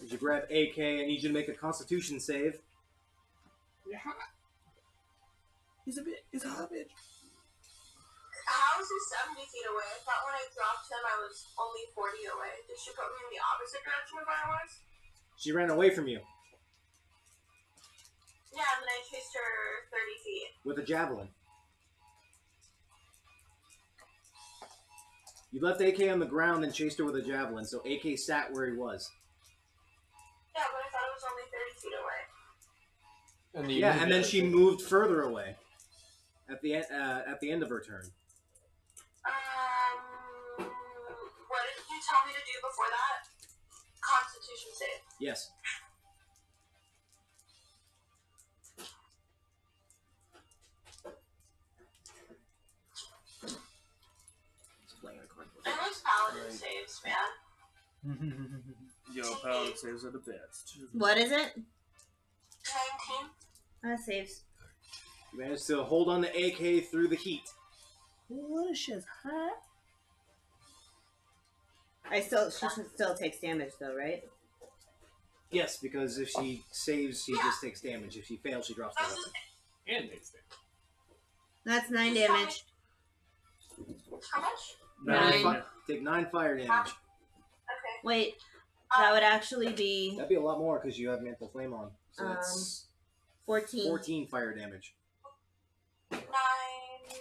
As you grab AK, I need you to make a Constitution save. You're hot. He's a hot bitch. How is he 70 feet away? I thought when I dropped him, I was only 40 away. Did she put me in the opposite direction of where I was? She ran away from you Yeah, and then I chased her 30 feet. with a javelin. You left AK on the ground and chased her with a javelin, so AK sat where he was. Yeah, but I thought it was only 30 feet away. And then she moved further away at the end of her turn. What did you tell me to do before that? Constitution save. Yes. I like paladin saves, man. Yo, paladin saves are the best. What is it? 19. Saves. You managed to hold on to AK through the heat. What is shit hot? She still takes damage though, right? Yes, because if she saves, she just takes damage. If she fails, she drops the weapon. And takes damage. That's 9 damage. How much? 9. Take 9 fire damage. Okay. Wait, that would actually be That'd be a lot more because you have Mantle Flame on. So that's 14. 14 fire damage. 9, 10, 11, 12,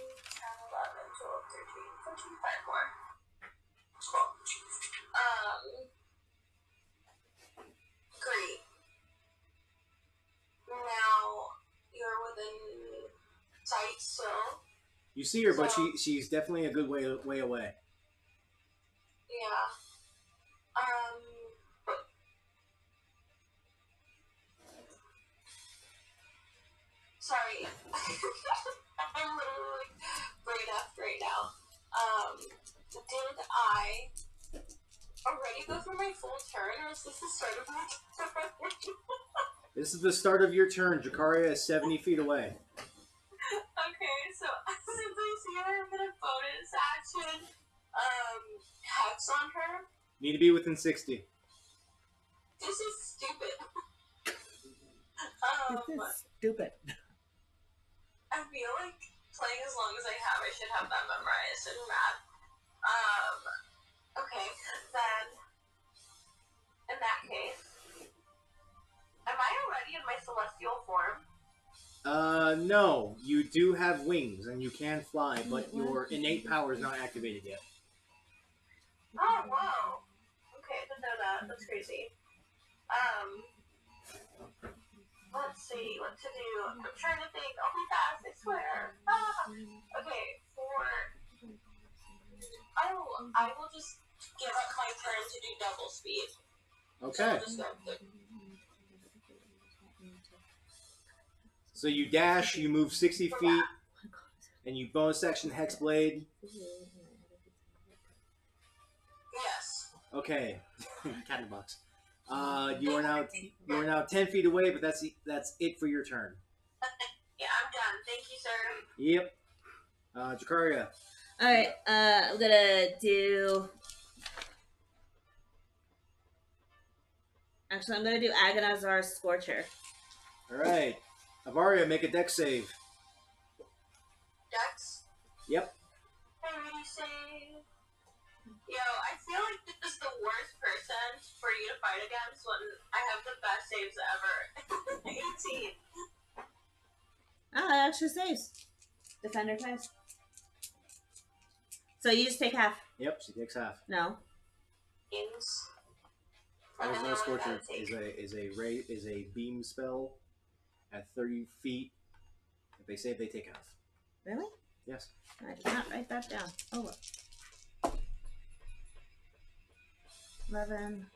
13, 14, 5 more. Cool. Great. Now, you're within sight still. You see her, but she's definitely a good way away. Yeah. Sorry. I'm literally brain effed right now. Did I already go through my full turn, or is this the start of my turn? This is the start of your turn. Drakariah is 70 feet away. Okay, so I simply see her, I'm gonna bonus action, hex on her. Need to be within 60. This is stupid. This is stupid. I feel like playing as long as I have, I should have that memorized in math. Okay, then, in that case, am I already in my celestial form? No. You do have wings and you can fly, but your innate power is not activated yet. Oh, whoa. Okay, didn't know that. That's crazy. Let's see what to do. I'm trying to think. I'll be fast, I swear. Okay, I will just give up my turn to do double speed. Okay. So just So you dash, you move 60 feet, and you bonus action Hexblade. Yes. Okay. Cat in the box. You are now 10 feet away, but that's it for your turn. Yeah, I'm done. Thank you, sir. Yep. Drakariah. Alright, I'm gonna do... Actually, I'm gonna do Agonizar's Scorcher. Alright. Avaria, make a dex save. Dex? Yep. Alrighty, save. Yo, I feel like this is the worst person for you to fight against when I have the best saves ever. 18. Ah, that actually saves. Defender twice. So you just take half. Yep, she takes half. No. Games. Poison Scorcher is a beam spell at 30 feet. If they save, they take half. Really? Yes. I did not write that down. Oh well. 11,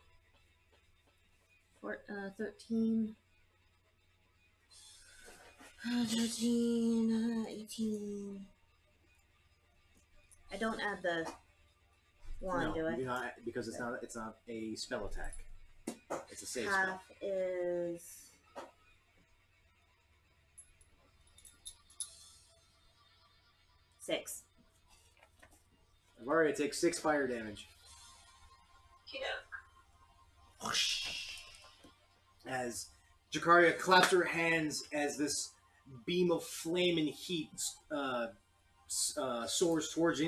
13, 13, 18. I don't add the one, No, do I? you do not, because it's not a spell attack. It's a save spell. Half is 6. Avaria takes 6 fire damage. As Drakariah claps her hands as this beam of flame and heat soars towards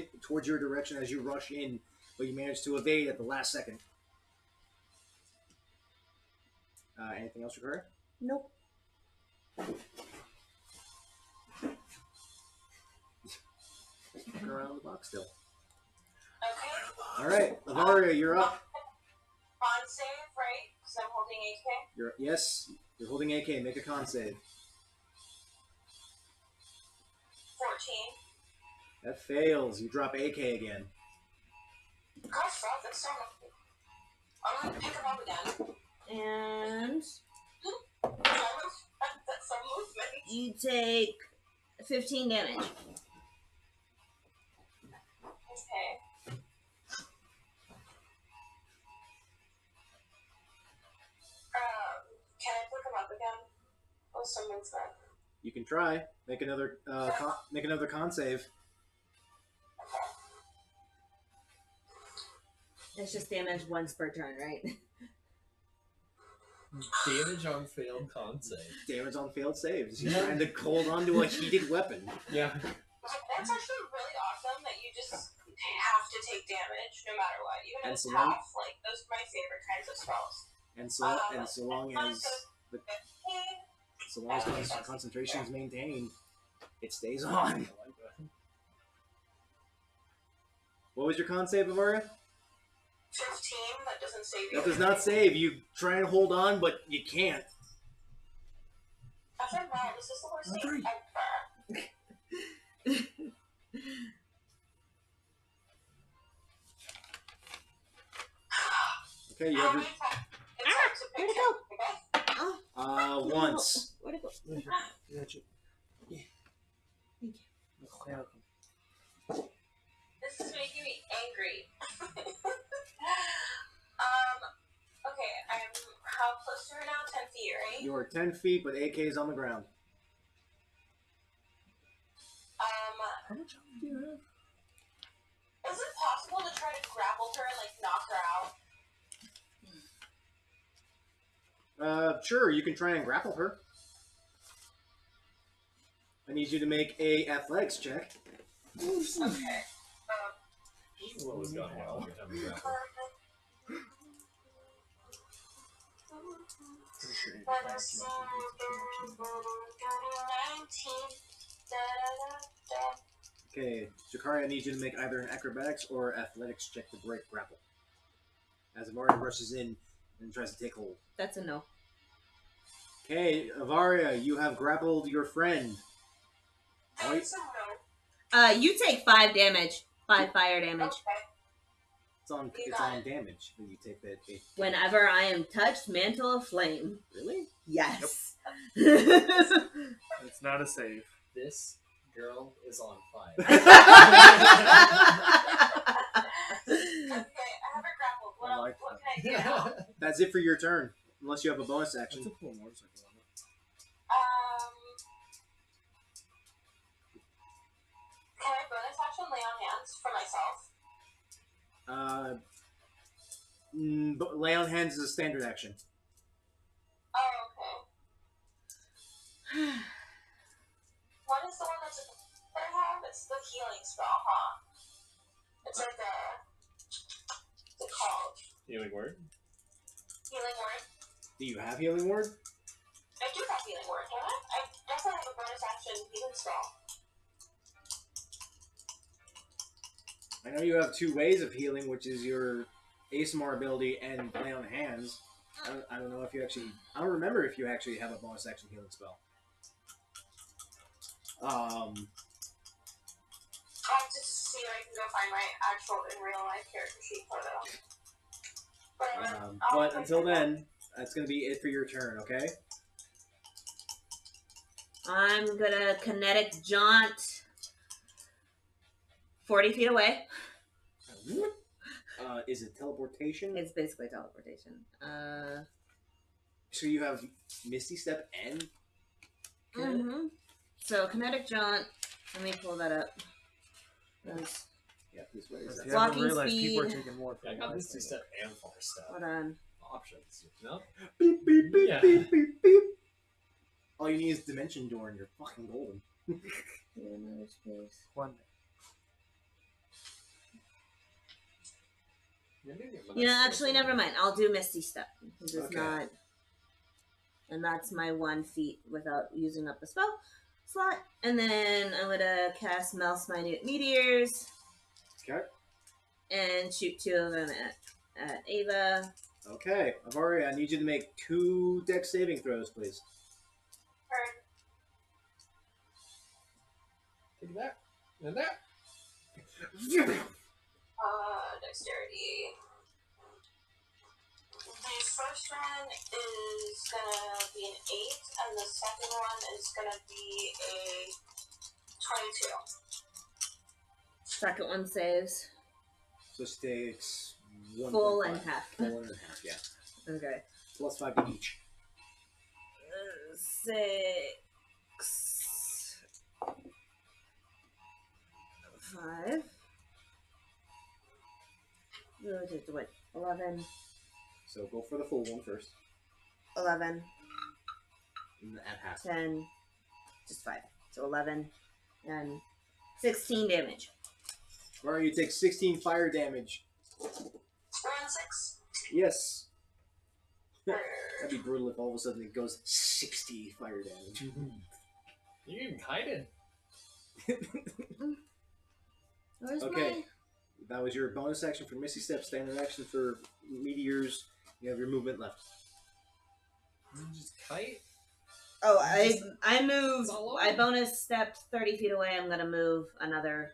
your direction as you rush in, but you manage to evade at the last second. Anything else, Drakariah? Nope. Looking around the box still. Okay. All right, Avaria, you're up. Con save, right? Because I'm holding AK. You're holding AK. Make a con save. 14. That fails. You drop AK again. Gosh, fuck, that's so much. I'm gonna pick him up again. And That's some movement. you take 15 damage. Okay. Can I pick him up again? Oh, some movement. You can try. Make another con save. It's just damage once per turn, right? Damage on failed con save. Damage on failed saves. You're trying to hold on to a heated weapon. Yeah. That's actually really awesome that you just have to take damage no matter what. Even And if it's so long- half, like, those are my favorite kinds of spells. And so long as concentration is maintained, it stays on. What was your con save, Avaria? 15, that doesn't save you. That does not save. You try and hold on, but you can't. After all, this is the worst thing ever. Okay, you How have many your, times? It's hard to pick Where'd it up. Oh, once. where'd it go? Gotcha. Yeah. Thank you. This is making me angry. Okay, I'm how close to her now? 10 feet, right? You are 10 feet, but AK is on the ground. How much health do you have? Is it possible to try to grapple her and, like, knock her out? Sure, you can try and grapple her. I need you to make a athletics check. Okay. What was going on every time we grappled? Let's see. 19. Okay, Drakariah needs you to make either an acrobatics or athletics check to break grapple. As Avaria rushes in and tries to take hold. That's a no. Okay, Avaria, you have grappled your friend. That's a no. You take 5 damage. 5 fire damage. Okay. It's on damage when you take that. Whenever I am touched, mantle of flame. Really? Yes. It's not a save. This girl is on fire. Okay, I have her grappled. What I else? like What can I do? That's it for your turn, unless you have a bonus action. That's a cool motorcycle. Can I bonus action lay on hands for myself? But lay on hands is a standard action. Oh, okay. What is the one that I have? It's the healing spell, huh? It's like what's it called? Healing word? Healing word. Do you have healing word? I do have healing word, don't I? I definitely have a bonus action healing spell. I know you have 2 ways of healing, which is your ASMR ability and lay on hands. I don't know if you actually... I don't remember if you actually have a bonus action healing spell. I'll just see if I can go find my actual in real life character sheet photo. But until then, that's going to be it for your turn, okay? I'm gonna kinetic jaunt 40 feet away. Is it teleportation? It's basically teleportation. So you have Misty Step and... Mm-hmm. So kinetic jaunt. Let me pull that up. Those- Yeah, this way is If that. you haven't Walking realized, people are speed. taking more Yeah, I from got my Misty thing. Step and Force Step Hold on. options. No? Beep, beep, beep, Yeah. beep, beep, beep. All you need is Dimension Door and you're fucking golden. Yeah, another space. One. You know, actually, never mind. I'll do Misty Step. Because it's Okay. not... And that's my 1 feet without using up the spell slot. And then I'm going to cast Mouse Minute Meteors Okay. and shoot 2 of them at Ava. Okay. Avaria, I need you to make 2 dex saving throws, please. Take that. And that. Dexterity. The first one is gonna be an 8, and the second one is gonna be a 22. Second one saves. So she takes 1. Full and half. Full and half, yeah. Okay. Plus 5 to each. 6. 5. Wait, 11. So go for the full one first. 11. And at half. 10. Just 5. So 11. And 16 damage. Avaria, you take 16 fire damage. 1 6. Yes. That'd be brutal if all of a sudden it goes 60 fire damage. You even kited. Where's Okay. That was your bonus action for Misty Step, standard action for Meteors. You have your movement left. You just kite? Oh, I move. It's all over. I bonus step 30 feet away. I'm gonna move another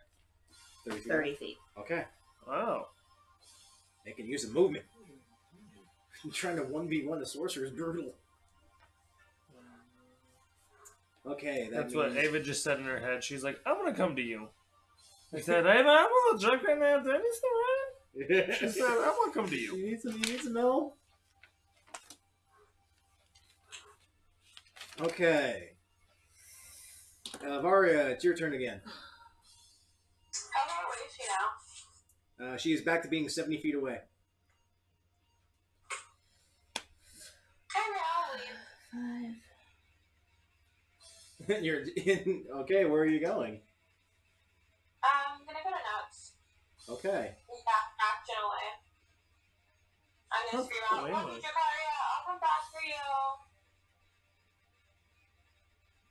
30 feet. Okay. Oh. They can use the movement. Trying to 1v1 a sorcerer is brutal. Okay, That's means... what Ava just said in her head. She's like, I'm gonna come to you. I said, Ava, I'm a little drunk right now. Did I need some rent? She said, I'm gonna come to you. You need some help? Okay. Varia, it's your turn again. How far away is she now? She is back to being 70 feet away. Okay, I'll leave. 5. You're in... Okay, where are you going? I'm gonna go to nuts. Okay. Yeah, action away. I'm gonna scream out, Wait, "Welcome, wait. Drakariah! I'll come back for you!"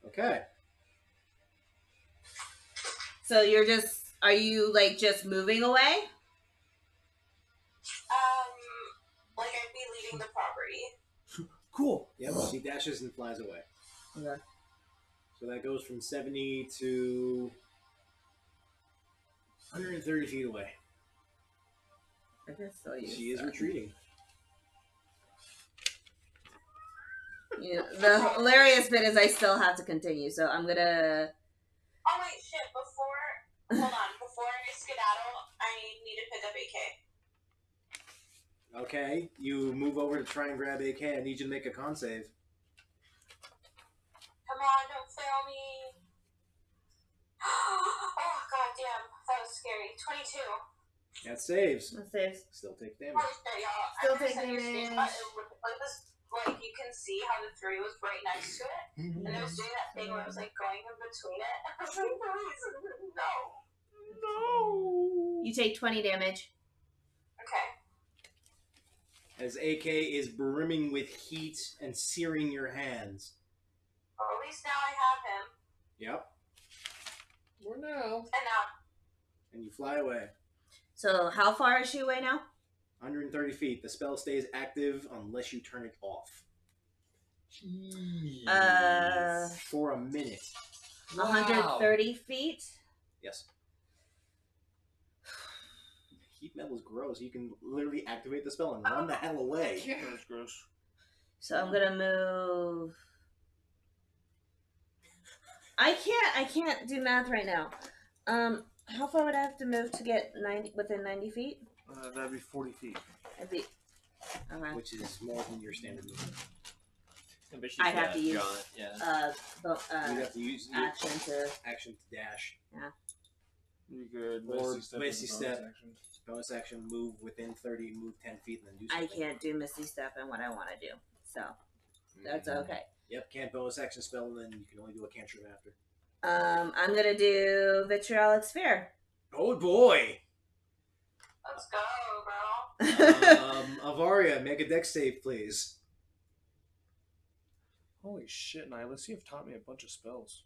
Okay. So you're just. Are you like just moving away? Like I'd be leaving the property. Cool. Yep, she dashes and flies away. Okay. So that goes from 70 to 130 feet away. I can still use She is that. retreating. Yeah, the hilarious bit is I still have to continue, so I'm gonna. Oh wait, shit! Hold on. Before I skedaddle, I need to pick up AK. Okay, you move over to try and grab AK. I need you to make a con save. Come on, don't fail me. Oh god damn, that was scary. 22. That saves. That saves. Still take damage. Holy shit, y'all. Still I'm gonna take send you a damage. screenshot. It was like this, like you can see how the 3 was right next to it, and it was doing that thing where it was like going in between it. I was like, please, no. No. You take 20 damage. Okay. as AK is brimming with heat and searing your hands. Well, at least now I have him. Yep. For now. And now. And you fly away. So how far is she away now? 130 feet. The spell stays active unless you turn it off. For a minute. 130 feet? Yes. Heat metal is gross. You can literally activate the spell and run the hell away. That's gross. So I'm gonna move. I can't do math right now. How far would I have to move to get within 90 feet? That'd be 40 feet. That'd be. Okay. Which is more than your standard movement. I'd have to use Yeah. You have to use action to. action to dash. You could Or Misty Misty as a Step. bonus action. Bonus action, move within 30, move 10 feet, and then do I something. can't do Misty Step and what I want to do, so that's okay. Yep, can't bonus action spell, and then you can only do a cantrip after. I'm gonna do Vitriolic Sphere. Oh boy! Let's go, girl. Avaria, make a dex save, please. Holy shit, Nielas, you have taught me a bunch of spells.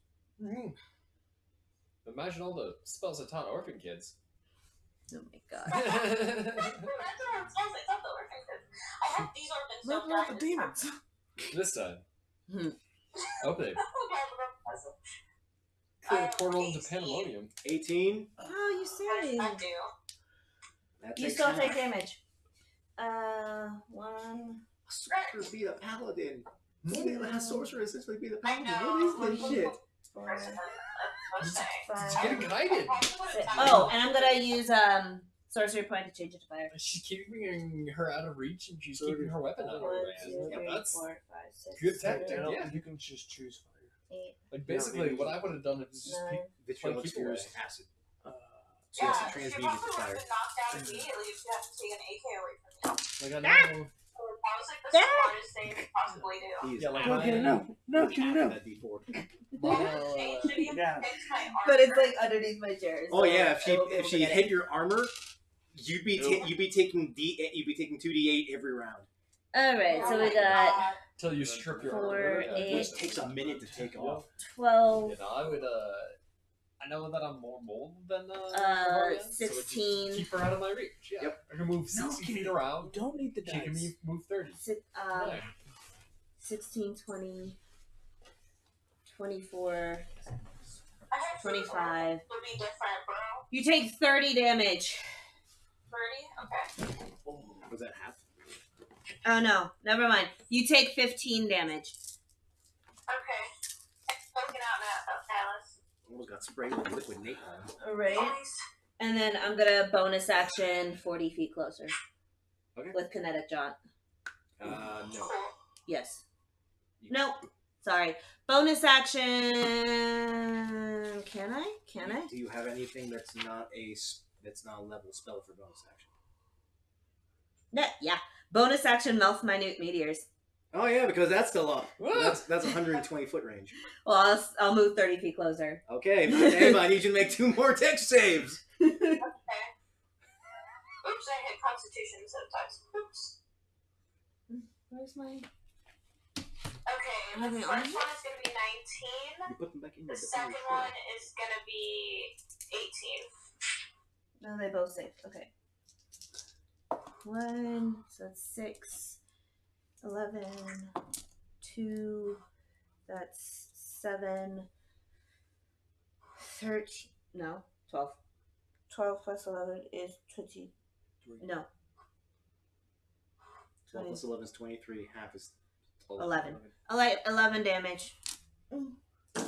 Imagine all the spells I taught orphan kids. Oh my god. That's what it sounds like. It's not the orphans. I have these orphans What don't about die the demons? This time. Hmm. Open. Create a portal into Pandemonium. 18. Oh, you saved. I do. That You takes still half. take damage. 1. Sorcerer be the paladin. Sorcerer essentially be the I paladin. know. What is this shit? 4, It's 5, getting guided. 6. Oh, and I'm gonna use sorcery point to change it to fire. She's keeping her out of reach and she's keeping her weapon out of 1, her 2, hand. 3, Yeah, that's 4, 5, 6, good 7, tactic. You know, Yeah. you can just choose fire. 8, like basically what I would have done is just 9. pick Vitriolic keep Sphere is away. acid. So you have to Yeah, transmute she it to also would fire. have been knocked out immediately if you have to take an AK away from you. Like I know. That was like the smartest thing you could possibly do. He is Yeah, like out. mine. No, He's out of that D4. Yeah. But it's like underneath my chair. Oh so yeah, I won't be if able she to get hit it. your armor, you'd be taking 2d8 every round. All right, so we got Till you strip your 4, armor. 8. Which takes a minute to take off. 12, You know, I would I know that I'm more mobile than Avaria, so I just 16. keep her out of my reach. Yeah. Yep. I can move 60 feet around. Don't need the She can move 30. 16, 20, 24, I had 25. would be different, bro. You take 30 damage. 30? Okay. Was that half? Oh no, never mind. You take 15 damage. Okay. Spoken out now, Alice. Almost got sprayed with liquid napalm. All right. Nice. And then I'm gonna bonus action 40 feet closer. Okay. With kinetic jaunt. No. Cool. Yes. Nope. Sorry. Bonus action. Can I? Do you have anything that's not a level spell for bonus action? No. Yeah. Bonus action. Melt minute meteors. Oh yeah, because that's still up. What? That's 120 foot range. Well, I'll move 30 feet closer. Okay, Ava, I need you to make 2 more dex saves. Okay. Oops, I hit Constitution instead of Dex. Oops. Where's my? Okay, I have the my first arm? one is going to be 19. You put them back in The your second one is going to be 18. No, they both saved. Okay. 1, so that's 6, 11, 2, that's 7, 13, no, 12. 12 plus 11 is 20, no. 12 plus 11 is 23. Half is 12. 11. 11 damage. Thank you.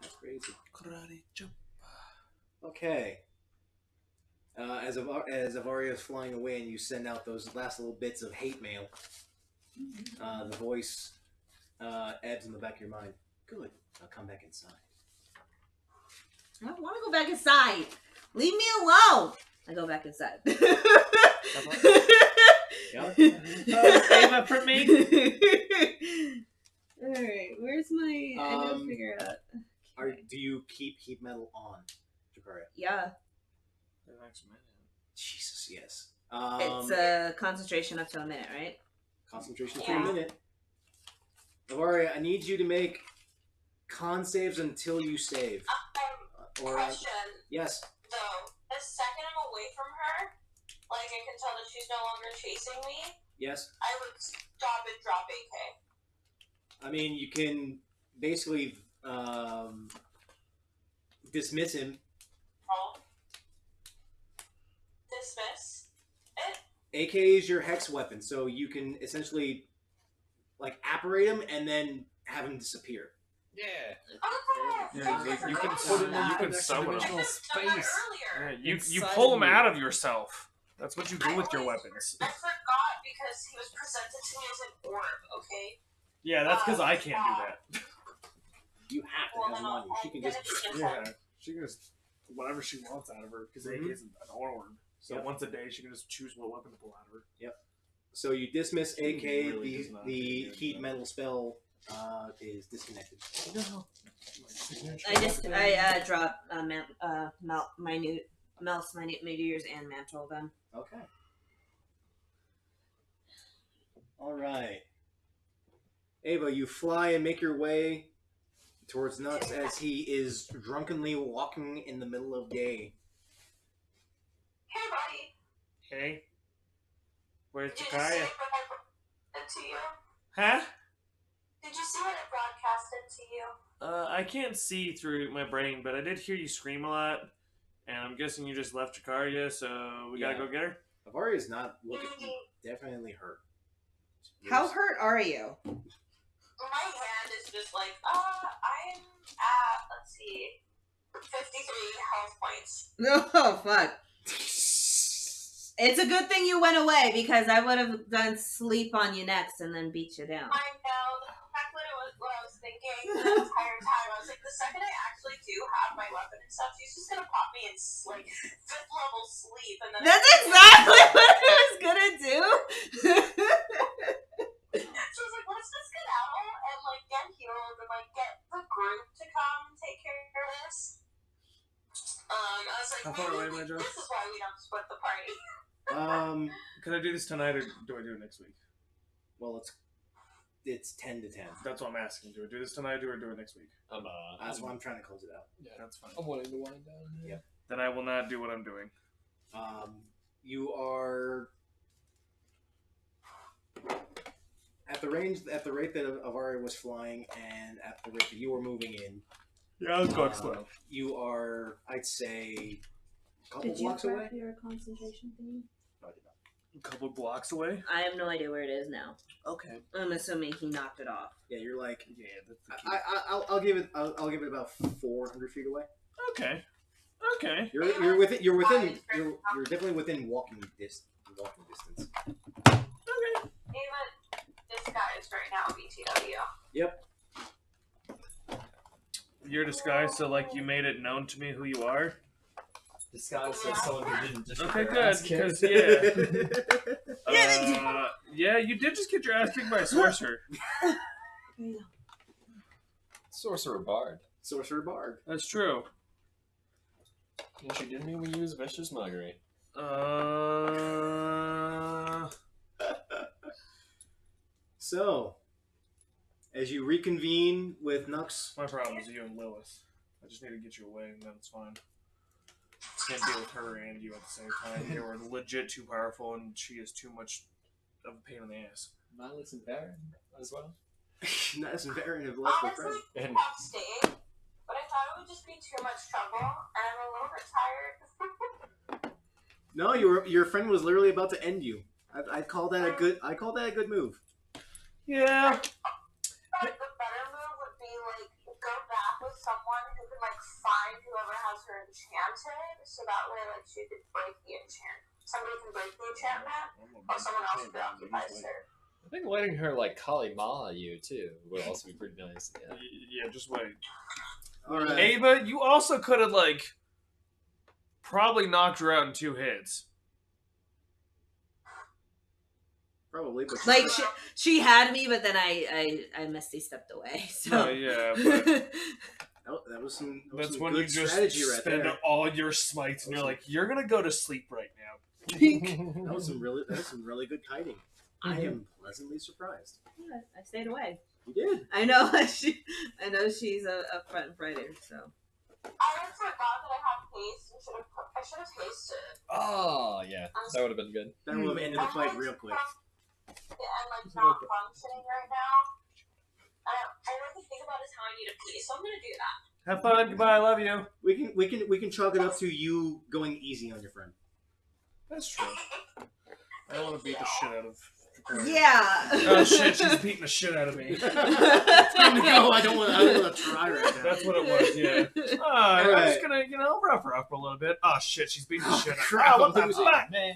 That's crazy. Karate jump. Okay. As Avaria is flying away and you send out those last little bits of hate mail, the voice ebbs in the back of your mind. Good. I'll come back inside. I don't want to go back inside. Leave me alone. I go back inside. Yeah. Ava, for me. Alright, where's my... I gotta figure it out. Do you keep heat metal on, Drakariah? Yeah. Jesus, yes. It's a concentration up to a minute, right? Concentration for a minute. Avaria, I need you to make con saves until you save. Question. Yes. Though, the second I'm away from her, like I can tell that she's no longer chasing me, Yes. I would stop and drop AK. I mean, you can basically dismiss him. Oh. Dismiss it? AK is your hex weapon, so you can essentially like apparate him and then have him disappear. Yeah. Yeah, you can put him in you can the summon him. dimensional space. Yeah, you Inside pull him of you. out of yourself. That's what you do with your weapons. I forgot because he was presented to me as an orb, okay? Yeah, that's because I can't do that. You have to Well, have then him on you. She can just. Yeah, she can just whatever she wants out of her because AK is an orb. So Yep. once a day, she can just choose what weapon to pull out of her. So you dismiss AK. really does not The do good, heat but- metal spell is disconnected. I drop minute meteors and mantle them. Okay. All right. Ava, you fly and make your way towards Nux as he is drunkenly walking in the middle of day. Hey, buddy. Hey, where's Did you see what Drakariah? I brought to you? Huh? Did you see what I broadcasted to you? I can't see through my brain, but I did hear you scream a lot, and I'm guessing you just left Drakariah, so we gotta Yeah. go get her. Avari is not looking definitely hurt. How hurt are you? My hand is just like, I'm at, let's see, 53 health points. Oh, fuck. It's a good thing you went away because I would have done sleep on you next and then beat you down. I know, that's exactly what I was thinking the entire time. I was like, the second I actually do have my weapon and stuff, she's just gonna pop me in, like, 5th level sleep, and then That's exactly what I was gonna do. she was like, let's just skedaddle and, like, get healed and, like, get the group to come take care of this. I was like, How far away am I, maybe Joe? this is why we don't split the party. Can I do this tonight, or do I do it next week? Well, it's 10 to 10. That's what I'm asking. Do I do this tonight, or do it next week? That's why I'm trying to close it out. Yeah, That's fine. I'm wanting to wind down. Yeah. Then I will not do what I'm doing. You are at the rate that Avari was flying, and at the rate that you were moving in. Yeah, I was going slow. You are, I'd say, a couple Did you blocks grab away. your concentration thing? No, I did not. A couple blocks away. I have no idea where it is now. Okay. I'm assuming he knocked it off. Yeah, you're like. Yeah, that's the key. I'll give it. I'll give it about 400 feet away. Okay. Okay. You're definitely within walking distance. Okay. Ava, disguised right now, BTW. Yep. You're disguised, so like you made it known to me who you are. Disguised as someone who didn't just Okay, get their ass good. kicked. Because yeah, you did just get your ass kicked by a sorcerer. Sorcerer Bard. Sorcerer Bard. That's true. And she didn't even use Vicious Muggery. So, as you reconvene with Nux, My problem is you and Lilith. I just need to get you away, and then it's fine. Can't deal with her and you at the same time. You are legit too powerful, and she is too much of a pain in the ass. Nielas and Baron as well. Nux and Baron have left their friend. Honestly, And I've stayed, but I thought it would just be too much trouble, and I'm a little bit tired. No, your friend was literally about to end you. I call that a good move. Yeah. But the better move would be, like, go back with someone who can, like, find whoever has her enchanted, so that way, like, she could break the enchantment. Somebody can break the enchantment, or someone else preoccupies her. I think letting her like Kali Mala you too would also be pretty nice. Yeah. Yeah, just wait. All right. Ava, you also could have, like, probably knocked her out in 2 hits. Probably, but Like she had me, but then I misty stepped away. So Yeah, but that was that's some when good you just strategy right spend there. all your smites, and you're like, you're gonna go to sleep right now. That was some really good kiting. I am pleasantly surprised. Yeah, I stayed away. You did. I know I know she's a front fighter, so. I forgot that I have haste. I should have hasted. Oh, yeah. That would have been good. That would have ended the fight real quick. I'm like not functioning right now. I really think about is how I need a pee, so I'm gonna do that. Have fun. Goodbye. I love you. We can chalk it up to you going easy on your friend. That's true. I don't want to beat the shit out of Drakariah. Yeah. Oh shit, she's beating the shit out of me. Time to go. I don't want to try right now. That's what it was, yeah. Oh, I'm Alright. just gonna, rough her up a little bit. Oh shit, she's beating the shit out of me. crap, Oh, what I'm the losing. fuck, man?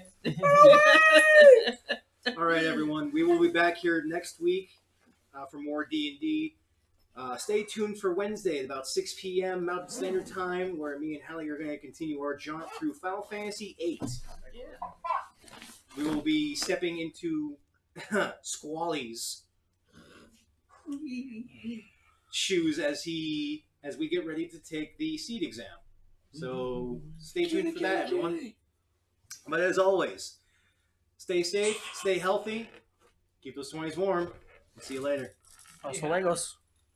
All right, everyone. We will be back here next week for more D&D. Stay tuned for Wednesday at about 6 p.m. Mountain Standard Time, where me and Hallie are going to continue our jaunt through Final Fantasy VIII. We will be stepping into Squally's shoes as we get ready to take the seed exam. So stay tuned for that, everyone. But as always, stay safe, stay healthy, keep those 20s warm. See you later. Hasta luego.